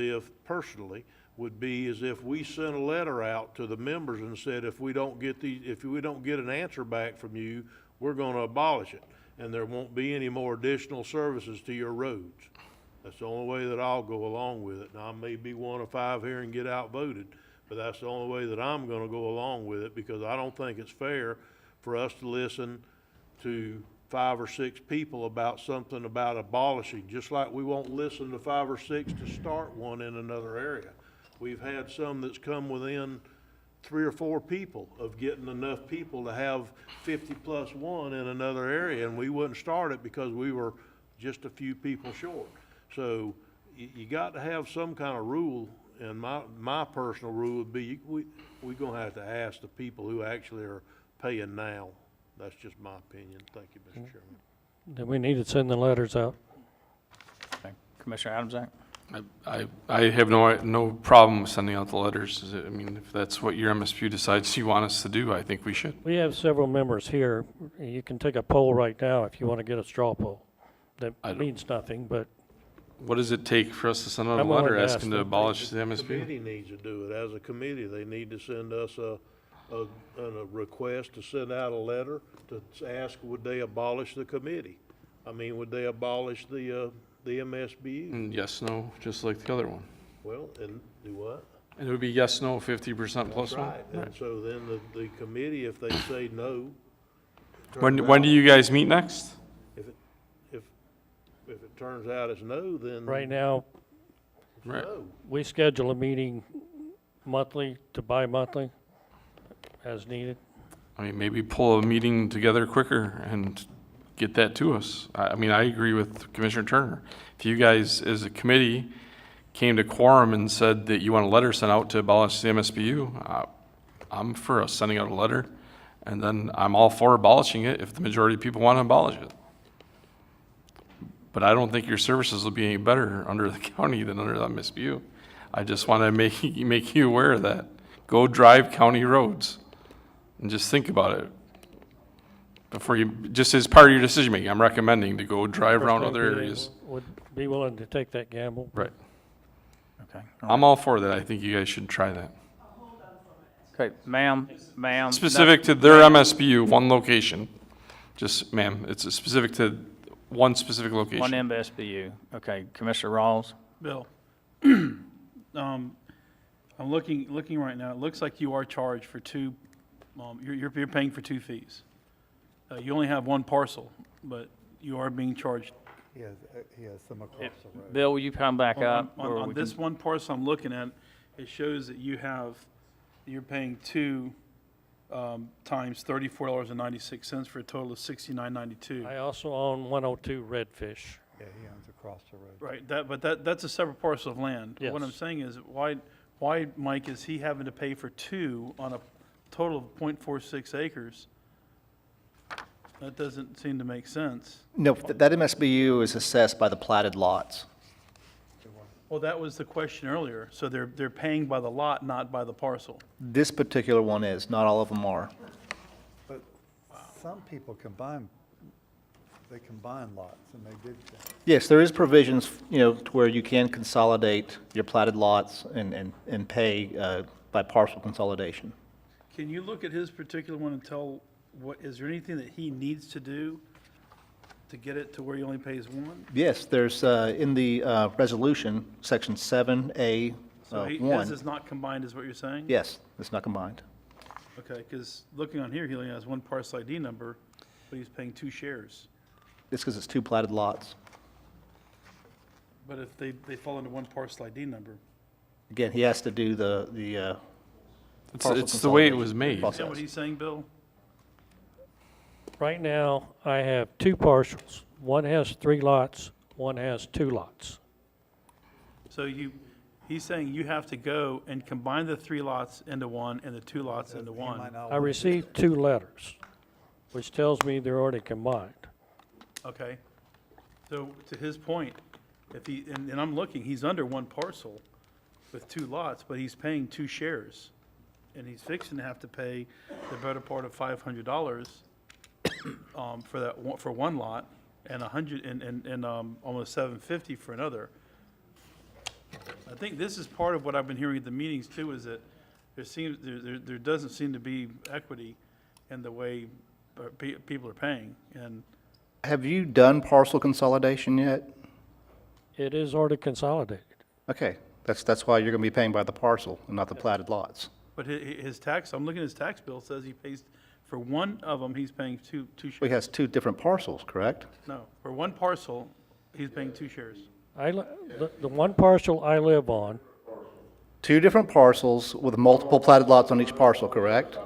would be as if we sent a letter out to the members and said, if we don't get an answer back from you, we're going to abolish it, and there won't be any more additional services to your roads. That's the only way that I'll go along with it. Now, I may be one of 5 here and get outvoted, but that's the only way that I'm going to go along with it, because I don't think it's fair for us to listen to 5 or 6 people about something about abolishing, just like we won't listen to 5 or 6 to start one in another area. We've had some that's come within 3 or 4 people of getting enough people to have 50 plus 1 in another area, and we wouldn't start it because we were just a few people short. So you got to have some kind of rule, and my personal rule would be we're going to have to ask the people who actually are paying now. That's just my opinion. Thank you, Mr. Chairman. Then we need to send the letters out. Commissioner Adamczak? I have no problem sending out the letters. I mean, if that's what your MSBU decides you want us to do, I think we should. We have several members here. You can take a poll right now if you want to get a straw poll. That means nothing, but What does it take for us to send out a I'm willing letter to asking ask to them. abolish the The MSBU? committee needs to do it. As a committee, they need to send us a request to send out a letter to ask, would they abolish the committee? I mean, would they abolish the MSBU? And yes, no, just like the other one. Well, and do what? And it would be yes, no, 50% plus That's one? right. And so then the committee, if they say no. When do you guys meet next? If it turns out it's no, then. right now, Right. No. we schedule a meeting monthly to bi-monthly as needed. I mean, maybe pull a meeting together quicker and get that to us. I mean, I agree with Commissioner Turner. If you guys, as a committee, came to quorum and said that you want a letter sent out to abolish the MSBU, I'm for us sending out a letter, and then I'm all for abolishing it if the majority of people want to abolish it. But I don't think your services will be any better under the county than under the MSBU. I just want to make you aware of that. Go drive county roads and just think about it. Before you, just as part of your decision making, I'm recommending to go drive around other areas. Would be willing to take that gamble. Right. Okay. I'm all for that. I think you guys should try that. Okay, ma'am. Specific to their MSBU, one location. Just, ma'am, it's specific to one specific location. One MSBU. Okay, Commissioner Rawls? Bill, I'm looking right now. It looks like you are charged for two, you're paying for two fees. You only have one parcel, but you are being charged. He has some across the road. Bill, will you come back up? or On we this can- one parcel I'm looking at, it shows that you're paying two times $34.96 for a total of $69.92. I also own 102 Redfish. Yeah, he owns across the road. Right, but that's a separate parcel of land. Yes. What I'm saying is, why, Mike, is he having to pay for two on a total of .46 acres? That doesn't seem to make sense. No, that MSBU is assessed by the platted lots. Well, that was the question earlier. So they're paying by the lot, not by the parcel. This particular one is, not all of them are. But some people combine lots, and they did that. Yes, there is provisions, to where you can consolidate your platted lots and pay by parcel consolidation. Can you look at his particular one and tell, is there anything that he needs to do to get it to where he only pays one? Yes, there's, in the resolution, section 7A, So his 1. is not combined, is what you're saying? Yes, it's not combined. Okay, because looking on here, he only has one parcel ID number, but he's paying two shares. It's because it's two platted lots. But if they fall into one parcel ID number, Again, he has to do the parcel It's the way it was consolidation made. is that process. what he's saying, Bill? Right now, I have two parcels. One has 3 lots, one has 2 lots. So he's saying you have to go and combine the 3 lots into one and the 2 lots into one. I received 2 letters, which tells me they're already combined. Okay. So to his point, if he, and I'm looking, he's under one parcel with 2 lots, but he's paying 2 shares. And he's fixing to have to pay the better part of $500 for that, for one lot and almost $750 for another. I think this is part of what I've been hearing at the meetings too, is that there doesn't seem to be equity in the way people are paying. And Have you done parcel consolidation yet? It is already consolidated. Okay, that's why you're going to be paying by the parcel and not the platted lots. But his tax, I'm looking at his tax bill, it says he pays, for one of them, he's paying two He shares. has 2 different parcels, correct? No, for one parcel, he's paying 2 shares. The one parcel I live on, 2 different parcels with multiple platted lots on each parcel, correct?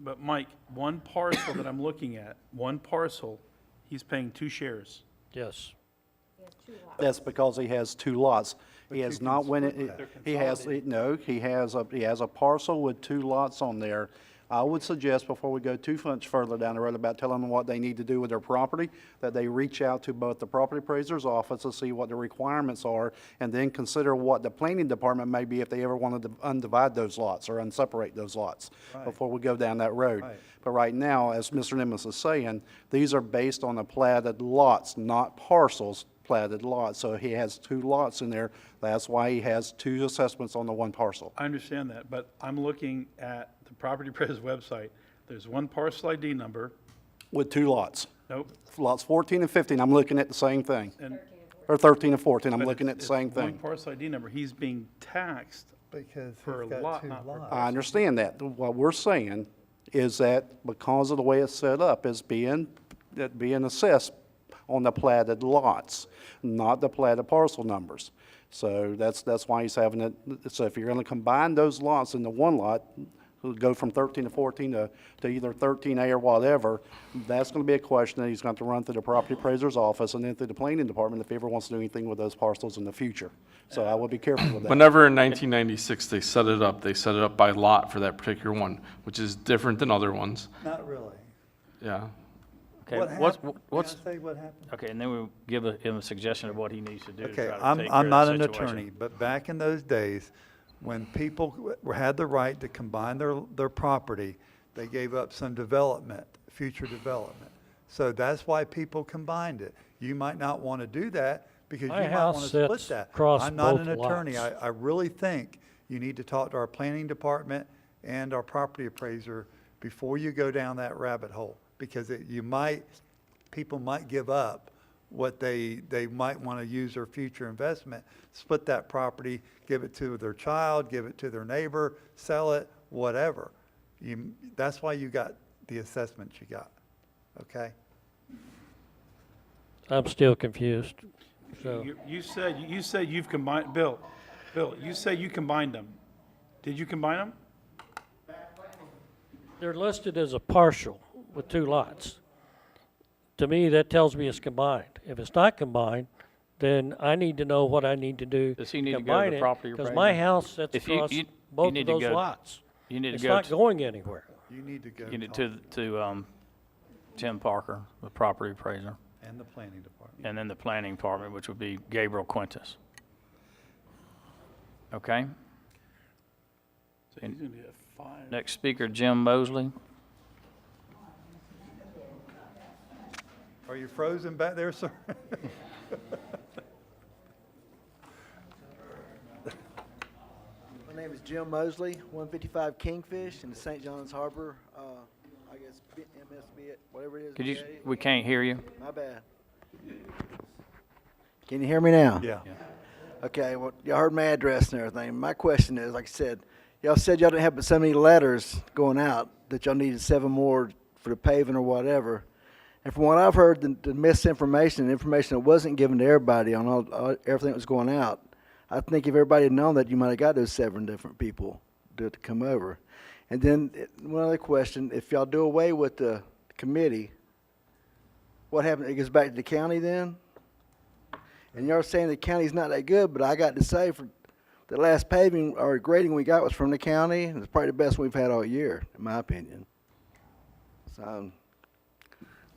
But Mike, one parcel that I'm looking at, one parcel, he's paying 2 shares. yes. That's because he has 2 lots. He you has can not went, split that. he has a parcel with 2 lots on there. I would suggest before we go too much further down the road about telling them what they need to do with their property, that they reach out to both the property appraiser's office to see what the requirements are, and then consider what the planning department may be if they ever wanted to undivide those lots or unseparate those lots before we go down that road. Right. But right now, as Mr. Nimitz is saying, these are based on the platted lots, not parcels, platted lots. So he has 2 lots in there. That's why he has 2 assessments on the 1 parcel. I understand that, but I'm looking at the property appraiser's website. There's one parcel ID number. With 2 lots. Nope. Lots 14 and 15, I'm looking at the same thing. And Or 13 and 14, I'm but looking at the same it's one thing. parcel ID number. He's being taxed Because per he's got lot, 2 not per lots. I understand that. What we're saying is that because of the way it's set up, is being assessed on the platted lots, not the platted parcel numbers. So that's why he's having it. So if you're going to combine those lots into 1 lot, go from 13 to 14 to either 13A or whatever, that's going to be a question that he's going to have to run through the property appraiser's office and then through the planning department if he ever wants to do anything with those parcels in the future. So I would be careful with that. Whenever in 1996 they set it up by lot for that particular one, which is different than other ones. Not really. Yeah. Okay, What what's, happened? what's, Can I say what happened? okay, and then we'll give him a suggestion of what he needs to do to Okay, try to I'm take care of not the an situation. attorney, but back in those days, when people had the right to combine their property, they gave up some development, future development. So that's why people combined it. You might not want to do that because you My might house want to split sits that. across I'm not both an attorney. lots. I really think you need to talk to our planning department and our property appraiser before you go down that rabbit hole, because people might give up what they might want to use their future investment, split that property, give it to their child, give it to their neighbor, sell it, whatever. That's why you got the assessment you got, okay? I'm still confused. So, You said you've combined, Bill, you said you combined them. Did you combine them? they're listed as a partial with 2 lots. To me, that tells me it's combined. If it's not combined, then I need to know what I need to do. Does he need to go to the property Because appraiser? my house sits If you- across you both need of to those go- lots. You need to It's go not going anywhere. You need to go You need talk to Tim Parker, the property appraiser, and the planning department. and then the planning department, which would be Gabriel Quintus. Okay? So he's gonna get 5. Next speaker, Jim Mosley. Are you frozen back there, sir? My name is Jim Mosley, 155 Kingfish in the St. John's Harbor, I guess MSB, whatever it is. Could you, today. we can't hear you. My bad. Can you hear me now? Yeah. Okay, well, y'all heard my address and everything. My question is, like I said, y'all said y'all didn't have but so many letters going out, that y'all needed 7 more for the paving or whatever. And from what I've heard, the misinformation, the information that wasn't given to everybody on everything that was going out, I think if everybody had known that, you might have got those 7 different people to come over. And then one other question, if y'all do away with the committee, what happens? It goes back to the county then? And y'all saying the county's not that good, but I got to say, for the last paving or grading we got was from the county, and it's probably the best we've had all year, in my opinion. So,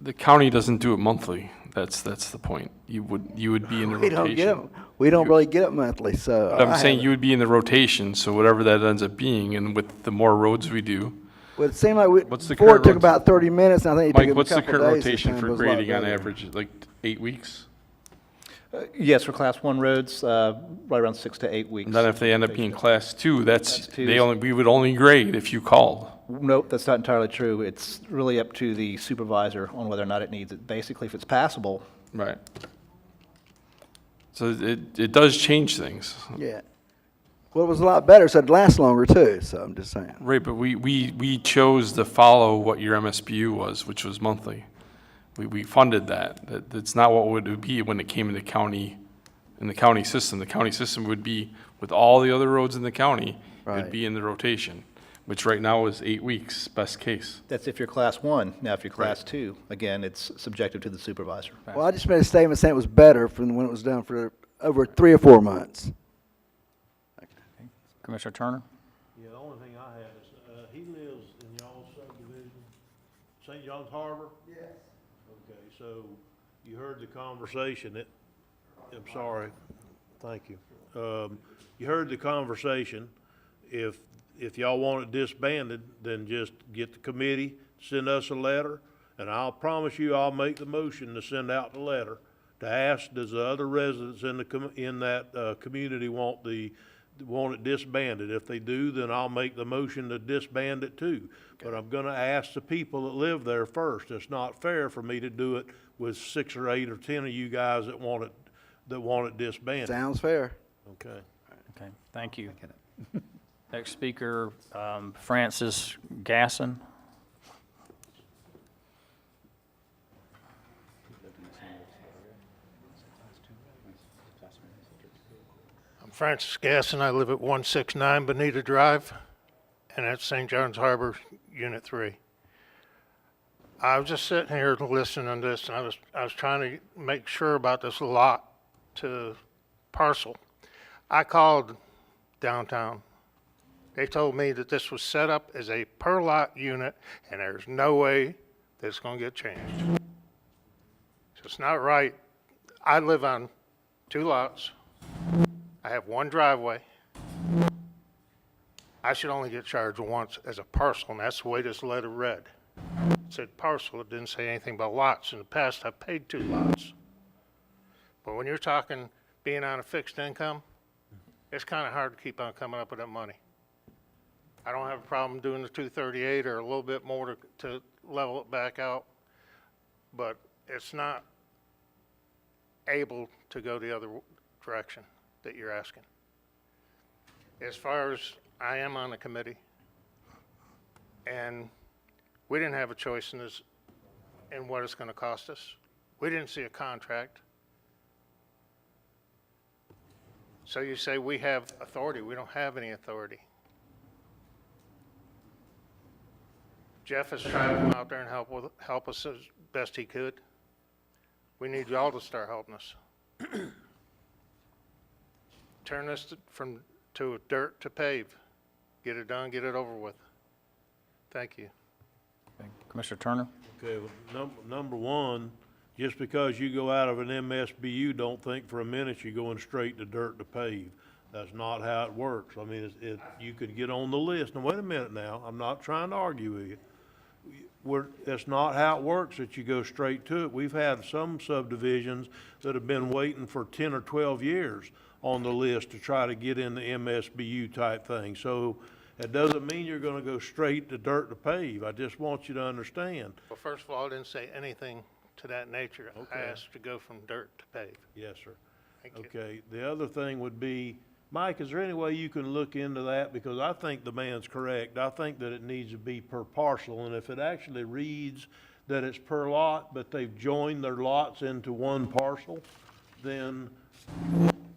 The county doesn't do it monthly. That's the point. You would be in the we rotation. don't get them. We don't really get it monthly, so. But I'm I saying haven't. you would be in the rotation, so whatever that ends up being, and with the more roads we do. Well, it seemed like What's the before it current took rot- about 30 minutes, and I think it Mike, took what's a the couple current of days. this rotation time, for but it was a lot grading on better. average? Like 8 weeks? Yes, for Class 1 roads, right around 6 to 8 weeks. And then if they end up being Class 2, Class 2 we would only grade if you called. Nope, that's not entirely true. It's really up to the supervisor on whether or not it needs it. Basically, if it's passable. Right. So it does change things. Yeah. Well, it was a lot better, so it'd last longer too, so I'm just saying. Right, but we chose to follow what your MSBU was, which was monthly. We funded that. That's not what it would be when it came in the county system. The county system would be, with all the other roads in the county, it would Right. be in the rotation, which right now is 8 weeks, best case. That's if you're Class 1. Now, if you're Class 2, again, it's subjective to the supervisor. Well, I just made a statement saying it was better from when it was done for over 3 or 4 months. Commissioner Turner? Yeah, the only thing I have is, he lives in y'all's St. John's Harbor? Yes. Okay, so you heard the conversation. I'm sorry. Thank you. You heard the conversation. If y'all want it disbanded, then just get the committee, send us a letter, and I'll promise you I'll make the motion to send out the letter to ask, does the other residents in that community want it disbanded? If they do, then I'll make the motion to disband it too. But I'm gonna ask the people that live there first. It's not fair for me to do it with 6 or 8 or 10 of you guys that want it disbanded. Sounds fair. Okay. Okay, thank you. Next speaker, Francis Gasson. I'm Francis Gasson. I live at 169 Bonita Drive, and that's St. John's Harbor, Unit 3. I was just sitting here listening to this, and I was trying to make sure about this lot to parcel. I called downtown. They told me that this was set up as a per lot unit, and there's no way that it's going to get changed. So it's not right. I live on 2 lots. I have 1 driveway. I should only get charged once as a parcel, and that's the way this letter read. It said parcel. It didn't say anything about lots. In the past, I paid 2 lots. But when you're talking being on a fixed income, it's kind of hard to keep on coming up with that money. I don't have a problem doing the 238 or a little bit more to level it back out, but it's not able to go the other direction that you're asking. As far as I am on the committee, and we didn't have a choice in this, in what it's going to cost us. We didn't see a contract. So you say we have authority. We don't have any authority. Jeff has tried to come out there and help us as best he could. We need y'all to start helping us. Turn this to dirt to pave. Get it done, get it over with. Thank you. Okay, Commissioner Turner? Okay, well, number one, just because you go out of an MSBU, don't think for a minute you're going straight to dirt to pave. That's not how it works. I mean, you could get on the list. Now, wait a minute now. I'm not trying to argue with you. That's not how it works that you go straight to it. We've had some subdivisions that have been waiting for 10 or 12 years on the list to try to get in the MSBU type thing. So it doesn't mean you're going to go straight to dirt to pave. I just want you to understand. Well, first of all, I didn't say anything to that nature. Okay. I asked to go from dirt to pave. Yes, sir. Thank you. Okay, the other thing would be, Mike, is there any way you can look into that? Because I think the man's correct. I think that it needs to be per parcel, and if it actually reads that it's per lot, but they've joined their lots into one parcel, then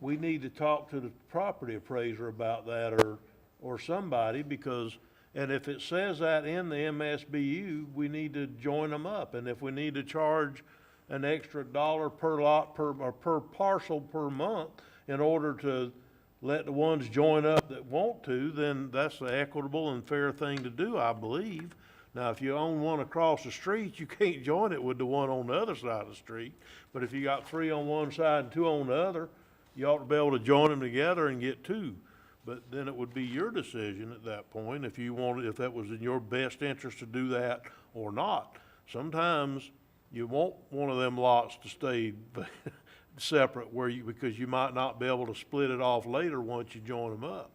we need to talk to the property appraiser about that, or somebody, because, and if it says that in the MSBU, we need to join them up, and if we need to charge an extra $1 per lot or per parcel per month in order to let the ones join up that want to, then that's the equitable and fair thing to do, I believe. Now, if you own one across the street, you can't join it with the one on the other side of the street. But if you got 3 on one side and 2 on the other, you ought to be able to join them together and get 2. But then it would be your decision at that point if you wanted, if that was in your best interest to do that or not. Sometimes you want one of them lots to stay separate because you might not be able to split it off later once you join them up.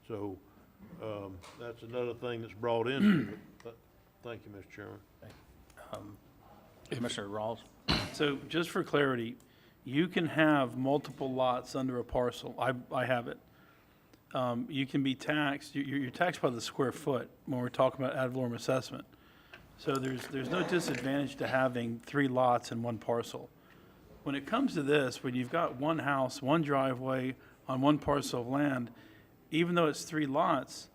So that's another thing that's brought into it. But thank you, Mr. Chairman. Commissioner Rawls? So just for clarity, you can have multiple lots under a parcel. I have it. You can be taxed, you're taxed by the square foot when we're talking about ad valorem assessment. So there's no disadvantage to having 3 lots in one parcel. When it comes to this, when you've got one house, one driveway on one parcel of land, even though it's 3 lots,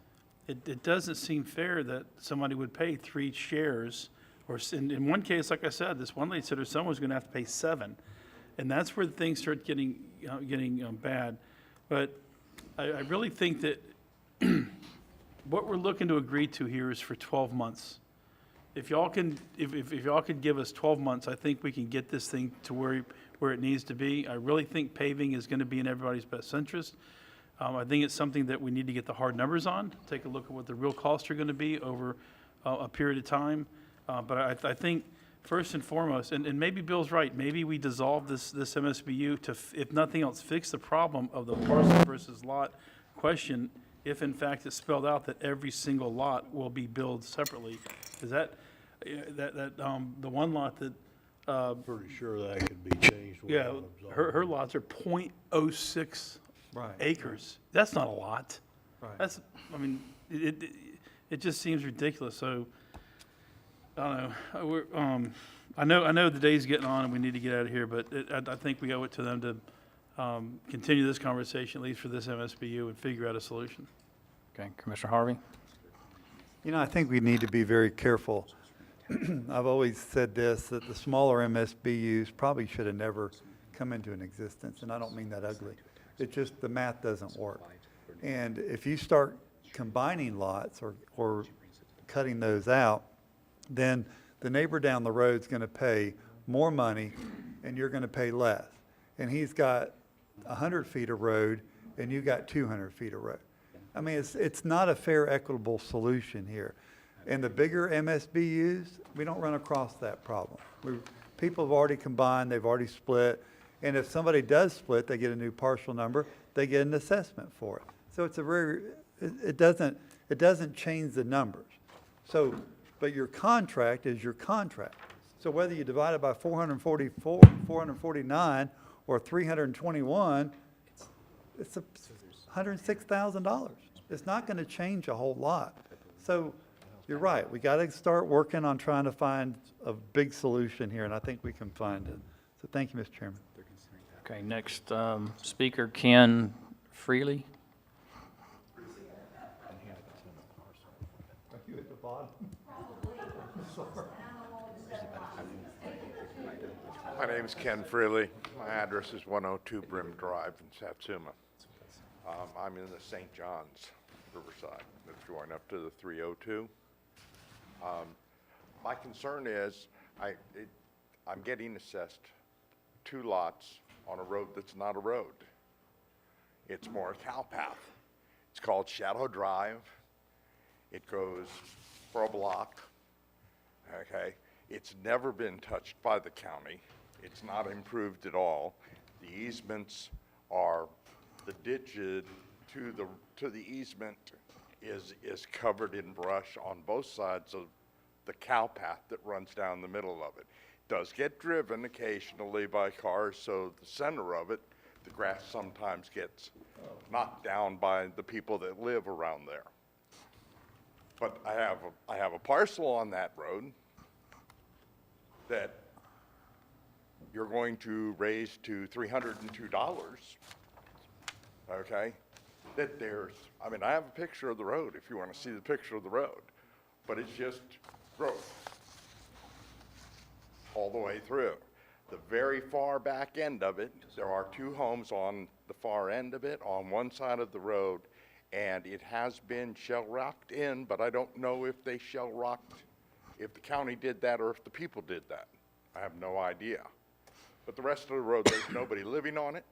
it doesn't seem fair that somebody would pay 3 shares. Or in one case, like I said, this one lady said her son was going to have to pay 7. And that's where things start getting bad. But I really think that what we're looking to agree to here is for 12 months. if y'all can, if y'all could give us 12 months, I think we can get this thing to where it needs to be. I really think paving is gonna be in everybody's best interest. I think it's something that we need to get the hard numbers on, take a look at what the real costs are gonna be over a period of time. But I think, first and foremost, and maybe Bill's right, maybe we dissolve this MSBU to, if nothing else, fix the problem of the parcel versus lot question, if in fact it's spelled out that every single lot will be billed separately. Is that, the one lot that, Pretty sure that could be changed. yeah, without absolving. her lots are .06 Right. acres. That's not a lot. Right. That's, I mean, it just seems ridiculous, so, I don't know, I know the day's getting on and we need to get out of here, but I think we owe it to them to, continue this conversation, at least for this MSBU, and figure out a solution. Okay, Commissioner Harvey? You know, I think we need to be very careful. I've always said this, that the smaller MSBUs probably should have never come into an existence, and I don't mean that ugly. It's just the math doesn't work. And if you start combining lots or cutting those out, then the neighbor down the road's gonna pay more money and you're gonna pay less. And he's got 100 feet of road and you got 200 feet of road. I mean, it's not a fair, equitable solution here. And the bigger MSBUs, we don't run across that problem. People have already combined, they've already split, and if somebody does split, they get a new partial number, they get an assessment for it. So it's a very, it doesn't change the numbers. So, but your contract is your contract. So whether you divide it by 444, 449, or 321, it's $106,000. It's not going to change a whole lot. So you're right. We got to start working on trying to find a big solution here, and I think we can find it. So thank you, Mr. Chairman. Okay, next speaker, Ken Freely. You at the bottom? My name is Ken Freely. My address is 102 Brim Drive in Satsuma. I'm in the St. John's, Riverside, that's going up to the 302. My concern is I'm getting assessed 2 lots on a road that's not a road. It's more a cow path. It's called Shadow Drive. It goes for a block, okay? It's never been touched by the county. It's not improved at all. The easements are, the ditch to the easement is covered in brush on both sides of the cow path that runs down the middle of it. Does get driven occasionally by cars, so the center of it, the grass sometimes gets knocked down by the people that live around there. But I have a parcel on that road that you're going to raise to $302, okay? That there's, I mean, I have a picture of the road if you want to see the picture of the road, but it's just growth all the way through. The very far back end of it, there are 2 homes on the far end of it, on one side of the road, and it has been shell rocked in, but I don't know if they shell rocked, if the county did that or if the people did that. I have no idea. But the rest of the road, there's nobody living on it.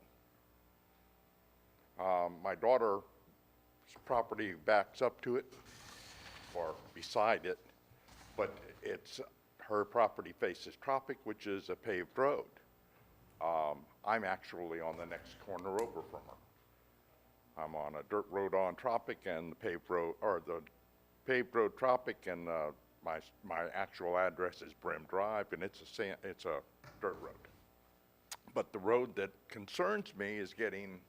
My daughter's property backs up to it, or beside it, but her property faces Tropic, which is a paved road. I'm actually on the next corner over from her. I'm on a dirt road on Tropic and the paved road, or the paved road Tropic, and my actual address is Brim Drive, and it's a dirt road. But the road that concerns me is getting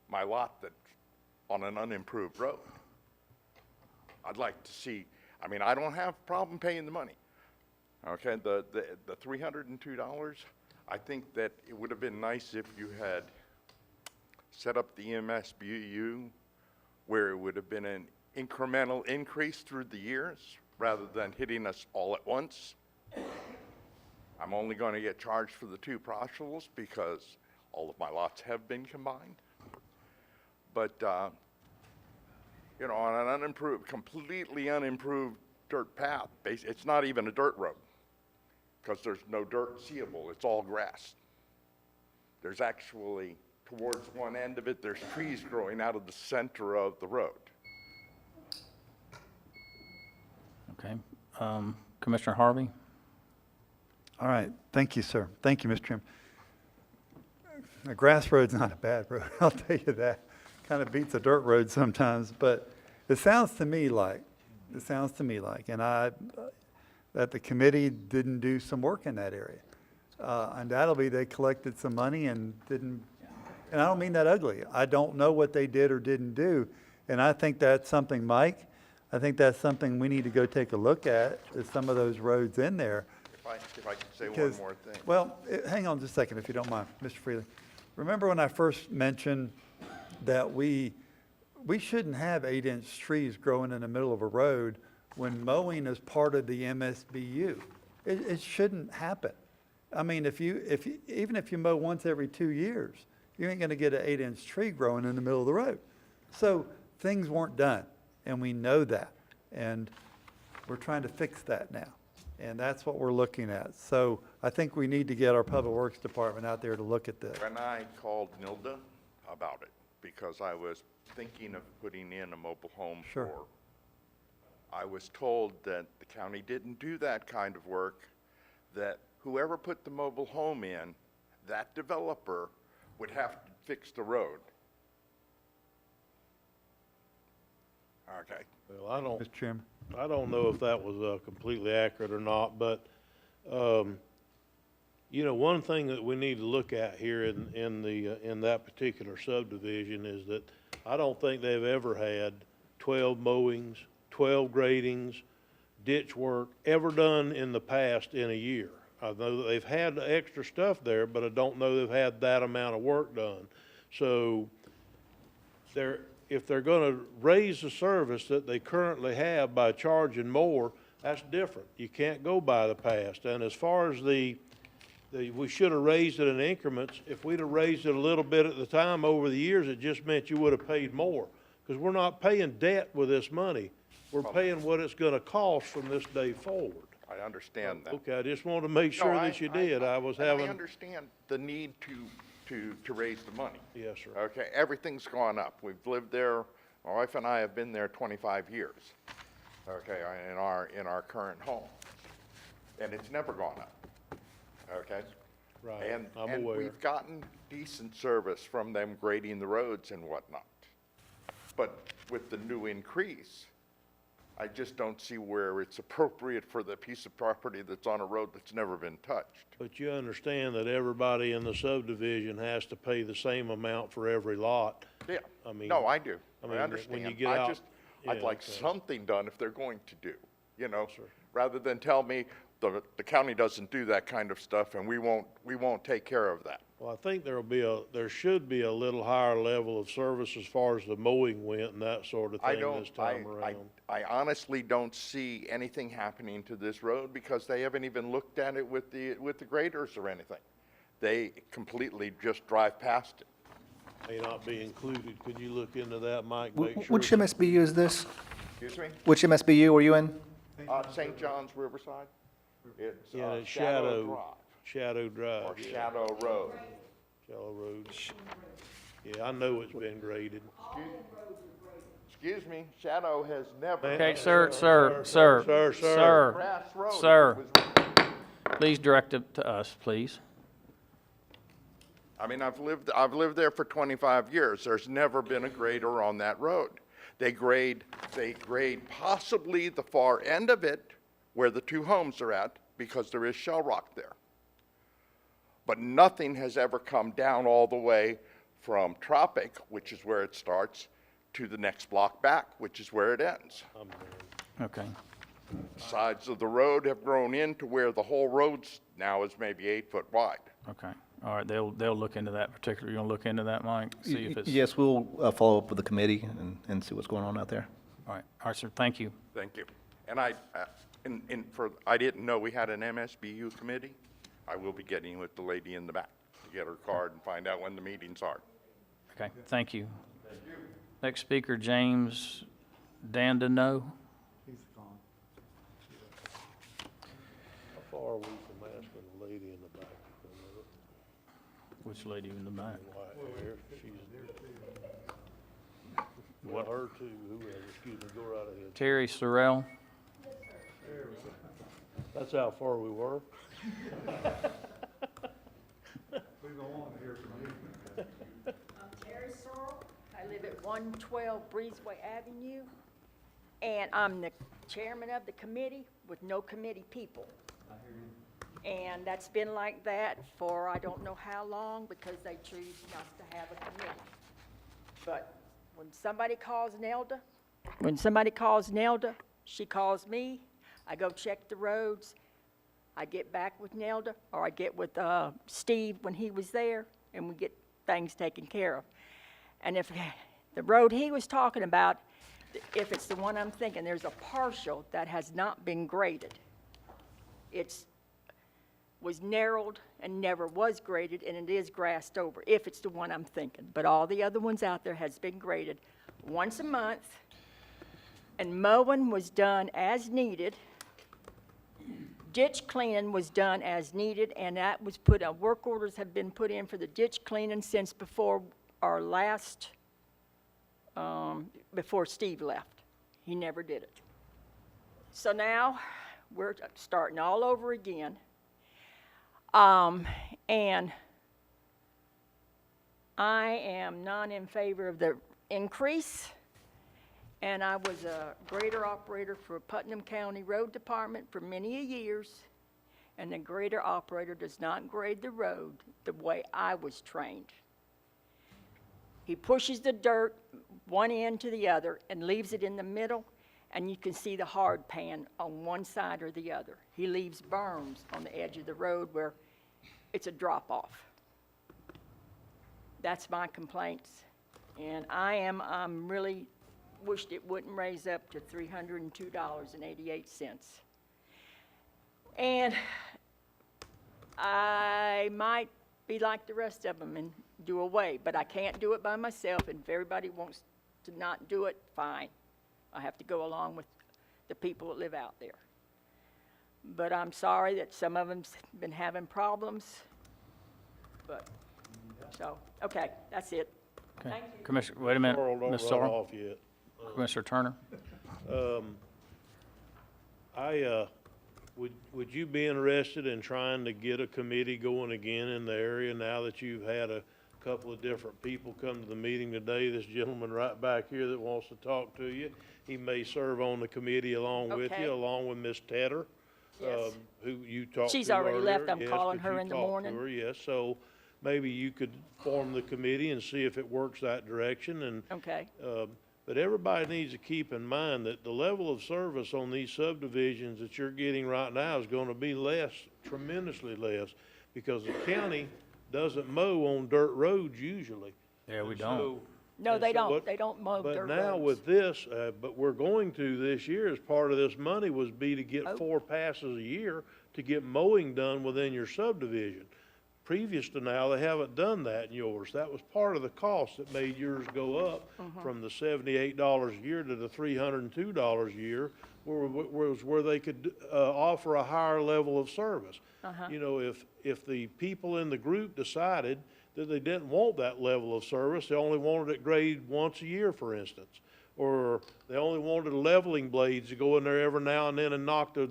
my lot that's on an unimproved road. I'd like to see, I mean, I don't have a problem paying the money. Okay, the $302, I think that it would have been nice if you had set up the MSBU where it would have been an incremental increase through the years rather than hitting us all at once. I'm only going to get charged for the 2 parcels because all of my lots have been combined. But, you know, on an unimproved, completely unimproved dirt path. It's not even a dirt road because there's no dirt seeable. It's all grass. There's actually, towards one end of it, there's trees growing out of the center of the road. Okay. Commissioner Harvey? All right, thank you, sir. Thank you, Mr. Chairman. A grass road's not a bad road, I'll tell you that. Kind of beats a dirt road sometimes, but it sounds to me like, that the committee didn't do some work in that area. Undoubtedly, they collected some money and didn't, and I don't mean that ugly. I don't know what they did or didn't do, and I think that's something, Mike, I think that's something we need to go take a look at, is some of those roads in there. If I could say Because- one more thing. Well, hang on just a second, if you don't mind, Mr. Freely. Remember when I first mentioned that we shouldn't have 8-inch trees growing in the middle of a road when mowing is part of the MSBU? It shouldn't happen. I mean, even if you mow once every 2 years, you ain't gonna get an 8-inch tree growing in the middle of the road. So things weren't done, and we know that, and we're trying to fix that now. And that's what we're looking at. So I think we need to get our Public Works Department out there to look at this. When I called Nilda about it, because I was thinking of putting in a mobile home Sure. I was told that the county didn't do that kind of work, that whoever put the mobile home in, that developer would have to fix the road. Okay. Well, Mr. Chairman. I don't know if that was completely accurate or not, but, you know, one thing that we need to look at here in that particular subdivision is that I don't think they've ever had 12 mowings, 12 gradings, ditch work ever done in the past in a year. I know that they've had extra stuff there, but I don't know they've had that amount of work done. So if they're going to raise the service that they currently have by charging more, that's different. You can't go by the past. And as far as we should have raised it in increments. If we'd have raised it a little bit at the time over the years, it just meant you would have paid more. Because we're not paying debt with this money. We're paying what it's going to cost from this day forward. I understand that. Okay, I just wanted to make sure that you did. I understand the need to raise the money. Yes, sir. Okay, everything's gone up. We've lived there, my wife and I have been there 25 years, okay, in our current home. And it's never gone up, okay? Right, And I'm aware. we've gotten decent service from them grading the roads and whatnot. But with the new increase, I just don't see where it's appropriate for the piece of property that's on a road that's never been touched. But you understand that everybody in the subdivision has to pay the same amount for every lot. Yeah, I mean, no, I do. I I mean, understand. when you get out- I'd Yeah, like okay. something done if they're going to do, you know? Sure. Rather than tell me the county doesn't do that kind of stuff and we won't take care of that. Well, I think there should be a little higher level of service as far as the mowing went and that sort of thing this time around. I honestly don't see anything happening to this road because they haven't even looked at it with the graders or anything. They completely just drive past it. May not be included. Could you look into that, Mike? Make sure. Which MSBU is this? Excuse me? Which MSBU are you in? St. John's Riverside? It's Yeah, it's Shadow Drive. Shadow Drive. Or yeah. Shadow Road. Shadow Road. Yeah, I know it's been graded. Excuse me, Shadow has never. Okay, sir. Grass road. Sir, please direct it to us, please. I mean, I've lived there for 25 years. There's never been a grader on that road. They grade possibly the far end of it where the two homes are at because there is shell rock there. But nothing has ever come down all the way from Tropic, which is where it starts, to the next block back, which is where it ends. Okay. Sides of the road have grown into where the whole road now is maybe 8 foot wide. Okay. All right, they'll look into that particular. You gonna look into that, Mike? See if it's. Yes, we'll follow up with the committee and see what's going on out there. All right, sir. Thank you. Thank you. And I didn't know we had an MSBU committee. I will be getting with the lady in the back to get her card and find out when the meetings are. Okay, thank you. Next speaker, James Dandino. He's gone. Which lady in the back? White hair, she's. Well, her too, whoever, excuse me, go right ahead. Terry Sorrell. That's how far we were. I'm Terry Searle. I live at 112 Breezeway Avenue, and I'm the chairman of the committee with no committee people. And that's been like that for I don't know how long because they choose not to have a committee. But when somebody calls Nelda, she calls me, I go check the roads, I get back with Nelda, or I get with Steve when he was there, and we get things taken care of. And if the road he was talking about, if it's the one I'm thinking, there's a partial that has not been graded. It's was narrowed and never was graded, and it is grassed over, if it's the one I'm thinking. But all the other ones out there has been graded once a month, and mowing was done as needed. Ditch cleaning was done as needed, and that was put on, work orders have been put in for the ditch cleaning since before our last, before Steve left. He never did it. So now we're starting all over again. And I am not in favor of the increase. And I was a grader operator for Putnam County Road Department for many years. And the grader operator does not grade the road the way I was trained. He pushes the dirt one end to the other and leaves it in the middle, and you can see the hard pan on one side or the other. He leaves berms on the edge of the road where it's a drop-off. That's my complaints. And I'm really wished it wouldn't raise up to $302.88. And I might be like the rest of them and do away, but I can't do it by myself, and if everybody wants to not do it, fine. I have to go along with the people that live out there. But I'm sorry that some of them's been having problems. But, so, okay, that's it. Okay. Thank you. Commissioner, wait a minute, Sorrell don't Ms. run Sorrell. off yet. Commissioner Turner. Would you be interested in trying to get a committee going again in the area now that you've had a couple of different people come to the meeting today? This gentleman right back here that wants to talk to you, he may serve on the committee along with Okay. you, along with Miss Tedder, Yes. who you talked to She's already left. earlier. I'm Yes, calling but her you in the talked to morning. her, yes, so maybe you could form the committee and see if it works that direction. And Okay. but everybody needs to keep in mind that the level of service on these subdivisions that you're getting right now is going to be less, tremendously less, because the county doesn't mow on dirt roads usually. Yeah, we And don't. so- No, and they so don't. what- They don't mow dirt But now roads. with this, but we're going to this year, as part of this money was be to get Oh. 4 passes a year to get mowing done within your subdivision. Previous to now, they haven't done that in yours. That was part of the cost that made yours go up from the $78 a year to the $302 a year, where they could offer a higher level of service. You know, if the people in the group decided that they didn't want that level of service, they only wanted it graded once a year, for instance, or they only wanted leveling blades to go in there every now and then and knock the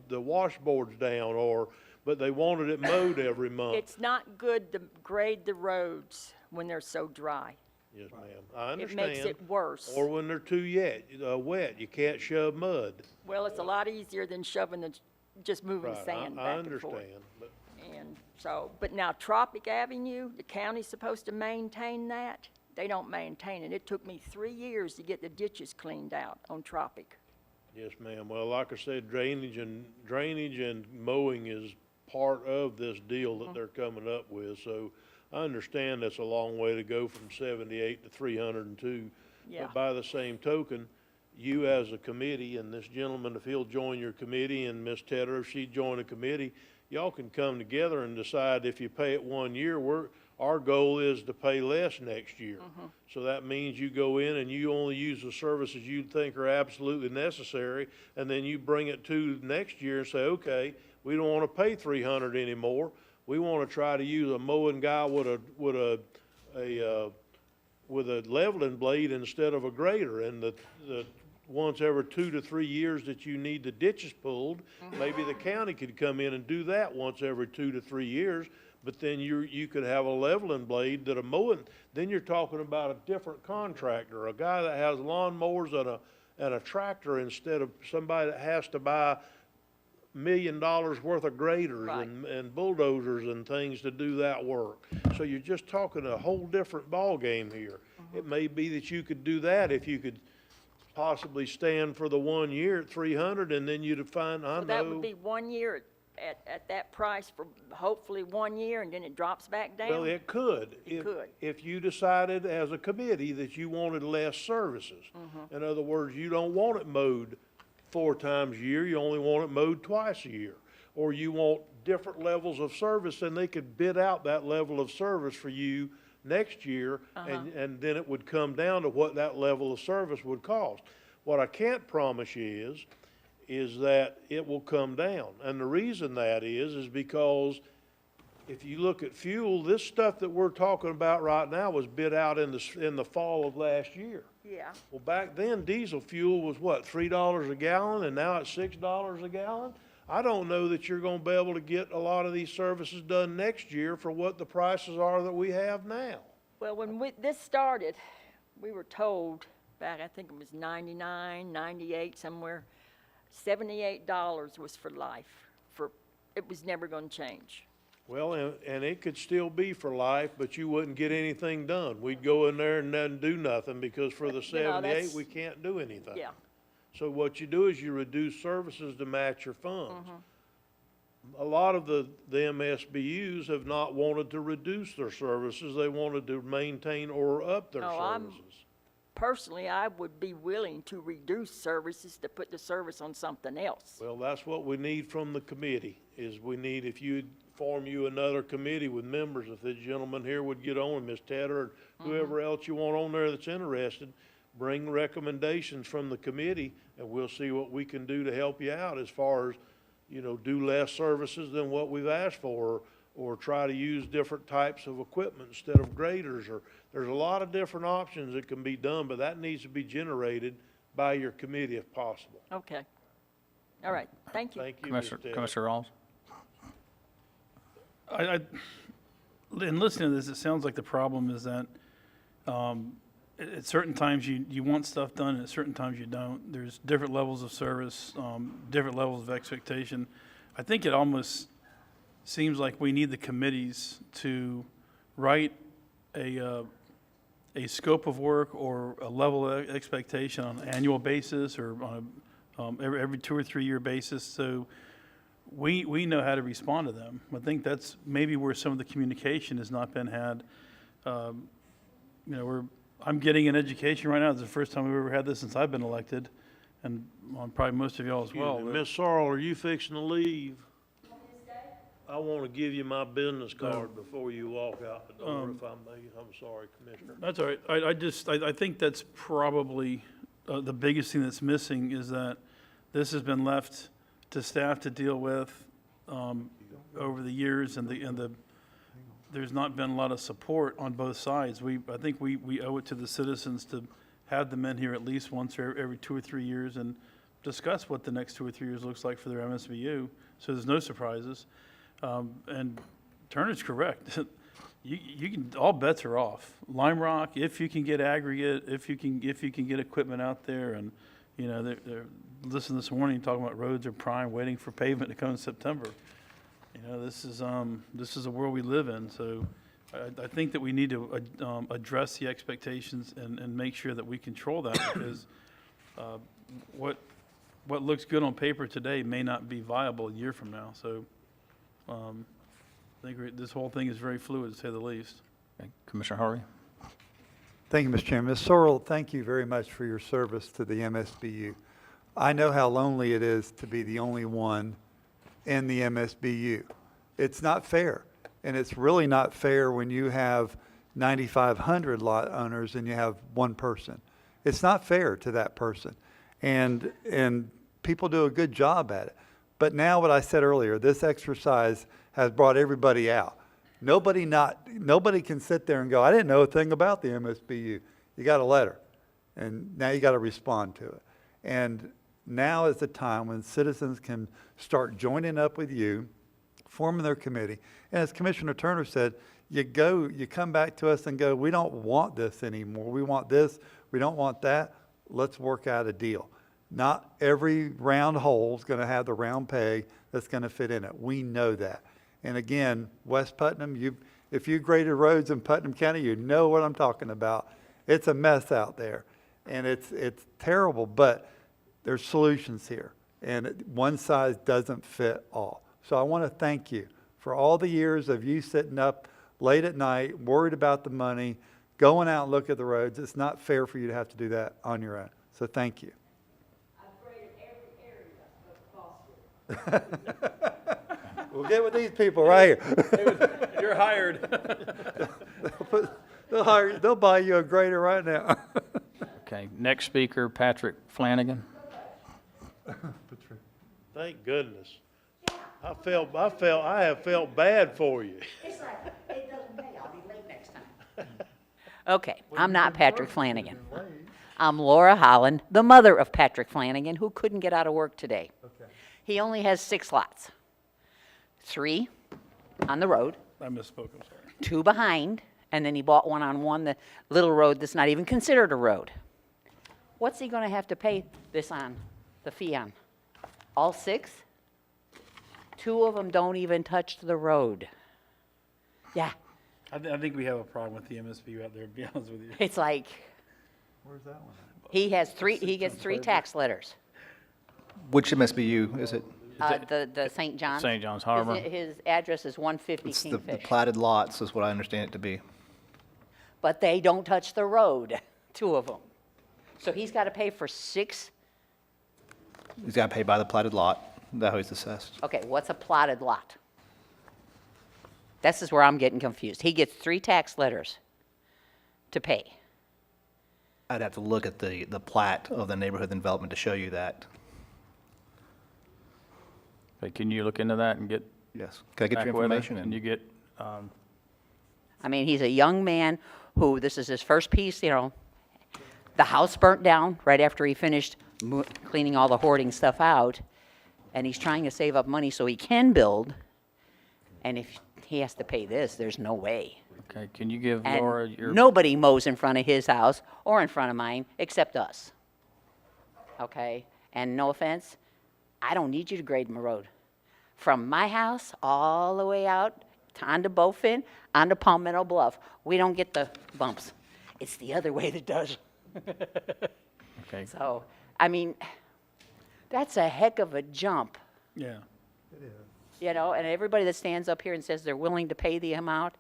washboards down, but they wanted it mowed every month. It's not good to grade the roads when they're so dry. Yes, ma'am. I It understand. makes it worse. Or when they're too wet, you can't shove mud. Well, it's a lot easier than shoving just moving Right, sand I back and forth. understand, but And so, but now Tropic Avenue, the county's supposed to maintain that. They don't maintain it. It took me 3 years to get the ditches cleaned out on Tropic. yes, ma'am. Well, like I said, drainage and mowing is part of this deal that they're coming up with. So I understand that's a long way to go from 78 to 302. Yeah. But by the same token, you as a committee, and this gentleman, if he'll join your committee, and Miss Tedder, if she'd join a committee, y'all can come together and decide if you pay it 1 year, our goal is to pay less next year. So that means you go in and you only use the services you think are absolutely necessary, and then you bring it to next year and say, okay, we don't want to pay $300 anymore. we want to try to use a mowing guy with a leveling blade instead of a grader. And the once every 2 to 3 years that you need the ditches pulled, maybe the county could come in and do that once every 2 to 3 years. But then you could have a leveling blade that a mowing, then you're talking about a different contractor, a guy that has lawnmowers and a tractor instead of somebody that has to buy $1 million worth of graders and bulldozers and things to do that work. So you're just talking a whole different ballgame here. It may be that you could do that if you could possibly stand for the 1 year at 300, and then you'd find, So that would be 1 year at that price for hopefully 1 year, and then it drops back down? Well, it could. It could. If you decided as a committee that you wanted less services. In other words, you don't want it mowed 4 times a year, you only want it mowed twice a year. Or you want different levels of service, and they could bid out that level of service for you next year, and then it would come down to what that level of service would cost. What I can't promise you is that it will come down. And the reason that is because if you look at fuel, this stuff that we're talking about right now was bid out in the fall of last year. Yeah. Well, back then, diesel fuel was what, $3 a gallon, and now it's $6 a gallon? I don't know that you're gonna be able to get a lot of these services done next year for what the prices are that we have now. Well, when this started, we were told back, I think it was 99, 98, somewhere, $78 was for life. It was never gonna change. Well, and it could still be for life, but you wouldn't get anything done. We'd go in there and then do nothing, because for the 78, we can't do anything. Yeah. So what you do is you reduce services to match your funds. A lot of the MSBUs have not wanted to reduce their services. They wanted to maintain or up their services. Personally, I would be willing to reduce services to put the service on something else. Well, that's what we need from the committee, if you'd form another committee with members, if the gentleman here would get on, Ms. Tedder, and whoever else you want on there that's interested, bring recommendations from the committee, and we'll see what we can do to help you out as far as, do less services than what we've asked for, or try to use different types of equipment instead of graders, or there's a lot of different options that can be done, but that needs to be generated by your committee if possible. Okay. All right. Thank you. Thank you, Ms. Tedder. Commissioner Rawls? In listening to this, it sounds like the problem is that at certain times you want stuff done, and at certain times you don't. There's different levels of service, different levels of expectation. I think it almost seems like we need the committees to write a scope of work or a level of expectation on an annual basis, or on every 2 or 3 year basis, so we know how to respond to them. I think that's maybe where some of the communication has not been had. I'm getting an education right now. It's the first time we've ever had this since I've been elected, and probably most of y'all as well. Miss Sorrell, are you fixing to leave? I want to give you my business card before you walk out the door, if I may. I'm sorry, Commissioner. That's all right. I think that's probably the biggest thing that's missing, is that this has been left to staff to deal with over the years, and there's not been a lot of support on both sides. I think we owe it to the citizens to have them in here at least once every 2 or 3 years and discuss what the next 2 or 3 years looks like for their MSBU, so there's no surprises. And Turner's correct. You can, all bets are off. Lime Rock, if you can get aggregate, if you can get equipment out there, and they're listening this morning talking about roads are prime, waiting for pavement to come in September. This is a world we live in. So I think that we need to address the expectations and make sure that we control that, because what looks good on paper today may not be viable a year from now. So I think this whole thing is very fluid, to say the least. Okay. Commissioner Harvey? Thank you, Mr. Chairman. Ms. Sorrell, thank you very much for your service to the MSBU. I know how lonely it is to be the only one in the MSBU. It's not fair, and it's really not fair when you have 9,500 lot owners and you have one person. It's not fair to that person, and people do a good job at it. But now what I said earlier, this exercise has brought everybody out. Nobody can sit there and go, I didn't know a thing about the MSBU. You got a letter, and now you got to respond to it. And now is the time when citizens can start joining up with you, forming their committee. And as Commissioner Turner said, you come back to us and go, we don't want this anymore. We want this. We don't want that. Let's work out a deal. Not every round hole is going to have the round peg that's going to fit in it. We know that. And again, West Putnam, if you graded roads in Putnam County, you know what I'm talking about. It's a mess out there, and it's terrible, but there's solutions here, and one size doesn't fit all. So I want to thank you for all the years of you sitting up late at night, worried about the money, going out and look at the roads. It's not fair for you to have to do that on your own. So thank you. I've graded every area of Foster. We'll get with these people right here. You're hired. They'll buy you a grader right now. Okay, next speaker, Patrick Flanagan. Thank goodness. I have felt bad for you. It's like, it doesn't pay, I'll be late next time. Okay, I'm not Patrick Flanagan. I'm Laura Holland, the mother of Patrick Flanagan, who couldn't get out of work today. Okay. He only has 6 lots. 3 on the road, I misspoke, I'm sorry. 2 behind, and then he bought one on the little road that's not even considered a road. What's he gonna have to pay this on, the fee on? All 6? 2 of them don't even touch the road. Yeah, I think we have a problem with the MSBU out there, to be honest with you. it's like, Where's that one at? he gets 3 tax letters. Which MSBU is it? The St. John's. St. John's Harbor. His address is 150 It's the Kingfish. platted lots is what I understand it to be. But they don't touch the road, 2 of them. So he's got to pay for 6. He's got to pay by the platted lot. That's how he's assessed. Okay, what's a plotted lot? This is where I'm getting confused. He gets 3 tax letters to pay. I'd have to look at the plat of the neighborhood development to show you that. Okay, can you look into that and get Yes. Can I get back your with her? information? And you get, I mean, he's a young man who, this is his first piece, the house burnt down right after he finished cleaning all the hoarding stuff out, and he's trying to save up money so he can build, and if he has to pay this, there's no way. okay, can you give And Laura your, nobody mows in front of his house or in front of mine except us. Okay? And no offense, I don't need you to grade my road. From my house all the way out to onto Bowfin, onto Palmetto Bluff, we don't get the bumps. It's the other way that does. okay, So, I mean, that's a heck of a jump, Yeah. and everybody that stands up here and says they're willing to pay the amount,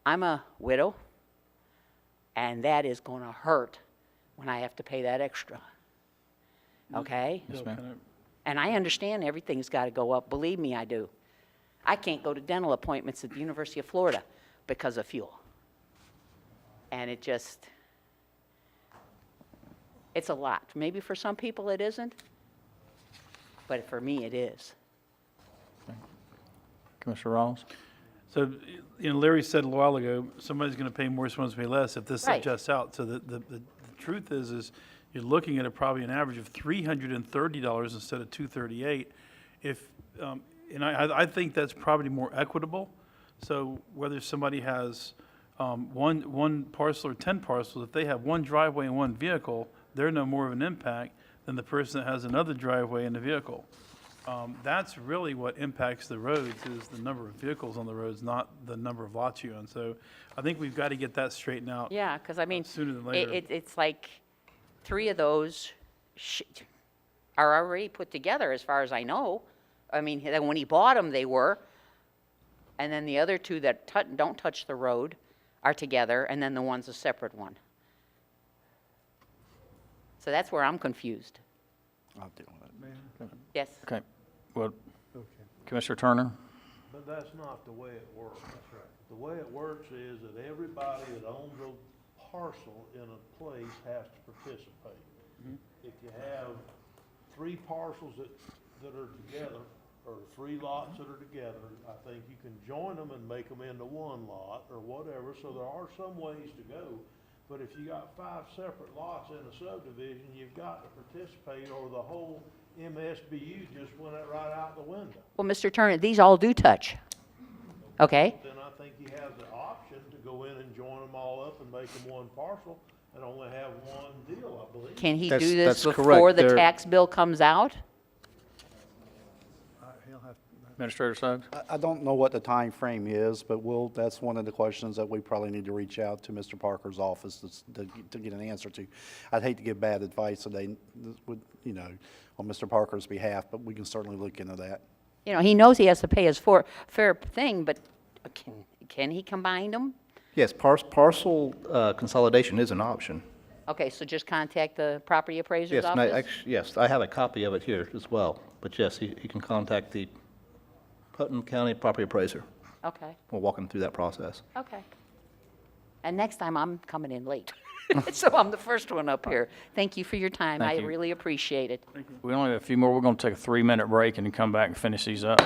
I'm a widow, and that is going to hurt when I have to pay that extra. Okay? yes, ma'am. And I understand everything's got to go up. Believe me, I do. I can't go to dental appointments at the University of Florida because of fuel. And it's a lot. Maybe for some people it isn't, but for me it is. Commissioner Rawls? So, Larry said a while ago, somebody's going to pay more, someone's going to pay less if this Right. adjusts out. So the truth is you're looking at probably an average of $330 instead of $238. And I think that's probably more equitable. So whether somebody has one parcel or 10 parcels, if they have one driveway and one vehicle, they're no more of an impact than the person that has another driveway and a vehicle. That's really what impacts the roads, is the number of vehicles on the roads, not the number of lots you own. So I think we've got to get that straightened out. Yeah, because I mean, sooner than later. it's like 3 of those are already put together as far as I know. I mean, when he bought them, they were. And then the other 2 that don't touch the road are together, and then the one's a separate one. So that's where I'm confused. I'll deal with it. Yes? Okay, well, Commissioner Turner? But that's not the way it works. That's right. The way it works is that everybody that owns a parcel in a place has to participate. If you have 3 parcels that are together, or the 3 lots that are together, I think you can join them and make them into 1 lot or whatever, so there are some ways to go. But if you got 5 separate lots in a subdivision, you've got to participate, or the whole MSBU just went right out the window. Well, Mr. Turner, these all do touch. Okay? Then I think you have the option to go in and join them all up and make them 1 parcel and only have 1 deal, I believe. Can he That's- do this that's before correct. the There- tax bill comes out? Administrator Suggs? I don't know what the time frame is, but that's one of the questions that we probably need to reach out to Mr. Parker's office to get an answer to. I'd hate to give bad advice today, on Mr. Parker's behalf, but we can certainly look into that. You know, he knows he has to pay his fair thing, but can he combine them? Yes, parcel consolidation is an option. Okay, so just contact the property appraiser's Yes, and office? yes, I have a copy of it here as well. But yes, he can contact the Putnam County property appraiser. Okay, We'll walk him through that process. okay. And next time, I'm coming in late. So I'm the first one up here. Thank you for your time. Thank I you. really appreciate it. We only have a few more. We're going to take a 3-minute break and then come back and finish these up.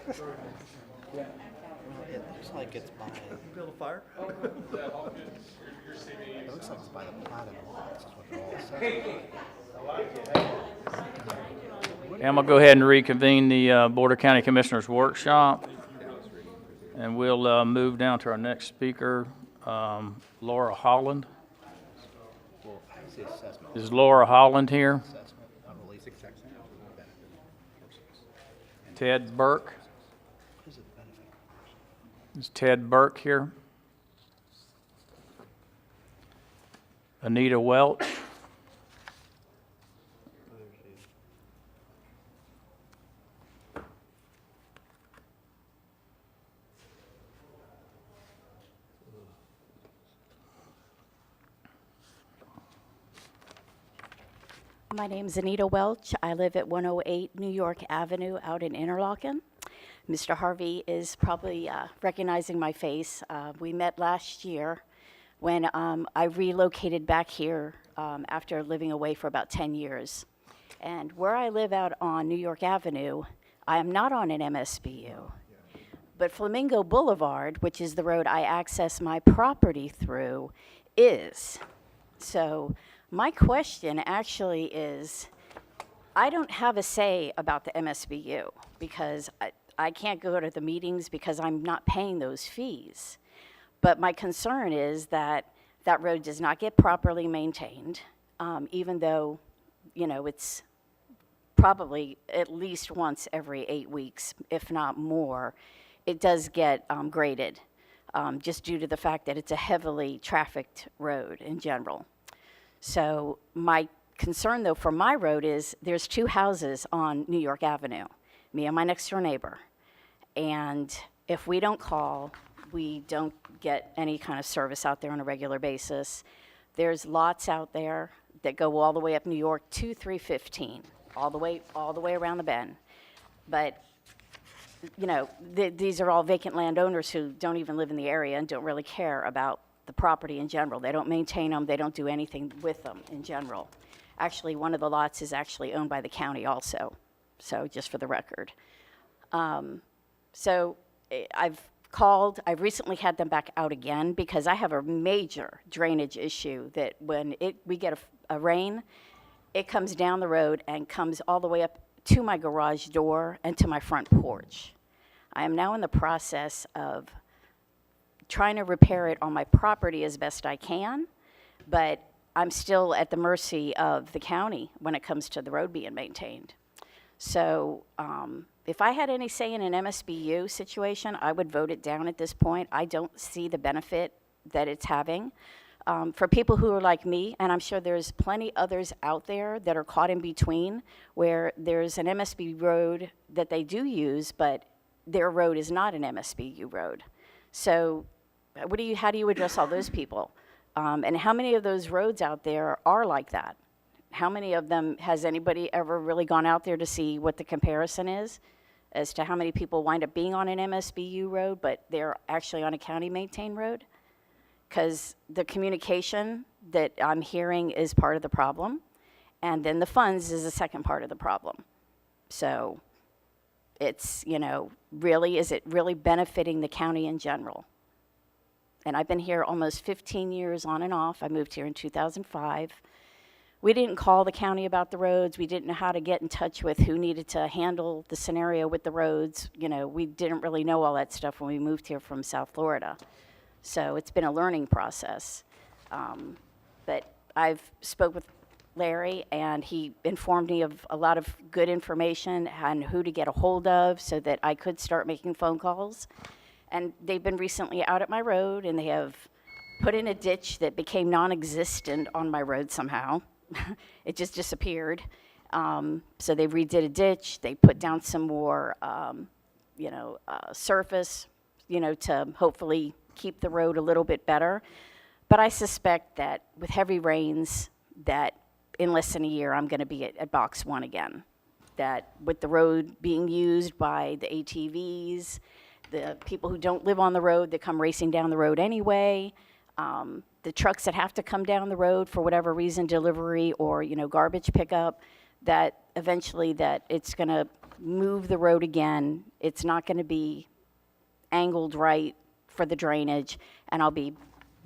It looks like it's by, Build a fire? it looks like it's by the platted lots, is what they're all saying. I'm going to go ahead and reconvene the Board of County Commissioners workshop. And we'll move down to our next speaker, Laura Holland. Well, how's the assessment? Is Laura Holland here? Assessment, unreleased benefit. Ted Burke? What is it benefit? Is Ted Burke here? Anita Welch? My name's Anita Welch. I live at 108 New York Avenue out in Interlaken. Mr. Harvey is probably recognizing my face. We met last year when I relocated back here after living away for about 10 years. And where I live out on New York Avenue, I am not on an MSBU. But Flamingo Boulevard, which is the road I access my property through, is. So my question actually is, I don't have a say about the MSBU because I can't go to the meetings because I'm not paying those fees. But my concern is that that road does not get properly maintained, even though, you know, it's probably at least once every 8 weeks, if not more, it does get graded, just due to the fact that it's a heavily trafficked road in general. So my concern, though, for my road is there's 2 houses on New York Avenue, me and my next-door neighbor. And if we don't call, we don't get any kind of service out there on a regular basis. There's lots out there that go all the way up New York to 315, all the way around the bend. But, you know, these are all vacant landowners who don't even live in the area and don't really care about the property in general. They don't maintain them. They don't do anything with them in general. Actually, one of the lots is actually owned by the county also, so just for the record. So I've called. I've recently had them back out again because I have a major drainage issue that when we get a rain, it comes down the road and comes all the way up to my garage door and to my front porch. I am now in the process of trying to repair it on my property as best I can, but I'm still at the mercy of the county when it comes to the road being maintained. So if I had any say in an MSBU situation, I would vote it down at this point. I don't see the benefit that it's having. For people who are like me, and I'm sure there's plenty others out there that are caught in between, where there's an MSBU road that they do use, but their road is not an MSBU road. So how do you address all those people? And how many of those roads out there are like that? How many of them, has anybody ever really gone out there to see what the comparison is as to how many people wind up being on an MSBU road, but they're actually on a county-maintained road? Because the communication that I'm hearing is part of the problem, and then the funds is the second part of the problem. So it's, you know, really, is it really benefiting the county in general? And I've been here almost 15 years on and off. I moved here in 2005. We didn't call the county about the roads. We didn't know how to get in touch with who needed to handle the scenario with the roads. You know, we didn't really know all that stuff when we moved here from South Florida. So it's been a learning process. But I've spoke with Larry, and he informed me of a lot of good information on who to get a hold of so that I could start making phone calls. And they've been recently out at my road, and they have put in a ditch that became non-existent on my road somehow. It just disappeared. So they redid a ditch. They put down some more, surface, to hopefully keep the road a little bit better. But I suspect that with heavy rains, that in less than a year, I'm going to be at box 1 again. That with the road being used by the ATVs, the people who don't live on the road that come racing down the road anyway, the trucks that have to come down the road for whatever reason, delivery or, garbage pickup, that eventually that it's going to move the road again. It's not going to be angled right for the drainage, and I'll be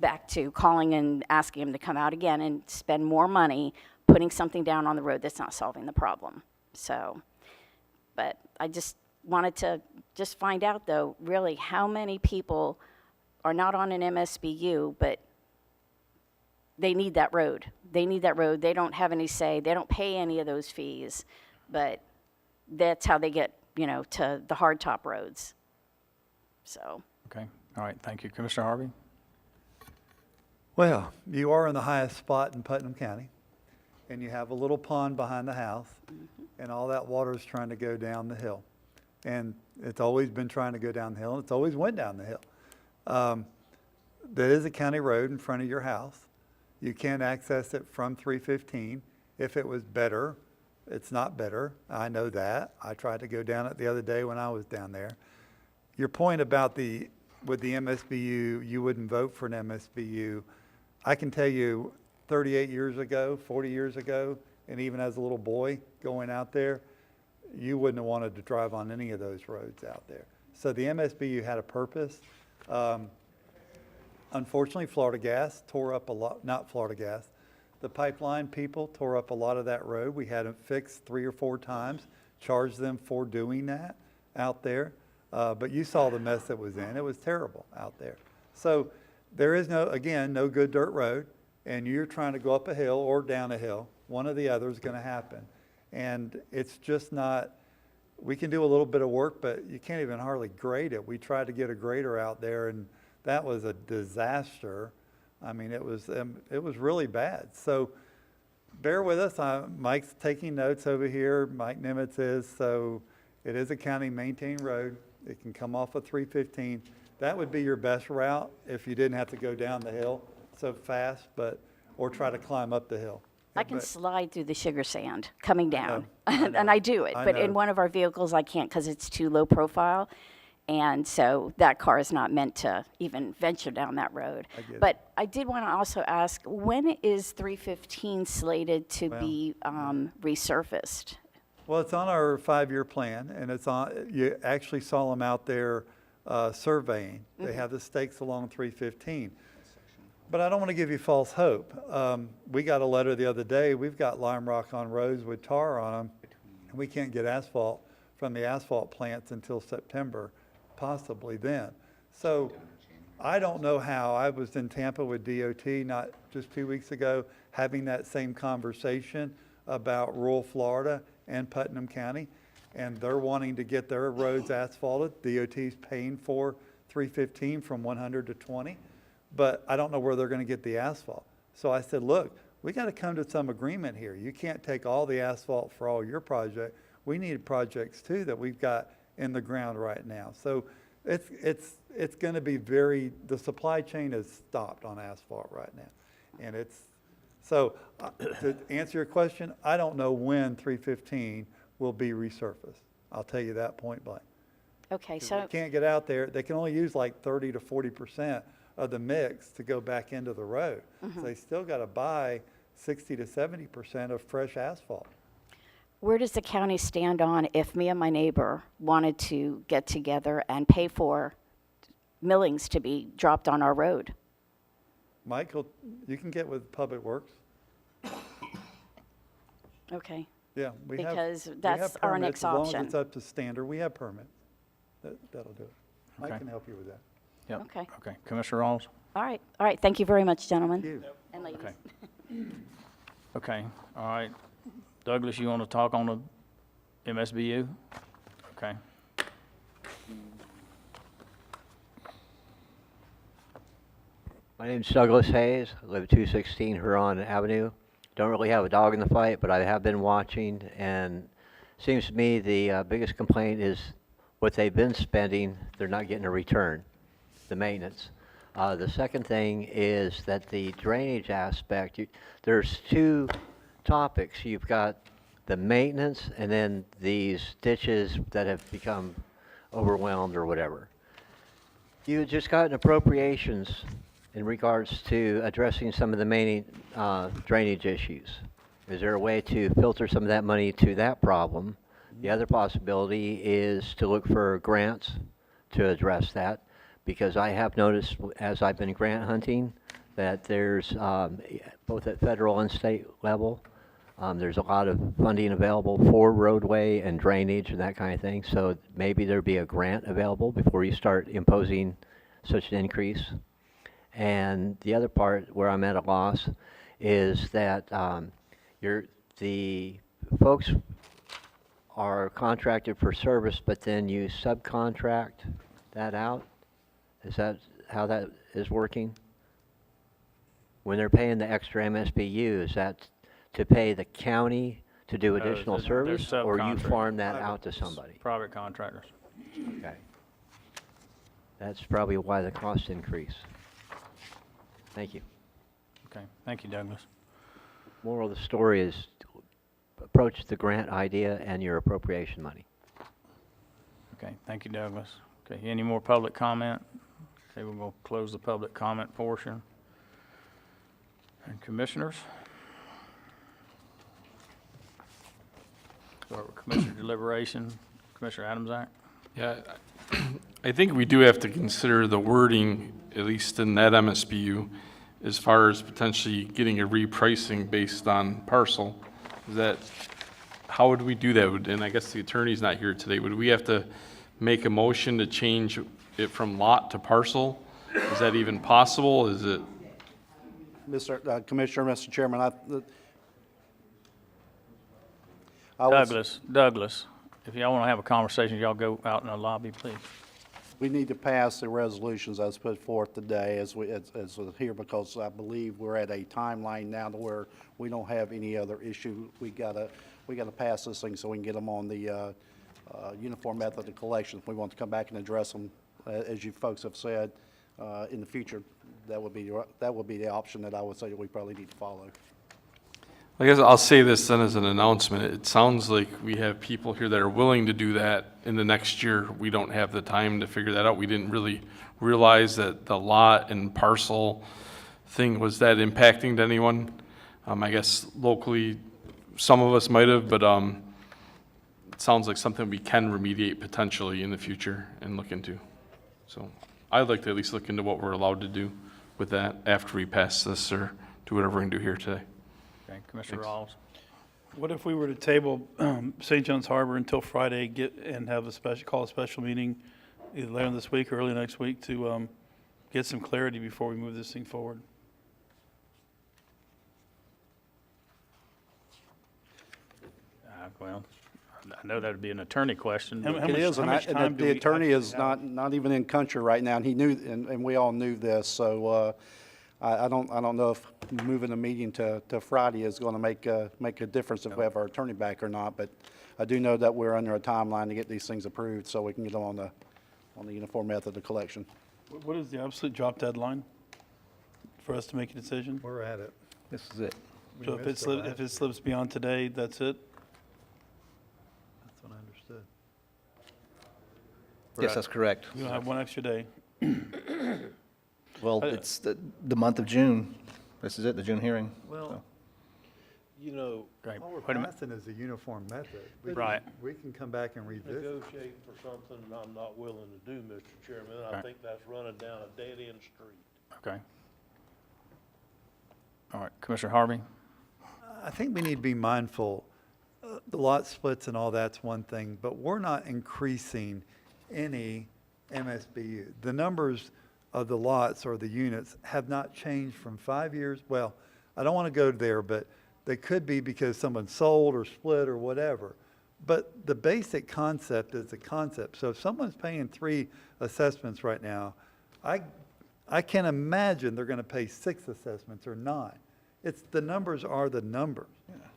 back to calling and asking them to come out again and spend more money putting something down on the road that's not solving the problem. So, but I just wanted to just find out, though, really how many people are not on an MSBU, but they need that road. They need that road. They don't have any say. They don't pay any of those fees, but that's how they get, you know, to the hardtop roads. So. Okay, all right, thank you. Commissioner Harvey? Well, you are in the highest spot in Putnam County, and you have a little pond behind the house, and all that water is trying to go down the hill. And it's always been trying to go down the hill, and it's always went down the hill. That is a county road in front of your house. You can't access it from 315. If it was better, it's not better. I know that. I tried to go down it the other day when I was down there. Your point about with the MSBU, you wouldn't vote for an MSBU. I can tell you 38 years ago, 40 years ago, and even as a little boy going out there, you wouldn't have wanted to drive on any of those roads out there. So the MSBU had a purpose. Unfortunately, Florida Gas tore up a lot, not Florida Gas, the pipeline people tore up a lot of that road. We had it fixed 3 or 4 times, charged them for doing that out there. But you saw the mess that was in. It was terrible out there. So there is no good dirt road, and you're trying to go up a hill or down a hill. One or the other is going to happen. And it's just not, we can do a little bit of work, but you can't even hardly grade it. We tried to get a grader out there, and that was a disaster. I mean, it was really bad. So bear with us. Mike's taking notes over here. Mike Nimitz is. So it is a county maintained road. It can come off of 315. That would be your best route if you didn't have to go down the hill so fast, or try to climb up the hill. I can slide through the sugar sand coming down, and I do it. But in one of our vehicles, I can't because it's too low profile. And so that car is not meant to even venture down that road. But I did want to also ask, when is 315 slated to be resurfaced? Well, it's on our 5-year plan, and it's on. You actually saw them out there surveying. They have the stakes along 315. But I don't want to give you false hope. We got a letter the other day. We've got lime rock on roads with tar on them, and we can't get asphalt from the asphalt plants until September, possibly then. So I don't know how. I was in Tampa with DOT not just 2 weeks ago, having that same conversation about rural Florida and Putnam County, and they're wanting to get their roads asphalted. DOT's paying for 315 from 100 to 20, but I don't know where they're going to get the asphalt. So I said, look, we got to come to some agreement here. You can't take all the asphalt for all your project. We need projects too that we've got in the ground right now. So it's going to be the supply chain is stopped on asphalt right now. And so to answer your question, I don't know when 315 will be resurfaced. I'll tell you that point blank. Okay, so. They can't get out there. They can only use like 30 to 40% of the mix to go back into the road. So they still got to buy 60 to 70% of fresh asphalt. Where does the county stand on if me and my neighbor wanted to get together and pay for millings to be dropped on our road? Michael, you can get with Public Works. Okay. Yeah, Because we that's have our permits. next As long option. as it's up to standard, we have permits. That'll do it. Mike Okay. can help you with that. Yep. Okay. Okay, Commissioner Rawls? All right. Thank you very much, gentlemen. Thank you. And ladies. Okay. Okay, all right. Douglas, you want to talk on the MSBU? Okay. My name's Douglas Hayes. I live at 216 Huron Avenue. Don't really have a dog in the fight, but I have been watching, and it seems to me the biggest complaint is what they've been spending, they're not getting a return, the maintenance. The second thing is that the drainage aspect, there's 2 topics. You've got the maintenance and then these ditches that have become overwhelmed or whatever. You just got an appropriations in regards to addressing some of the main drainage issues. Is there a way to filter some of that money to that problem The other possibility is to look for grants to address that, because I have noticed as I've been grant hunting that there's, both at federal and state level, there's a lot of funding available for roadway and drainage and that kind of thing. So maybe there'd be a grant available before you start imposing such an increase. And the other part where I'm at a loss is that the folks are contracted for service, but then you subcontract that out? Is that how that is working? When they're paying the extra MSBU, is that to pay the county to do additional they're service, or you subcontractors. farm that out to somebody? Private contractors. Okay. That's probably why the cost increase. Thank you. Okay, thank you, Douglas. Moral of the story is approach the grant idea and your appropriation money. Okay, thank you, Douglas. Okay, any more public comment? Okay, we're going to close the public comment portion. And commissioners? Start with Commissioner deliberation. Commissioner Adamsack? Yeah, I think we do have to consider the wording, at least in that MSBU, as far as potentially getting a repricing based on parcel. Is that, how would we do that? And I guess the attorney's not here today. Would we have to make a motion to change it from lot to parcel? Is that even possible? Is it? Mr. Commissioner, Mr. Chairman, Douglas, if y'all want to have a conversation, y'all go out in the lobby, please. we need to pass the resolutions as put forth today as here, because I believe we're at a timeline now to where we don't have any other issue. We gotta pass this thing so we can get them on the uniform method of collection. If we want to come back and address them, as you folks have said, in the future, that would be the option that I would say that we probably need to follow. I guess I'll say this then as an announcement. It sounds like we have people here that are willing to do that in the next year. We don't have the time to figure that out. We didn't really realize that the lot and parcel thing was that impacting to anyone. I guess locally, some of us might have, but it sounds like something we can remediate potentially in the future and look into. So I'd like to at least look into what we're allowed to do with that after we pass this or do whatever we're going to do here today. Okay, Commissioner Rawls. What if we were to table St. John's Harbor until Friday, call a special meeting either later this week or early next week to get some clarity before we move this thing forward? Well, I know that would be an attorney question. How but- It is, how much and time do the we attorney is actually not even in country right now, and he knew, and we all knew this, so I don't know if moving the meeting to Friday is going to make a difference if we have our attorney back or not, but I do know that we're under a timeline to get these things approved so we can get them on the uniform method of collection. What is the absolute drop deadline for us to make a decision? We're at it. This is it. So if it slips beyond today, that's it? That's what I understood. Yes, that's correct. We don't have one extra day. Well, it's the month of June. This is it, the June hearing. Well, you know, Right, all wait we're a minute. passing is a uniform method. Right. We can come back and revisit. Negotiate for something I'm not willing to do, Mr. Chairman. I Right. think that's running down a dead-end street. Okay. All right, Commissioner Harvey? I think we need to be mindful, the lot splits and all that's one thing, but we're not increasing any MSBU. The numbers of the lots or the units have not changed from 5 years. Well, I don't want to go there, but they could be because someone sold or split or whatever. But the basic concept is the concept. So if someone's paying 3 assessments right now, I can't imagine they're going to pay 6 assessments or 9. It's the numbers are the numbers.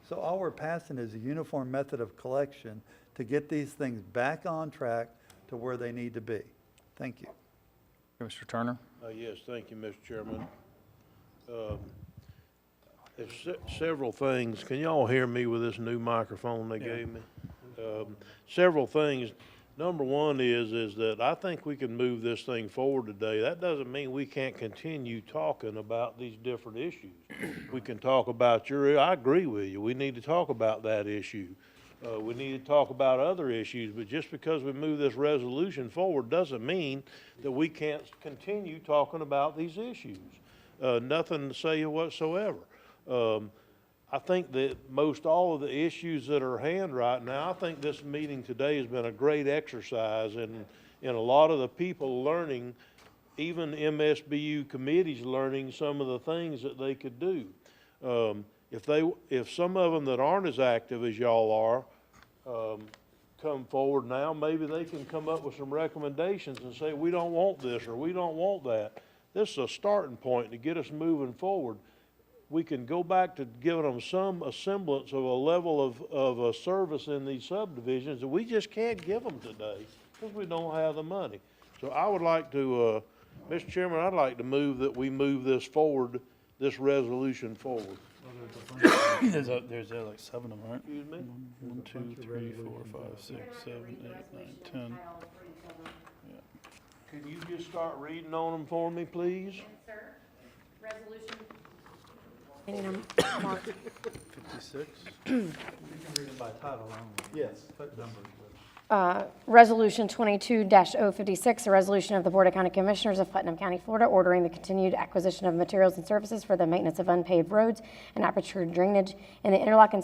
So all we're passing is a uniform method of collection to get these things back on track to where they need to be. Thank you. Commissioner Turner? Yes, thank you, Mr. Chairman. There's several things. Can y'all hear me with this new microphone they gave me? Several things. Number one is that I think we can move this thing forward today. That doesn't mean we can't continue talking about these different issues. We can talk about I agree with you. We need to talk about that issue. We need to talk about other issues, but just because we move this resolution forward doesn't mean that we can't continue talking about these issues. Nothing to say whatsoever. I think that most all of the issues that are at hand right now, I think this meeting today has been a great exercise in a lot of the people learning, even MSBU committees learning some of the things that they could do. If some of them that aren't as active as y'all are, come forward now, maybe they can come up with some recommendations and say, we don't want this or we don't want that. This is a starting point to get us moving forward. We can go back to giving them some semblance of a level of a service in these subdivisions that we just can't give them today because we don't have the money. So I would like to, Mr. Chairman, I'd like to move that we move this forward, this resolution forward. There's like 7 of them, right? Excuse me? 1, 2, 3, 4, 5, 6, 7, 8, 9, 10. Can you just start reading on them for me, please? Yes, sir. Resolution. 56. You can read them by title only. Yes. Put numbers. Resolution 22-056, a resolution of the Board of County Commissioners of Putnam County, Florida, ordering the continued acquisition of materials and services for the maintenance of unpaved roads and aperture drainage in the Interlochen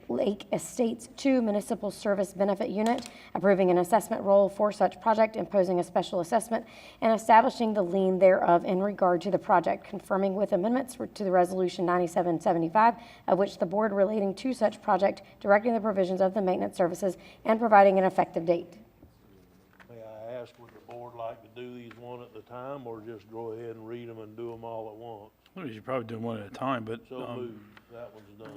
Lake Estates 2 Municipal Service Benefit Unit, approving an assessment roll for such project, imposing a special assessment, and establishing the lien thereof in regard to the project, confirming with amendments to the Resolution 9775, of which the Board relating to such project, directing the provisions of the maintenance services, and providing an effective date. May I ask, would the board like to do these one at a time or just go ahead and read them and do them all at once? Well, you should probably do them one at a time, but So moved. That one's done.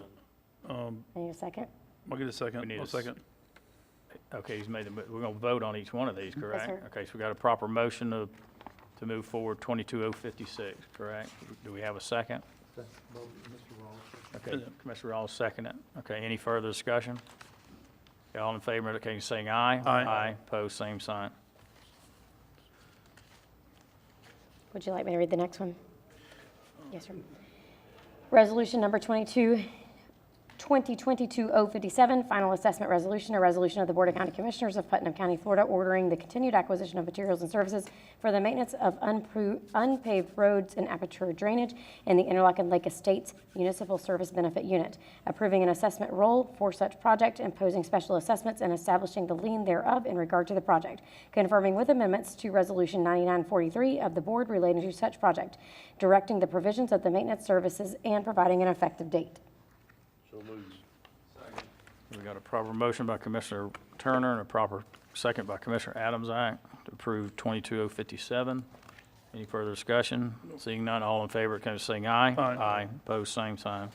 Need a second? I'll get a second. We need I'll a second. Okay, he's made we're going to vote on each one of these, correct? sir. Okay, so we got a proper motion to move forward 22056, correct? Do we have a second? Okay, Commissioner Rawls second it. Okay, any further discussion? Okay, all in favor, indicating saying aye. Aye. Aye, opposed, same sign. Would you like me to read the next one? Yes, sir. Resolution number 2022-057, final assessment resolution, a resolution of the Board of County Commissioners of Putnam County, Florida, ordering the continued acquisition of materials and services for the maintenance of unpaved roads and aperture drainage in the Interlochen Lake Estates Municipal Service Benefit Unit, approving an assessment roll for such project, imposing special assessments, and establishing the lien thereof in regard to the project, confirming with amendments to Resolution 9943 of the Board relating to such project, directing the provisions of the maintenance services, and providing an effective date. So moved. We got a proper motion by Commissioner Turner and a proper second by Commissioner Adams to approve 22057. Any further discussion? Seeing none, all in favor, kind of saying aye. Aye. Aye, opposed, same sign.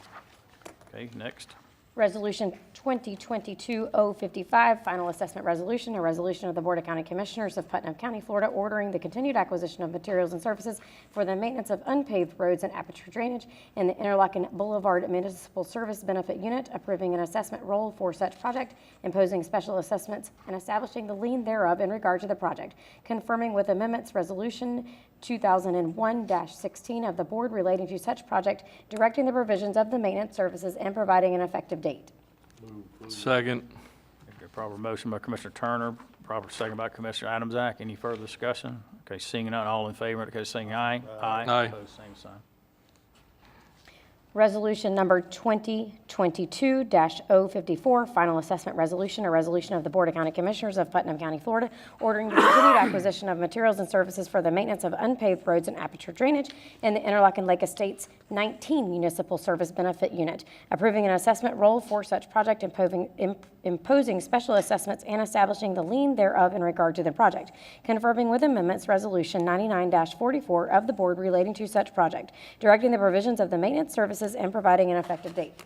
Okay, next. Resolution 2022-055, final assessment resolution, a resolution of the Board of County Commissioners of Putnam County, Florida, ordering the continued acquisition of materials and services for the maintenance of unpaved roads and aperture drainage in the Interlochen Boulevard Municipal Service Benefit Unit, approving an assessment roll for such project, imposing special assessments, and establishing the lien thereof in regard to the project, confirming with amendments Resolution 2001-16 of the Board relating to such project, directing the provisions of the maintenance services, and providing an effective date. Second. Okay, proper motion by Commissioner Turner, proper second by Commissioner Adams. Any further discussion? Okay, seeing none, all in favor, okay, saying aye. Aye. Aye. Opposed, same sign. Resolution number 2022-054, final assessment resolution, a resolution of the Board of County Commissioners of Putnam County, Florida, ordering the continued acquisition of materials and services for the maintenance of unpaved roads and aperture drainage in the Interlochen Lake Estates 19 Municipal Service Benefit Unit, approving an assessment roll for such project, imposing special assessments, and establishing the lien thereof in regard to the project, confirming with amendments Resolution 99-44 of the Board relating to such project, directing the provisions of the maintenance services, and providing an effective date.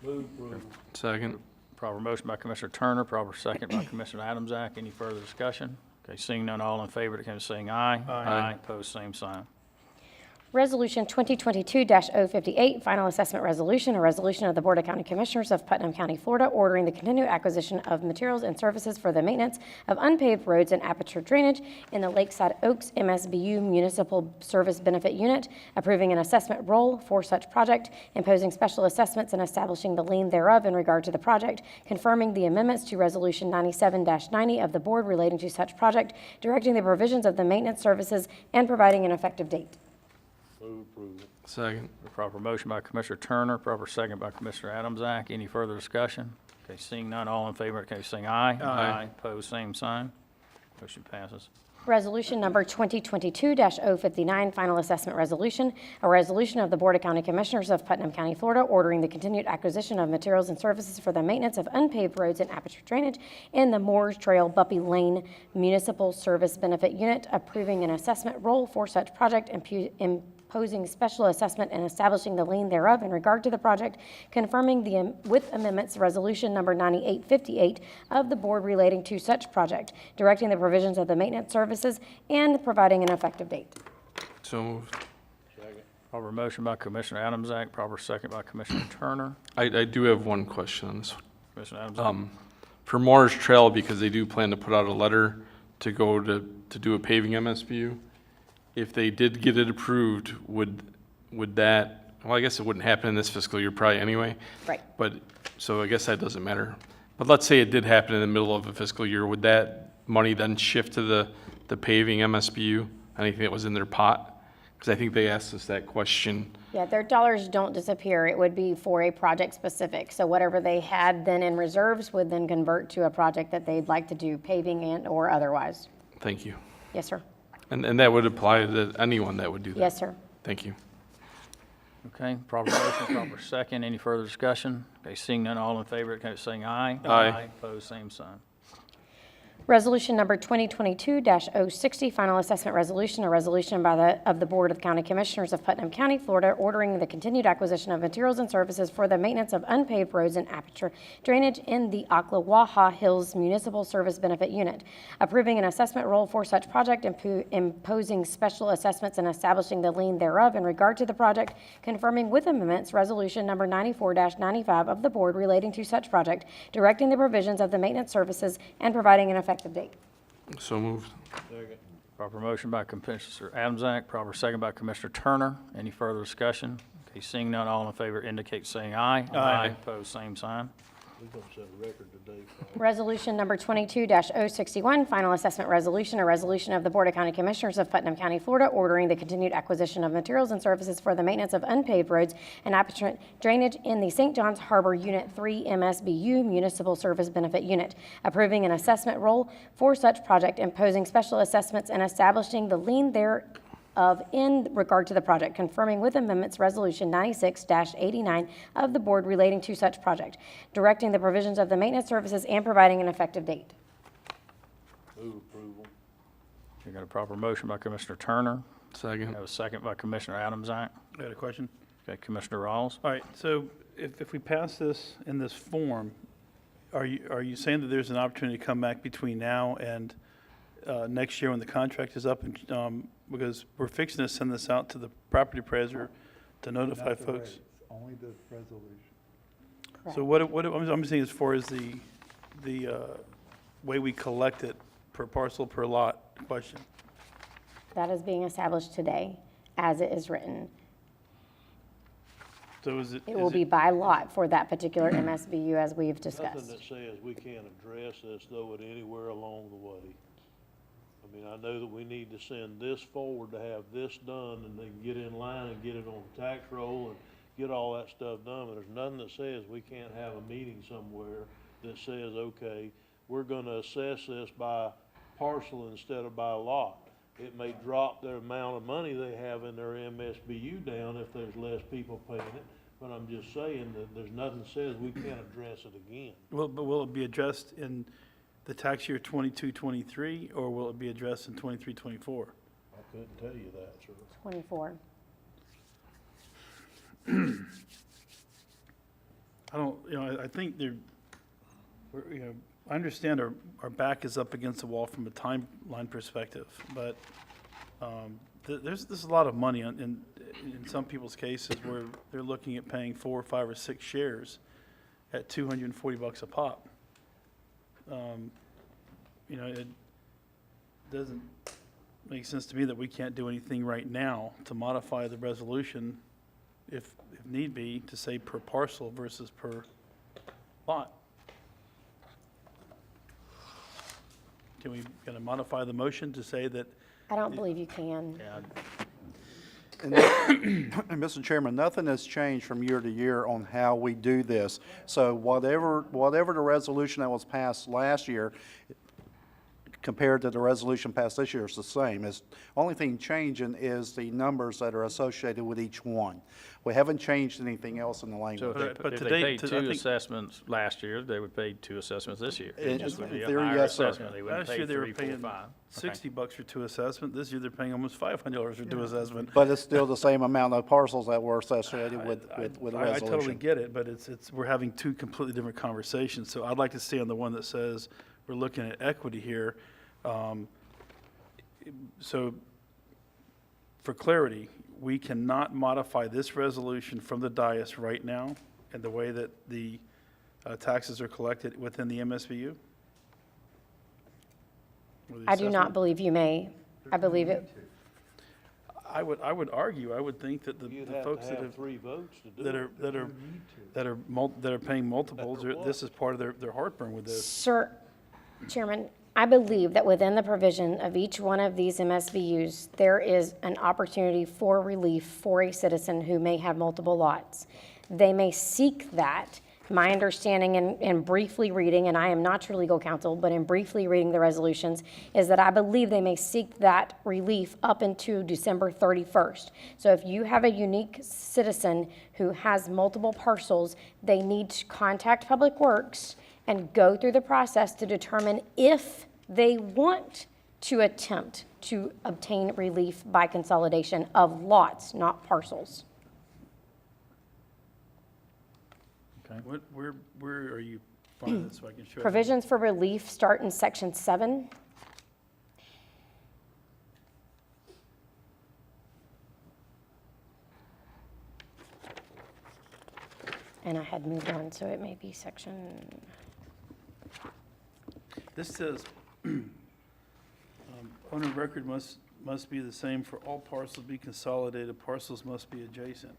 Move approval. Second. Proper motion by Commissioner Turner, proper second by Commissioner Adams. Any further discussion? Okay, seeing none, all in favor, kind of saying aye. Aye. Opposed, same sign. Resolution 2022-058, final assessment resolution, a resolution of the Board of County Commissioners of Putnam County, Florida, ordering the continued acquisition of materials and services for the maintenance of unpaved roads and aperture drainage in the Lakeside Oaks MSBU Municipal Service Benefit Unit, approving an assessment roll for such project, imposing special assessments and establishing the lien thereof in regard to the project, confirming the amendments to Resolution 97-90 of the Board relating to such project, directing the provisions of the maintenance services, and providing an effective date. Move approval. Second. A proper motion by Commissioner Turner, proper second by Commissioner Adamsack. Any further discussion? Okay, seeing none, all in favor, okay, saying aye. Aye. Opposed, same sign. Motion passes. Resolution number 2022-059, final assessment resolution, a resolution of the Board of County Commissioners of Putnam County, Florida, ordering the continued acquisition of materials and services for the maintenance of unpaved roads and aperture drainage in the Moores Trail Buppy Lane Municipal Service Benefit Unit, approving an assessment roll for such project, imposing special assessment and establishing the lien thereof in regard to the project, confirming with amendments Resolution number 9858 of the Board relating to such project, directing the provisions of the maintenance services, and providing an effective date. So moved. Proper motion by Commissioner Adamsack, proper second by Commissioner Turner. I do have one question on this one. Commissioner Adamsack. For Moore's Trail, because they do plan to put out a letter to go to do a paving MSBU, if they did get it approved, would that, well, I guess it wouldn't happen in this fiscal year probably anyway. Right. But, so I guess that doesn't matter. But let's say it did happen in the middle of a fiscal year, would that money then shift to the paving MSBU? Anything that was in their pot? Because I think they asked us that question. Yeah, their dollars don't disappear. It would be for a project specific. So whatever they had then in reserves would then convert to a project that they'd like to do, paving and or otherwise. Thank you. Yes, sir. And that would apply to anyone that would do that? Yes, sir. Thank you. Okay, proper motion, proper second. Any further discussion? Okay, seeing none, all in favor, okay, saying aye. Aye. Opposed, same sign. Resolution number 2022-060, final assessment resolution, a resolution of the Board of County Commissioners of Putnam County, Florida, ordering the continued acquisition of materials and services for the maintenance of unpaved roads and aperture drainage in the Ocklawaha Hills Municipal Service Benefit Unit, approving an assessment roll for such project, imposing special assessments and establishing the lien thereof in regard to the project, confirming with amendments Resolution number 94-95 of the Board relating to such project, directing the provisions of the maintenance services, and providing an effective date. So moved. Proper motion by Commissioner Adamsack, proper second by Commissioner Turner. Any further discussion? Okay, seeing none, all in favor indicate saying aye. Aye. Opposed, same sign. We're gonna set a record today. Resolution number 22-061, final assessment resolution, a resolution of the Board of County Commissioners of Putnam County, Florida, ordering the continued acquisition of materials and services for the maintenance of unpaved roads and aperture drainage in the St. Johns Harbor Unit 3 MSBU Municipal Service Benefit Unit, approving an assessment roll for such project, imposing special assessments and establishing the lien thereof in regard to the project, confirming with amendments Resolution 96-89 of the Board relating to such project, directing the provisions of the maintenance services, and providing an effective date. Move approval. You got a proper motion by Commissioner Turner. Second. We have a second by Commissioner Adamsack. I got a question. Okay, Commissioner Rawls. All right, so if we pass this in this form, are you saying that there's an opportunity to come back between now and next year when the contract is up? And because we're fixing to send this out to the property appraiser to notify Not the folks. rates, only the resolution. So what I'm saying as far as the way we collect it per parcel, per lot question. That is being established today as it is written. So is it? It will be by lot for that particular MSBU as we've Nothing discussed. that says we can't address this, though, at anywhere along the way. I mean, I know that we need to send this forward to have this done, and then get in line and get it on the tax roll and get all that stuff done, but there's nothing that says we can't have a meeting somewhere that says, okay, we're gonna assess this by parcel instead of by lot. It may drop the amount of money they have in their MSBU down if there's less people paying it, but I'm just saying that there's nothing that says we can't address it again. But will it be addressed in the tax year 22-23, or will it be addressed in 23-24? I couldn't tell you that, sir. 24. I don't, I think I understand our back is up against the wall from a timeline perspective, but there's a lot of money, and in some people's cases where they're looking at paying 4 or 5 or 6 shares at $240 a pop. You know, it doesn't make sense to me that we can't do anything right now to modify the resolution if need be, to say per parcel versus per lot. Can we, gonna modify the motion to say that? I don't believe you can. Yeah, And, and Mr. Chairman, nothing has changed from year to year on how we do this. So whatever the resolution that was passed last year compared to the resolution passed this year is the same. It's only thing changing is the numbers that are associated with each one. We haven't changed anything else in the language. so if But they to date, paid to- I two think- assessments last year, they would pay 2 assessments this year. In It just would be a theory, higher yes, sir. assessment. They wouldn't Last pay year, they were 3, 4, paying 5. $60 for 2 assessment. This year, they're paying almost $500 for 2 assessment. But it's still the same amount of parcels that were associated with the I totally resolution. get it, but we're having 2 completely different conversations. So I'd like to stay on the one that says we're looking at equity here. So for clarity, we cannot modify this resolution from the dais right now and the way that the taxes are collected within the MSBU? Or the I do not assessment? believe you may. I believe it, I would argue, I would think that the folks that have, three votes to do that it. are, that are paying multiples, this is part of their heartburn with this. Sir, Chairman, I believe that within the provision of each one of these MSBU's, there is an opportunity for relief for a citizen who may have multiple lots. They may seek that. My understanding in briefly reading, and I am not your legal counsel, but in briefly reading the resolutions, is that I believe they may seek that relief up into December 31st. So if you have a unique citizen who has multiple parcels, they need to contact Public Works and go through the process to determine if they want to attempt to obtain relief by consolidation of lots, not parcels. Okay. Where are you finding this so I can show you? Provisions for relief start in section 7. And I had moved on, so it may be section, This says, owner record must be the same for all parcels be consolidated, parcels must be adjacent.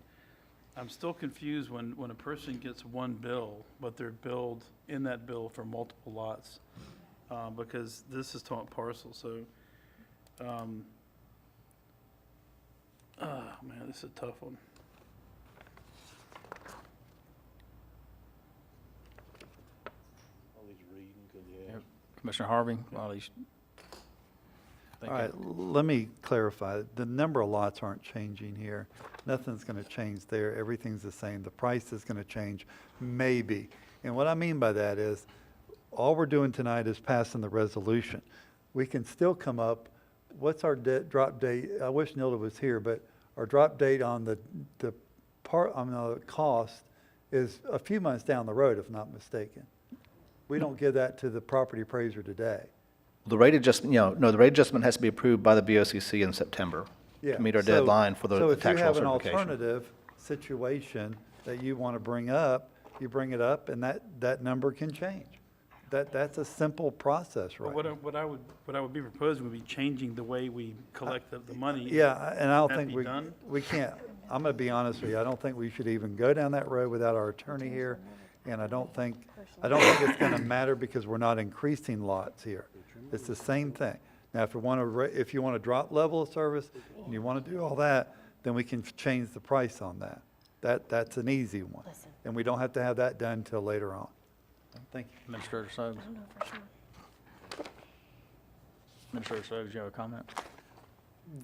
I'm still confused when a person gets one bill, but they're billed in that bill for multiple lots, because this is talking parcels, so, man, this is a tough one. All these reading, could you Yep. ask? Commissioner Harvey, while he's All thinking. right, let me clarify. The number of lots aren't changing here. Nothing's going to change there. Everything's the same. The price is going to change, maybe. And what I mean by that is, all we're doing tonight is passing the resolution. We can still come up, what's our drop date? I wish Nilda was here, but our drop date on the cost is a few months down the road, if not mistaken. We don't give that to the property appraiser today. The rate adjustment, the rate adjustment has to be approved by the BOCC in September Yeah. to meet our So- deadline for the tax roll So if you have an certification. alternative situation that you want to bring up, you bring it up, and that number can change. That's a simple process, But right? what I would be proposing would be changing the way we collect the money. Yeah, and I don't That think be done? we can't, I'm going to be honest with you, I don't think we should even go down that road without our attorney here, and I don't think it's going to matter because we're not increasing lots here. It's the same thing. Now, if you want to drop level of service and you want to do all that, then we can change the price on that. That's an easy one. And we don't have to have that done until later on. Thank you. Administrator Suggs. I don't know for sure. Administrator Suggs, you have a comment?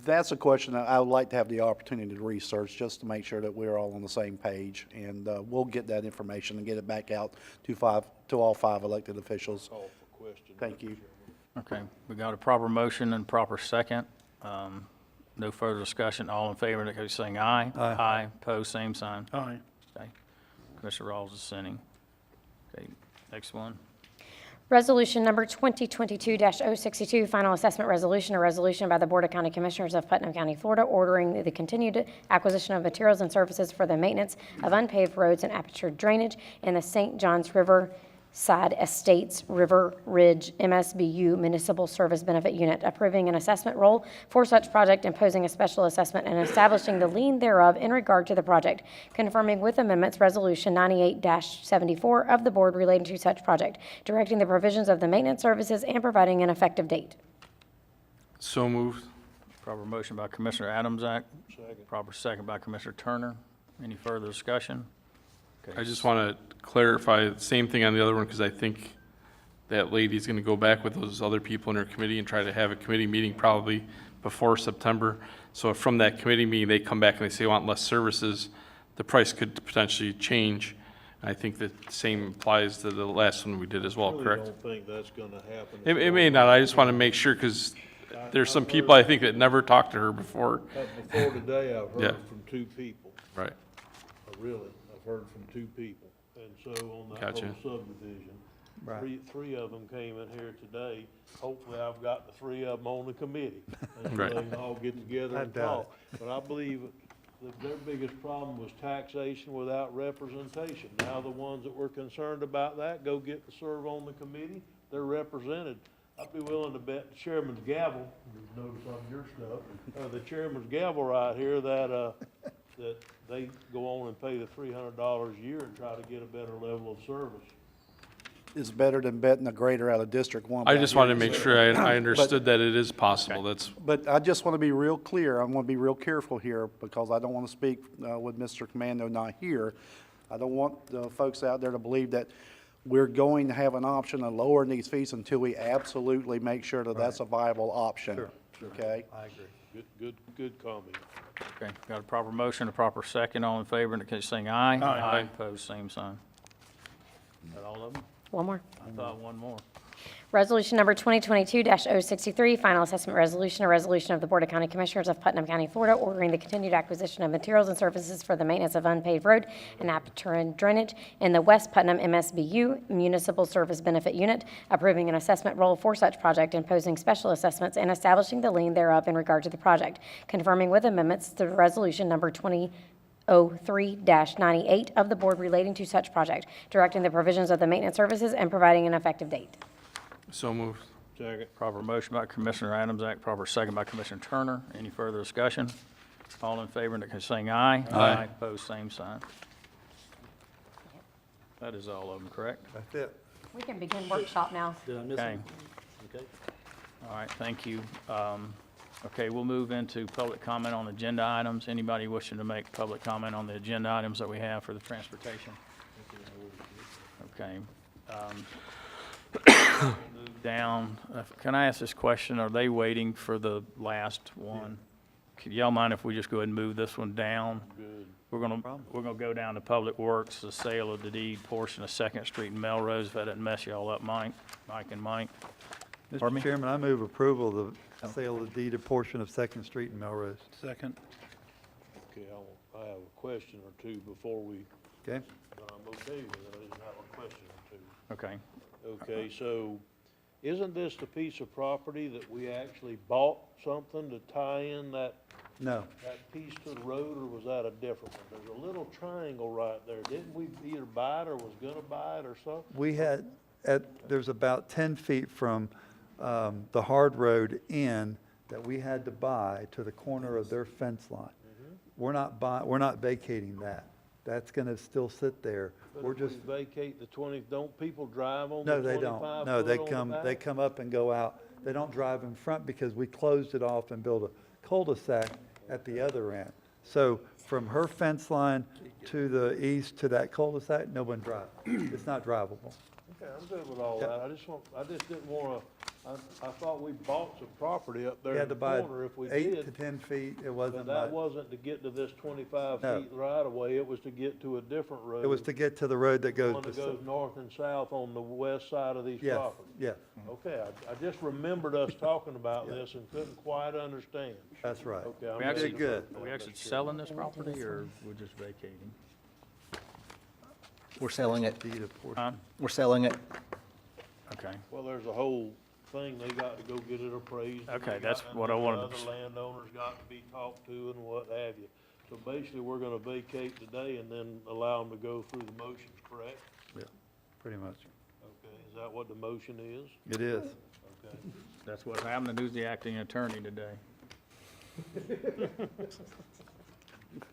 That's a question that I would like to have the opportunity to research, just to make sure that we're all on the same page. And we'll get that information and get it back out to all 5 elected officials. Call for question. Thank you. Okay, we got a proper motion and proper second. No further discussion. All in favor, indicate by saying aye. Aye. Aye, pose same sign. Aye. Okay. Commissioner Rawls is dissenting. Okay, next one. Resolution number 2022-062, final assessment resolution, a resolution by the Board of County Commissioners of Putnam County, Florida, ordering the continued acquisition of materials and services for the maintenance of unpaved roads and aperture drainage in the St. Johns River Side Estates River Ridge MSBU Municipal Service Benefit Unit, approving an assessment roll for such project, imposing a special assessment, and establishing the lien thereof in regard to the project, confirming with amendments Resolution 98-74 of the Board relating to such project, directing the provisions of the maintenance services and providing an effective date. So moved. Proper motion by Commissioner Adamsack. Proper second by Commissioner Turner. Any further discussion? Okay. I just want to clarify the same thing on the other one, because I think that lady's going to go back with those other people in her committee and try to have a committee meeting probably before September. So if from that committee meeting, they come back and they say they want less services, the price could potentially change. I think the same applies to the last one we did as well, correct? I don't think that's gonna happen. It may not. I just want to make sure, because there's some people I think that never talked to her before. Before today, I've Yeah. heard from 2 people. Right. Really, I've heard from 2 people. And so on that Gotcha. whole subdivision, Right. three of them came in here today. Hopefully, I've got the 3 of them on the committee. And so Right. they can all get together I and doubt talk. But I believe that their biggest problem was taxation without representation. Now, the ones that were concerned about that, go get to serve on the committee. They're represented. I'd be willing to bet the chairman's gavel, you notice on your stuff, the chairman's gavel right here, that they go on and pay the $300 a year and try to get a better level of service. It's better than betting a grader out of District 1. I just wanted to make sure I understood that it is possible. That's, But I just want to be real clear. I want to be real careful here because I don't want to speak with Mr. Commando not here. I don't want the folks out there to believe that we're going to have an option of lowering these fees until we absolutely make sure that that's a viable option. Sure. Okay? I agree. Good comment. Okay, got a proper motion, a proper second. All in favor, indicate by saying aye. Aye. Opposed, same sign. Is that all of them? One more. I thought one more. Resolution number 2022-063, final assessment resolution, a resolution of the Board of County Commissioners of Putnam County, Florida, ordering the continued acquisition of materials and services for the maintenance of unpaved road and aperture and drainage in the West Putnam MSBU Municipal Service Benefit Unit, approving an assessment roll for such project, imposing special assessments, and establishing the lien thereof in regard to the project, confirming with amendments to resolution number 2003-98 of the Board relating to such project, directing the provisions of the maintenance services and providing an effective date. so moved. Second. Proper motion by Commissioner Adamsack, proper second by Commissioner Turner. Any further discussion? All in favor, indicate by saying aye. Aye. Opposed, same sign. That is all of them, correct? That's it. We can begin workshop now. Okay. All right, thank you. Okay, we'll move into public comment on agenda items. Anybody wishing to make public comment on the agenda items that we have for the transportation? Okay. Move down. Can I ask this question? Are they waiting for the last one? Could y'all mind if we just go ahead and move this one down? Good. We're gonna go down to Public Works, the sale of the deed portion of Second Street and Melrose, if that doesn't mess y'all up, Mike and Mike. Mr. Chairman, I move approval of the sale of the deeded portion of Second Street and Melrose. Second. Okay, I have a question or two before we, Okay? I'm okay with it, I just have a question or two. Okay. Okay, so isn't this the piece of property that we actually bought something to tie in that No. piece to the road, or was that a different one? There's a little triangle right there. Didn't we either buy it or was gonna buy it or something? We had, there's about 10 feet from the hard road in that we had to buy to the corner of their fence line. We're not vacating that. That's gonna still sit there. We're But if just, we vacate the 20, don't people drive on the no, 25 they don't. No, they foot on the they back? come up and go out. They don't drive in front because we closed it off and built a cul-de-sac at the other end. So from her fence line to the east to that cul-de-sac, no one drives. It's not drivable. Okay, I'm good with all Yep. that. I just didn't wanna, I thought we bought some property up there We in had the to buy corner if we 8 to did. 10 feet. It But wasn't that much. wasn't to get to this 25 No. feet right of way. It was to get to a different road. It was to get to the road that goes One to. that goes north and south on the west side of these Yes, properties. yes, Okay, I just remembered us talking about this and couldn't quite understand. that's right. Okay, I'm We ready actually, to good. vote. are we actually selling this property, or we're just vacating? We're selling it. Deed of portion. Huh? We're selling it. Okay. Well, there's a whole thing, they got to go get it appraised. and Okay, they that's got- what I and wanted to Other landowners got to be talked to and what have you. So basically, we're gonna vacate today and then allow them to go through the motions, correct? Yeah, pretty much. Okay, is that what the motion is? It is. Okay. That's what's happening. Who's the acting attorney today?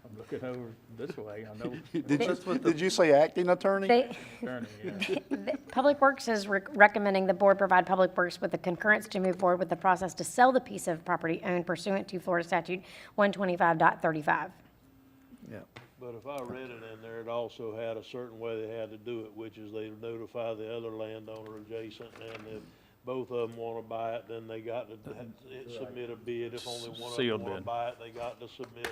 I'm looking over this way, I know. Did you say acting attorney? Attorney, yeah. Public Works is recommending the board provide Public Works with the concurrence to move forward with the process to sell the piece of property owned pursuant to Florida Statute 125.35. Yeah. But if I read it in there, it also had a certain way they had to do it, which is they notify the other landowner adjacent, and if both of them wanna buy it, then they got to submit a bid. If only one of Sealed them wanna bid. buy it, they got to submit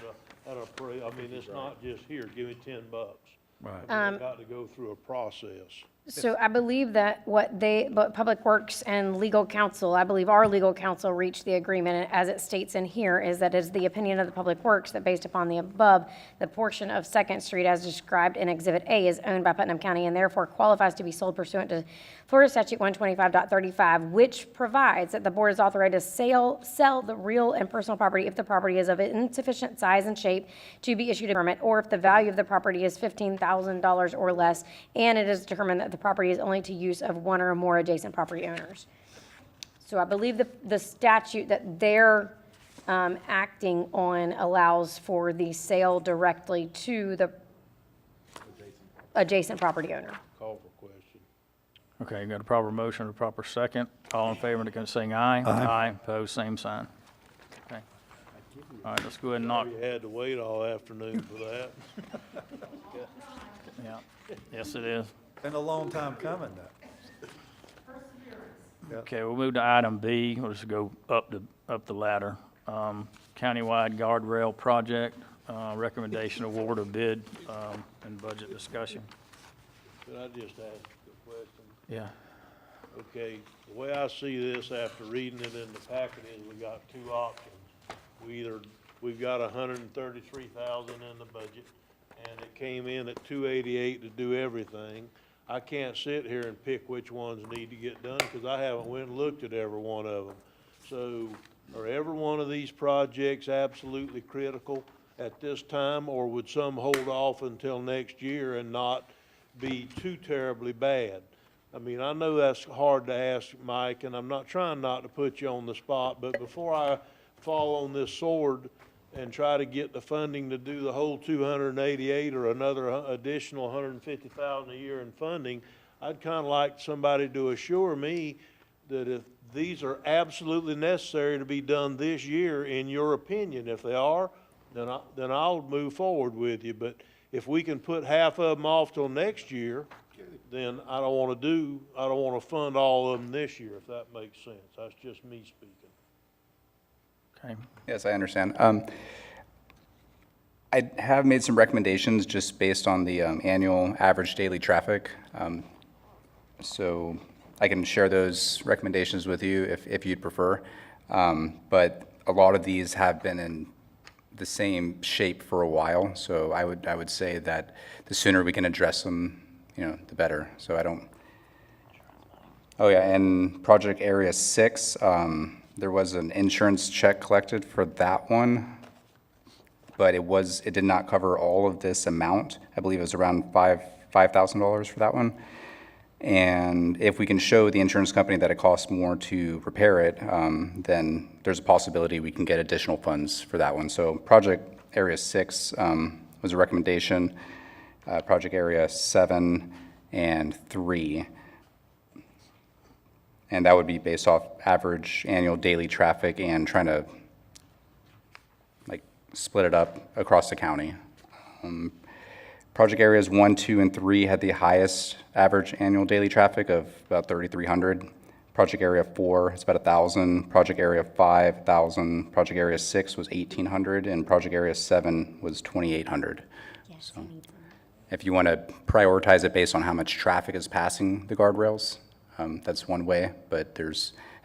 an I mean, it's not just, here, give me $10. Right. I mean, they got to go through a process. So I believe that what Public Works and legal counsel, I believe our legal counsel reached the agreement, and as it states in here, is that it is the opinion of the Public Works that based upon the above, the portion of Second Street as described in Exhibit A is owned by Putnam County and therefore qualifies to be sold pursuant to Florida Statute 125.35, which provides that the board is authorized to sell the real and personal property if the property is of insufficient size and shape to be issued a permit, or if the value of the property is $15,000 or less, and it is determined that the property is only to use of one or more adjacent property owners. So I believe the statute that they're acting on allows for the sale directly to the adjacent property owner. Call for question. Okay, you got a proper motion, a proper second. All in favor, indicate by saying aye. Aye. Opposed, same sign. Okay. All right, let's go ahead and knock. You had to wait all afternoon for that. Yeah. Yes, it is. Been a long time coming now. Okay, we'll move to item B. We'll just go up the ladder. Countywide guardrail project, recommendation award of bid, and budget discussion. Could I just ask a question? Yeah. Okay, the way I see this after reading it in the packet is we got two options. We've got 133,000 in the budget, and it came in at 288 to do everything. I can't sit here and pick which ones need to get done, because I haven't went and looked at every one of them. So, are every one of these projects absolutely critical at this time, or would some hold off until next year and not be too terribly bad? I mean, I know that's hard to ask, Mike, and I'm not trying not to put you on the spot, but before I fall on this sword and try to get the funding to do the whole 288 or another additional 150,000 a year in funding, I'd kind of like somebody to assure me that if these are absolutely necessary to be done this year, in your opinion, if they are, then I'll move forward with you. But if we can put half of them off till next year, then I don't want to fund all of them this year, if that makes sense. That's just me speaking. Okay. Yes, I understand. I have made some recommendations just based on the annual average daily traffic. So I can share those recommendations with you if you'd prefer. But a lot of these have been in the same shape for a while, so I would say that the sooner we can address them, the better. So I don't. Oh yeah, and project area 6, there was an insurance check collected for that one, but it did not cover all of this amount. I believe it was around $5,000 for that one. And if we can show the insurance company that it costs more to repair it, then there's a possibility we can get additional funds for that one. So project area 6 was a recommendation. Project area 7 and 3. And that would be based off average annual daily traffic and trying to split it up across the county. Project areas 1, 2, and 3 had the highest average annual daily traffic of about 3,300. Project area 4 is about 1,000. Project area 5, 1,000. Project area 6 was 1,800, and project area 7 was 2,800. Yes, so if you want to prioritize it based on how much traffic is passing the guardrails, that's one way. But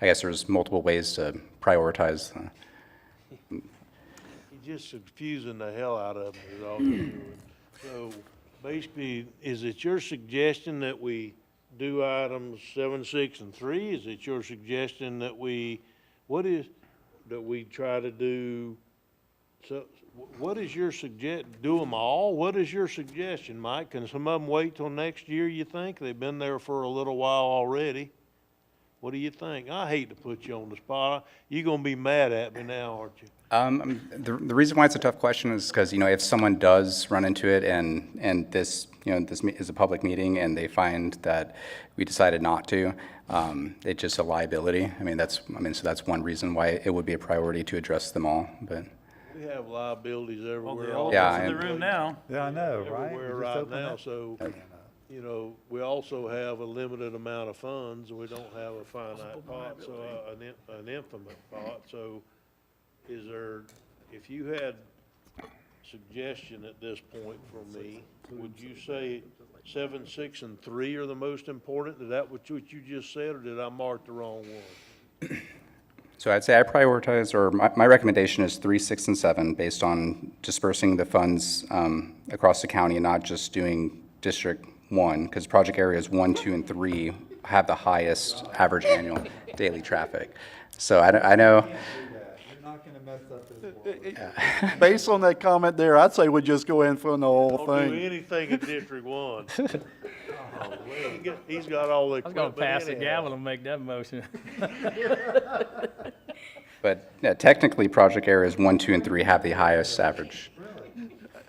I guess there's multiple ways to prioritize. You're just confusing the hell out of me is all you're doing. So basically, is it your suggestion that we do items 7, 6, and 3? Is it your suggestion that we try to do, so, what is your do them all? What is your suggestion, Mike? Can some of them wait till next year, you think? They've been there for a little while already. What do you think? I hate to put you on the spot. You're gonna be mad at me now, aren't you? The reason why it's a tough question is because, if someone does run into it and this, this is a public meeting and they find that we decided not to, it's just a liability. So that's one reason why it would be a priority to address them all, but. We have liabilities everywhere. Well, the all elephant's in Yeah, the room now. Yeah, I know, right? Everywhere We just right opened now, it. so, we also have a limited amount of funds, and we don't have a finite pot, so, an infinite pot, so is there, if you had suggestion at this point from me, would you say 7, 6, and 3 are the most important? Is that what you just said, or did I mark the wrong one? So I'd say I prioritize, or my recommendation is 3, 6, and 7, based on dispersing the funds across the county and not just doing District 1, because project areas 1, 2, and 3 have the highest average annual daily traffic. So I know. You're not gonna mess up this. Based on that comment there, I'd say we just go in for the whole Don't do thing. anything in District 1. He's got all the I was gonna equipment pass the anyhow. gavel and make that motion. But technically, project areas 1, 2, and 3 have the highest average.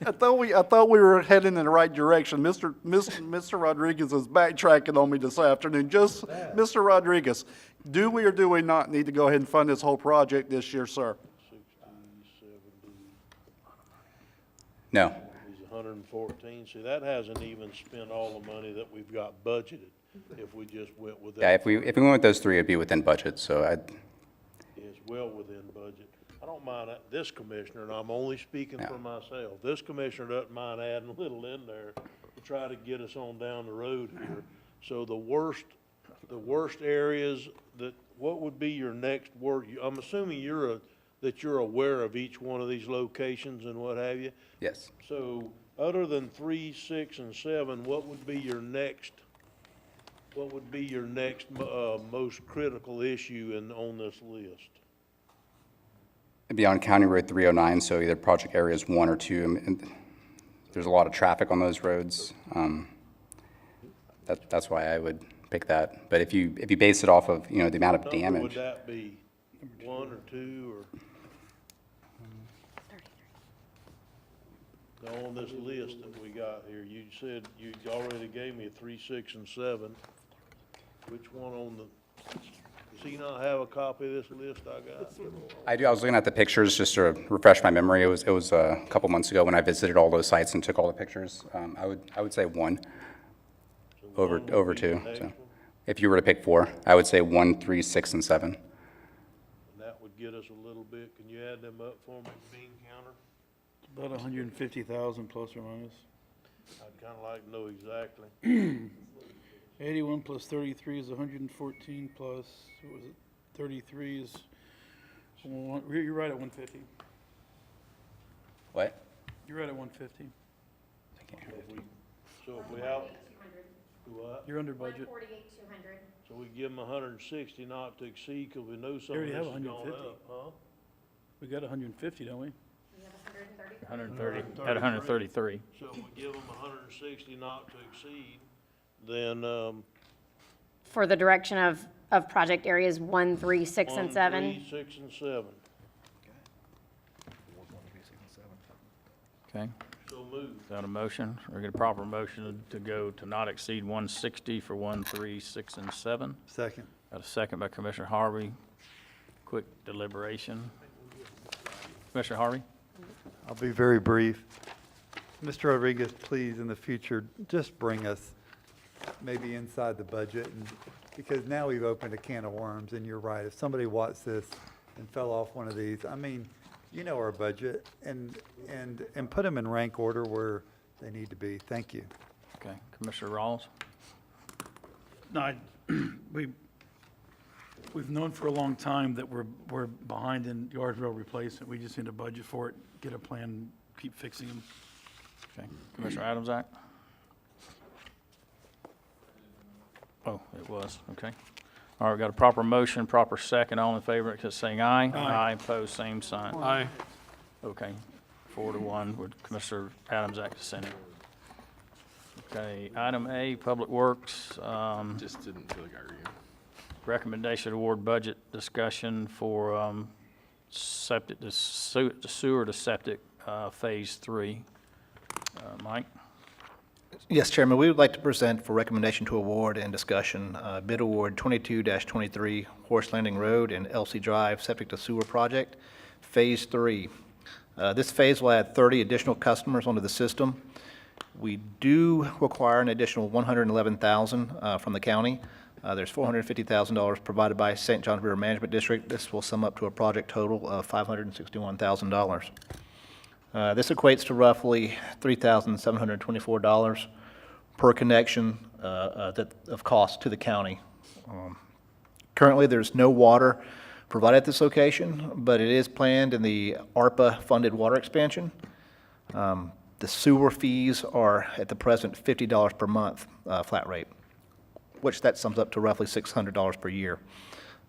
I thought we were heading in the right direction. Mr. Rodriguez is backtracking on me this afternoon. Mr. Rodriguez, do we or do we not need to go ahead and fund this whole project this year, sir? 60, 70, No. he's 114. See, that hasn't even spent all the money that we've got budgeted, if we just went with that. Yeah, if we went with those 3, it'd be within budget, so Is well within budget. I don't mind this commissioner, and I'm only speaking for myself. This commissioner doesn't mind adding a little in there to try to get us on down the road here. So the worst areas what would be your next work? I'm assuming that you're aware of each one of these locations and what have you? yes. So other than 3, 6, and 7, what would be your next most critical issue on this list? It'd be on County Road 309, so either project areas 1 or 2. And there's a lot of traffic on those roads. That's why I would pick that. But if you base it off of, the amount of Number damage. would that be 1 or 2 or? Now, on this list that we got here, you said you already gave me a 3, 6, and 7. Which one does he not have a copy of this list I got? I do. I was looking at the pictures just to refresh my memory. It was a couple months ago when I visited all those sites and took all the pictures. I would say 1 So over one would be the 2. next So one, if you were to pick 4, I would say 1, 3, 6, and 7. And that would get us a little bit. Can you add them up for me, bean counter? About 150,000 plus or minus. I'd kinda like to know exactly. 81 plus 33 is 114 plus, what was it, 33 is, you're right at 150. What? You're right at 150. So if we out, do what? You're under budget. 148,200. So we give them 160 not to exceed, cause we know some You of already this have is going 150. up, huh? We got 150, don't we? We have 130, at 133. So if we give them 160 not to exceed, then, For the direction of project areas 1, 3, 6, and 7. 1, 3, 6, and 7. Okay. So move. Is that a motion? Or get a proper motion to go to not exceed 160 for 1, 3, 6, and 7? Second. Got a second by Commissioner Harvey. Quick deliberation. Commissioner Harvey? I'll be very brief. Mr. Rodriguez, please, in the future, just bring us maybe inside the budget, and because now we've opened a can of worms, and you're right. If somebody watched this and fell off one of these, our budget, and put them in rank order where they need to be. Thank you. Okay. Commissioner Rawls? No, we've known for a long time that we're behind in guardrail replacement. We just need a budget for it, get a plan, keep fixing them. Okay. Commissioner Adams-Act? was, okay. All right, we got a proper motion, proper second, all in favor, just saying aye. Aye. Opposed, same sign. Aye. Okay, 4-1 with Commissioner Adams act dissenting. Okay, item A, Public Works, Just didn't feel like arguing. recommendation to award budget discussion for septic, the sewer to septic, Phase 3. Mike? Yes, Chairman, we would like to present for recommendation to award and discussion bid award 22-23 Horse Landing Road and Elsie Drive Septic to Sewer Project, Phase 3. This phase will add 30 additional customers onto the system. We do require an additional $111,000 from the county. There's $450,000 provided by St. Johns River Management District. This will sum up to a project total of $561,000. This equates to roughly $3,724 per connection of cost to the county. Currently, there's no water provided at this location, but it is planned in the ARPA-funded water expansion. The sewer fees are at the present $50 per month flat rate, which that sums up to roughly $600 per year.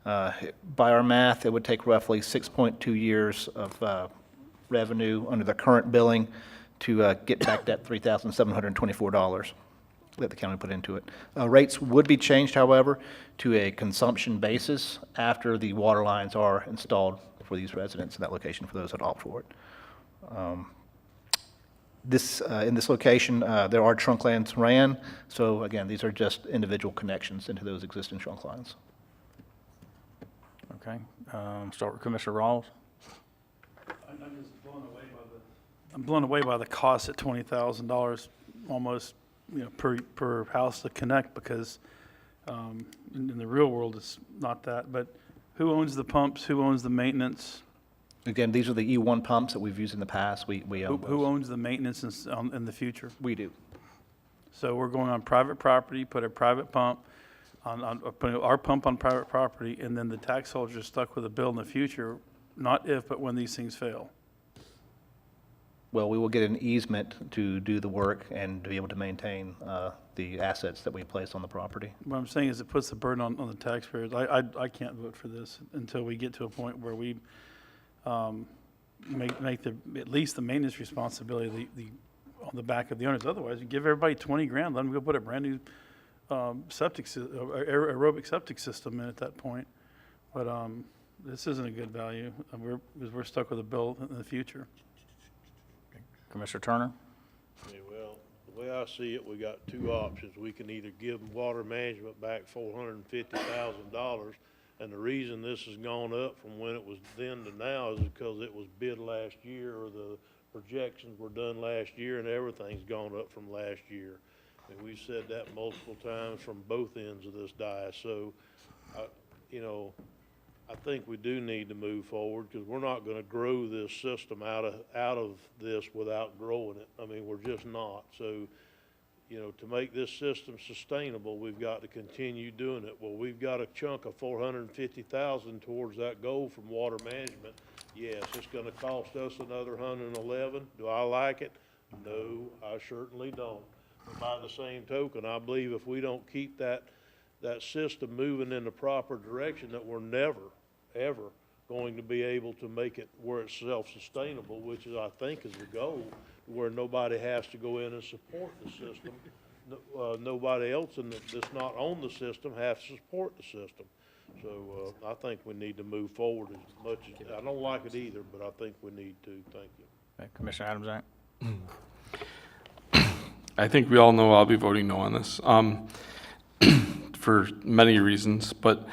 By our math, it would take roughly 6.2 years of revenue under the current billing to get back that $3,724 that the county put into it. Rates would be changed, however, to a consumption basis after the water lines are installed for these residents in that location, for those that opt for it. In this location, there are trunk lines ran, so again, these are just individual connections into those existing trunk lines. Okay, start with Commissioner Rawls. I'm just blown away by the cost at $20,000 almost, per house to connect, because in the real world it's not that. But who owns the pumps? Who owns the maintenance? Again, these are the E1 pumps that we've used in the past. We own those. Who owns the maintenance in the future? We do. So we're going on private property, put a private pump putting our pump on private property, and then the tax holders are stuck with a bill in the future, not if, but when these things fail. Well, we will get an easement to do the work and to be able to maintain the assets that we place on the property. What I'm saying is it puts the burden on the taxpayers. I can't vote for this until we get to a point where we make at least the maintenance responsibility on the back of the owners. Otherwise, you give everybody 20 grand, let them go put a brand new aerobic septic system in at that point. But this isn't a good value. We're stuck with a bill in the future. Commissioner Turner? Yeah, well, the way I see it, we got two options. We can either give water management back $450,000, and the reason this has gone up from when it was then to now is because it was bid last year, or the projections were done last year, and everything's gone up from last year. And we've said that multiple times from both ends of this dais. So, I think we do need to move forward, because we're not going to grow this system out of this without growing it. I mean, we're just not. So, to make this system sustainable, we've got to continue doing it. Well, we've got a chunk of $450,000 towards that goal from water management. Yes, it's going to cost us another $111. Do I like it? No, I certainly don't. But by the same token, I believe if we don't keep that system moving in the proper direction, that we're never, ever going to be able to make it where it's self-sustainable, which is, I think, is the goal, where nobody has to go in and support the system. Nobody else that's not on the system has to support the system. So I think we need to move forward as much as, I don't like it either, but I think we need to. Thank you. Okay, Commissioner Adams, Act. I think we all know I'll be voting no on this for many reasons, but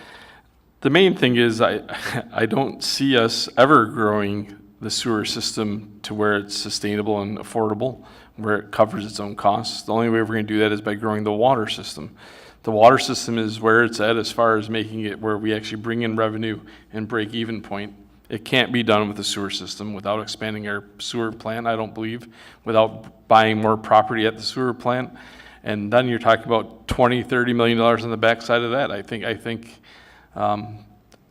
the main thing is I don't see us ever growing the sewer system to where it's sustainable and affordable, where it covers its own costs. The only way we're going to do that is by growing the water system. The water system is where it's at as far as making it where we actually bring in revenue and break even point. It can't be done with the sewer system without expanding our sewer plant, I don't believe, without buying more property at the sewer plant. And then you're talking about $20–30 million on the backside of that. I think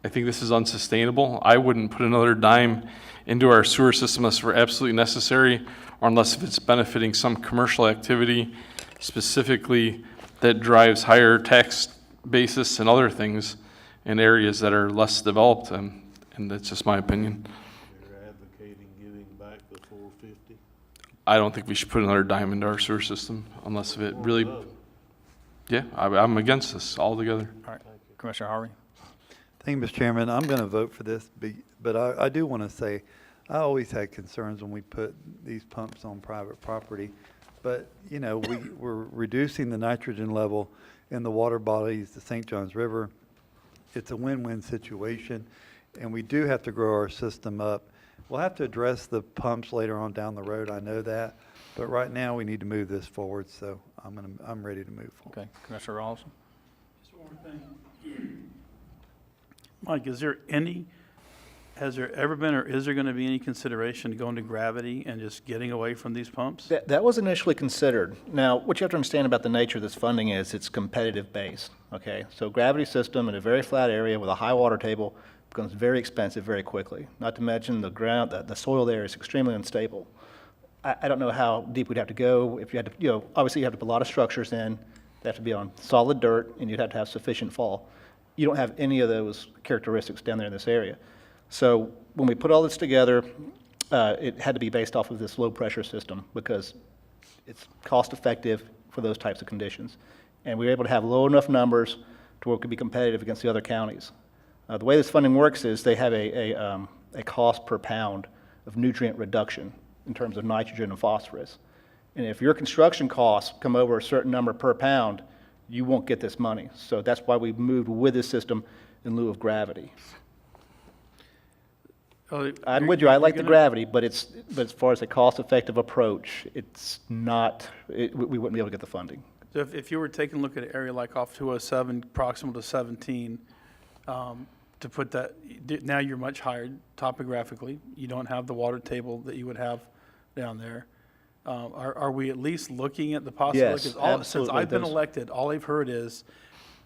this is unsustainable. I wouldn't put another dime into our sewer system unless we're absolutely necessary, or unless if it's benefiting some commercial activity specifically that drives higher tax basis and other things in areas that are less developed, and that's just my opinion. You're advocating giving back the 450? I don't think we should put another dime into our sewer system unless if it really, yeah, I'm against this altogether. All right, Commissioner Harvey. Thank you, Mr. Chairman. I'm going to vote for this, but I do want to say, I always had concerns when we put these pumps on private property. But, you know, we're reducing the nitrogen level in the water bodies, the St. Johns River. It's a win-win situation, and we do have to grow our system up. We'll have to address the pumps later on down the road, I know that. But right now, we need to move this forward, so I'm ready to move forward. Okay, Commissioner Rawlinson. Just one more thing. Mike, has there ever been or is there going to be any consideration to going to gravity and just getting away from these pumps? That was initially considered. Now, what you have to understand about the nature of this funding is it's competitive based, okay? So gravity system in a very flat area with a high water table becomes very expensive very quickly. Not to mention the ground, the soil there is extremely unstable. I don't know how deep we'd have to go. If you had to, you know, obviously you have to put a lot of structures in. They have to be on solid dirt, and you'd have to have sufficient fall. You don't have any of those characteristics down there in this area. So when we put all this together, it had to be based off of this low-pressure system because it's cost-effective for those types of conditions. And we were able to have low enough numbers to where it could be competitive against the other counties. The way this funding works is they have a cost per pound of nutrient reduction in terms of nitrogen and phosphorus. And if your construction costs come over a certain number per pound, you won't get this money. So that's why we've moved with this system in lieu of gravity. I'm with you. I like the gravity, but as far as a cost-effective approach, it's not. We wouldn't be able to get the funding. So if you were taking a look at an area like off 207, proximal to 17, to put that, now you're much higher topographically. You don't have the water table that you would have down there. Are we at least looking at the possibility? Yes, Because since absolutely. I've been elected, all I've heard is,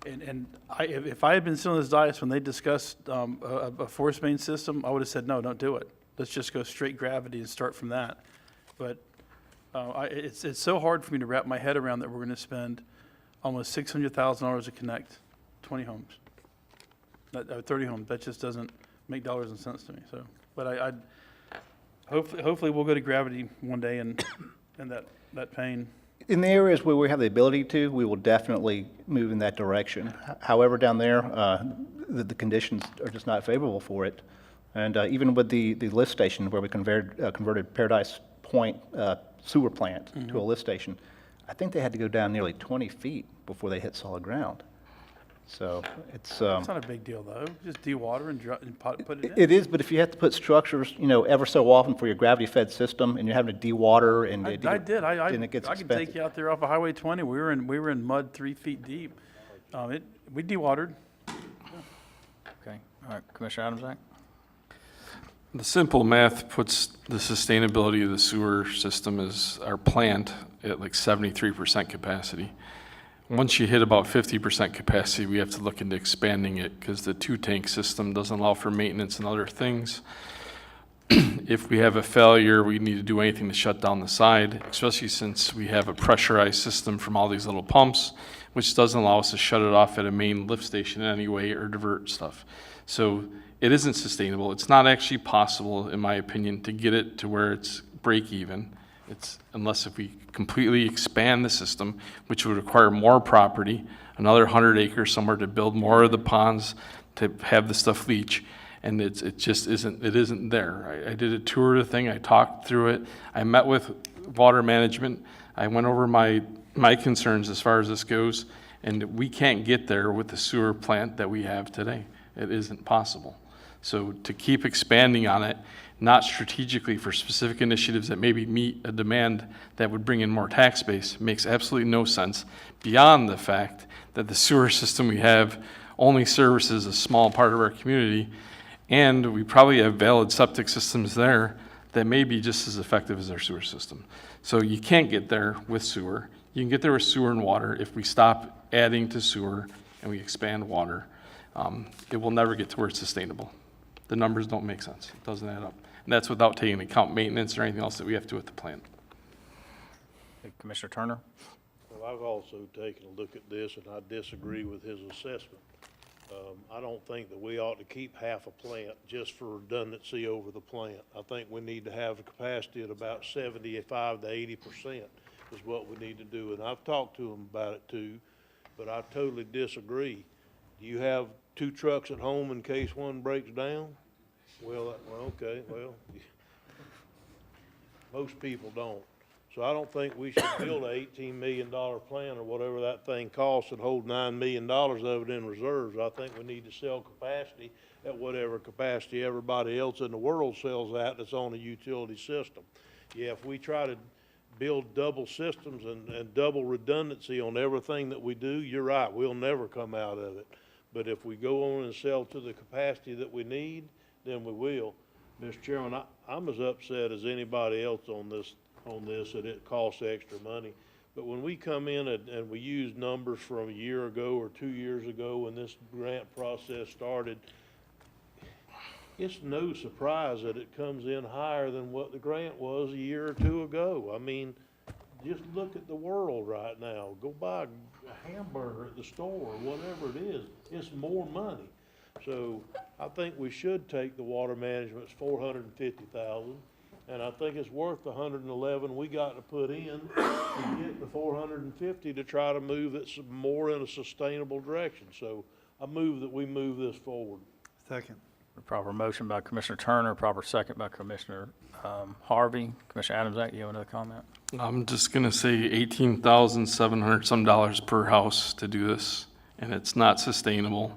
if I had been sitting on this dais when they discussed a force main system, I would have said, no, don't do it. Let's just go straight gravity and start from that. But it's so hard for me to wrap my head around that we're going to spend almost $600,000 to connect 20 homes, 30 homes. That just doesn't make dollars and cents to me. So, but hopefully we'll go to gravity one day and that pain. In the areas where we have the ability to, we will definitely move in that direction. However, down there, the conditions are just not favorable for it. And even with the lift station where we converted Paradise Point sewer plant to a lift station, I think they had to go down nearly 20 feet before they hit solid ground. So it's not a big deal, though. Just dewater and put it in. It is, but if you have to put structures, you know, ever so often for your gravity-fed system, and you're having to dewater, and I it gets I expensive. can take you out there off of Highway 20. We were in mud 3 feet deep. We dewatered. Okay, all right, Commissioner Adams-Act. The simple math puts the sustainability of the sewer system as our plant at like 73% capacity. Once you hit about 50% capacity, we have to look into expanding it because the two-tank system doesn't allow for maintenance and other things. If we have a failure, we need to do anything to shut down the side, especially since we have a pressurized system from all these little pumps, which doesn't allow us to shut it off at a main lift station anyway or divert stuff. So it isn't sustainable. It's not actually possible, in my opinion, to get it to where it's break even. Unless if we completely expand the system, which would require more property, another 100 acres somewhere to build more of the ponds to have the stuff leach, and it just isn't there. I did a tour of the thing, I talked through it, I met with water management, I went over my concerns as far as this goes, and we can't get there with the sewer plant that we have today. It isn't possible. So to keep expanding on it, not strategically for specific initiatives that maybe meet a demand that would bring in more tax base, makes absolutely no sense beyond the fact that the sewer system we have only services a small part of our community, and we probably have valid septic systems there that may be just as effective as our sewer system. So you can't get there with sewer. You can get there with sewer and water if we stop adding to sewer and we expand water. It will never get to where it's sustainable. The numbers don't make sense. It doesn't add up. And that's without taking into account maintenance or anything else that we have to do with the plant. Commissioner Turner. Well, I've also taken a look at this, and I disagree with his assessment. I don't think that we ought to keep half a plant just for redundancy over the plant. I think we need to have the capacity at about 75 to 80% is what we need to do. And I've talked to him about it too, but I totally disagree. Do you have 2 trucks at home in case one breaks down? Well, okay, well, most people don't. So I don't think we should build an $18 million plant or whatever that thing costs and hold $9 million of it in reserves. I think we need to sell capacity at whatever capacity everybody else in the world sells at that's on a utility system. Yeah, if we try to build double systems and double redundancy on everything that we do, you're right, we'll never come out of it. But if we go on and sell to the capacity that we need, then we will. Mr. Chairman, I'm as upset as anybody else on this, that it costs extra money. But when we come in and we use numbers from a year ago or 2 years ago when this grant process started, it's no surprise that it comes in higher than what the grant was a year or 2 ago. I mean, just look at the world right now. Go buy a hamburger at the store or whatever it is. It's more money. So I think we should take the water management's $450,000, and I think it's worth the $111 we got to put in to get the $450 to try to move it some more in a sustainable direction. So I move that we move this forward. Second. Proper motion by Commissioner Turner, proper second by Commissioner Harvey. Commissioner Adams, you have another comment? I'm just gonna say $18,700 some dollars per house to do this, and it's not sustainable.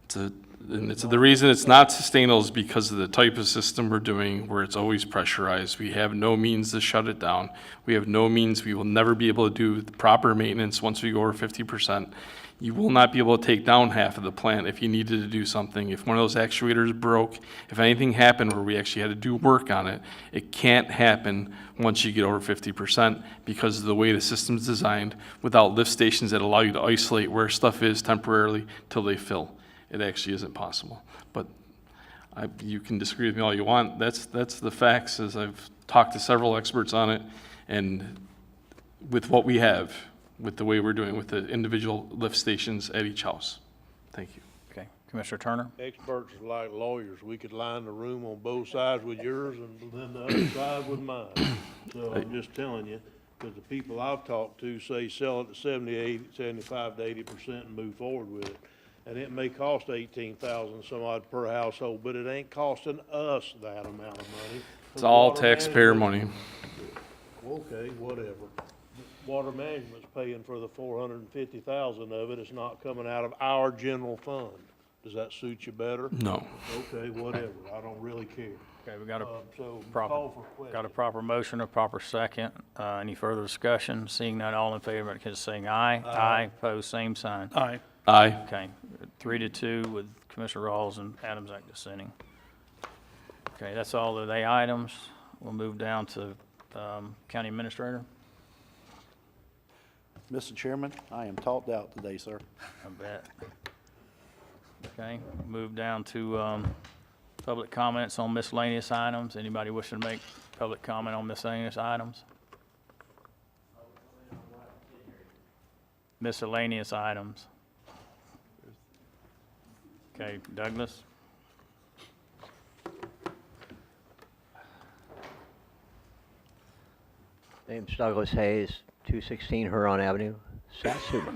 The reason it's not sustainable is because of the type of system we're doing, where it's always pressurized. We have no means to shut it down. We have no means, we will never be able to do the proper maintenance once we go over 50%. You will not be able to take down half of the plant if you needed to do something. If one of those actuators broke, if anything happened where we actually had to do work on it, it can't happen once you get over 50% because of the way the system's designed without lift stations that allow you to isolate where stuff is temporarily till they fill. It actually isn't possible. But you can disagree with me all you want. That's the facts, as I've talked to several experts on it, and with what we have, with the way we're doing, with the individual lift stations at each house. Thank you. Okay, Commissioner Turner? Experts are like lawyers. We could line the room on both sides with yours and then the other side with mine. So I'm just telling you, because the people I've talked to say sell it at 75 to 80% and move forward with it. And it may cost $18,000 some odd per household, but it ain't costing us that amount of money. It's all taxpayer money. Okay, whatever. Water management's paying for the $450,000 of it. It's not coming out of our general fund. Does that suit you better? No. Okay, whatever. I don't really care. Okay, we got So proper, call for question. got a proper motion, a proper second. Any further discussion? Seeing none, all in favor, indicate by saying aye. Aye. Opposed, same sign. Aye. Aye. Okay, 3-2 with Commissioner Rawls and Adams dissenting. Okay, that's all of the items. We'll move down to County Administrator. Mr. Chairman, I am talked out today, sir. I bet. Okay, move down to public comments on miscellaneous items. Anybody wishing to make public comment on miscellaneous items? Miscellaneous items. Okay, Douglas? Name's Douglas Hayes, 216 Huron Avenue, Satsuma.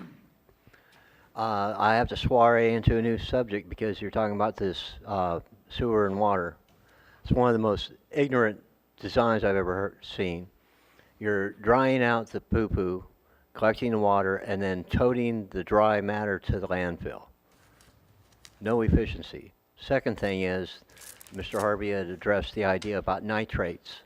I have to soiree into a new subject because you're talking about this sewer and water. It's one of the most ignorant designs I've ever seen. You're drying out the poo-poo, collecting the water, and then toting the dry matter to the landfill. No efficiency. Second thing is, Mr. Harvey had addressed the idea about nitrates.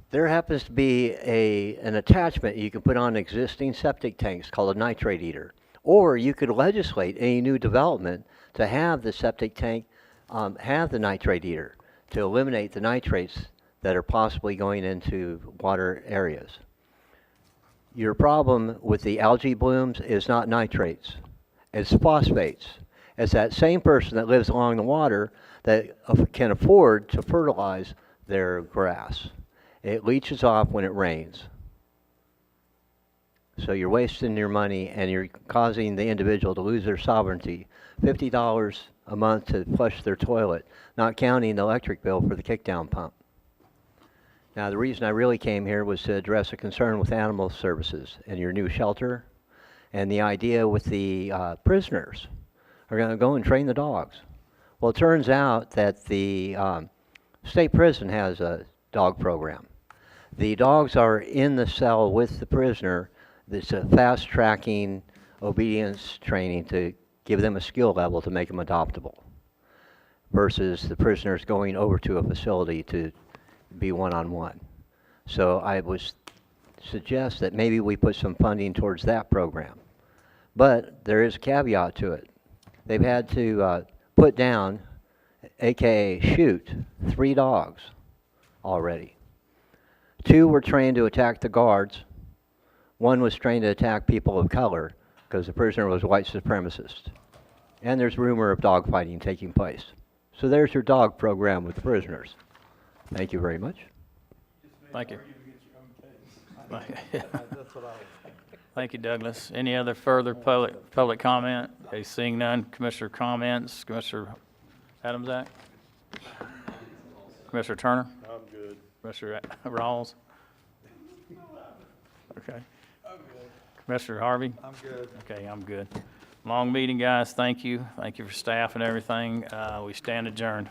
There happens to be an attachment you can put on existing septic tanks called a nitrate eater. Or you could legislate any new development to have the septic tank have the nitrate eater to eliminate the nitrates that are possibly going into water areas. Your problem with the algae blooms is not nitrates, it's phosphates. It's that same person that lives along the water that can afford to fertilize their grass. It leaches off when it rains. So you're wasting your money and you're causing the individual to lose their sovereignty. $50 a month to flush their toilet, not counting the electric bill for the kickdown pump. Now, the reason I really came here was to address a concern with animal services and your new shelter, and the idea with the prisoners are going to go and train the dogs. Well, it turns out that the state prison has a dog program. The dogs are in the cell with the prisoner. It's a fast-tracking obedience training to give them a skill level to make them adoptable, versus the prisoners going over to a facility to be one-on-one. So I would suggest that maybe we put some funding towards that program. But there is a caveat to it. They've had to put down, AKA shoot, 3 dogs already. 2 were trained to attack the guards. 1 was trained to attack people of color because the prisoner was a white supremacist. And there's rumor of dogfighting taking place. So there's your dog program with the prisoners. Thank you very much. Thank you. That's what I was. Thank you, Douglas. Any other further public comment? Okay, seeing none, Commissioner comments. Commissioner Adamsack? Commissioner Turner? I'm good. Commissioner Rawls? Okay. Commissioner Harvey? I'm good. Okay, I'm good. Long meeting, guys. Thank you. Thank you for staff and everything. We stand adjourned.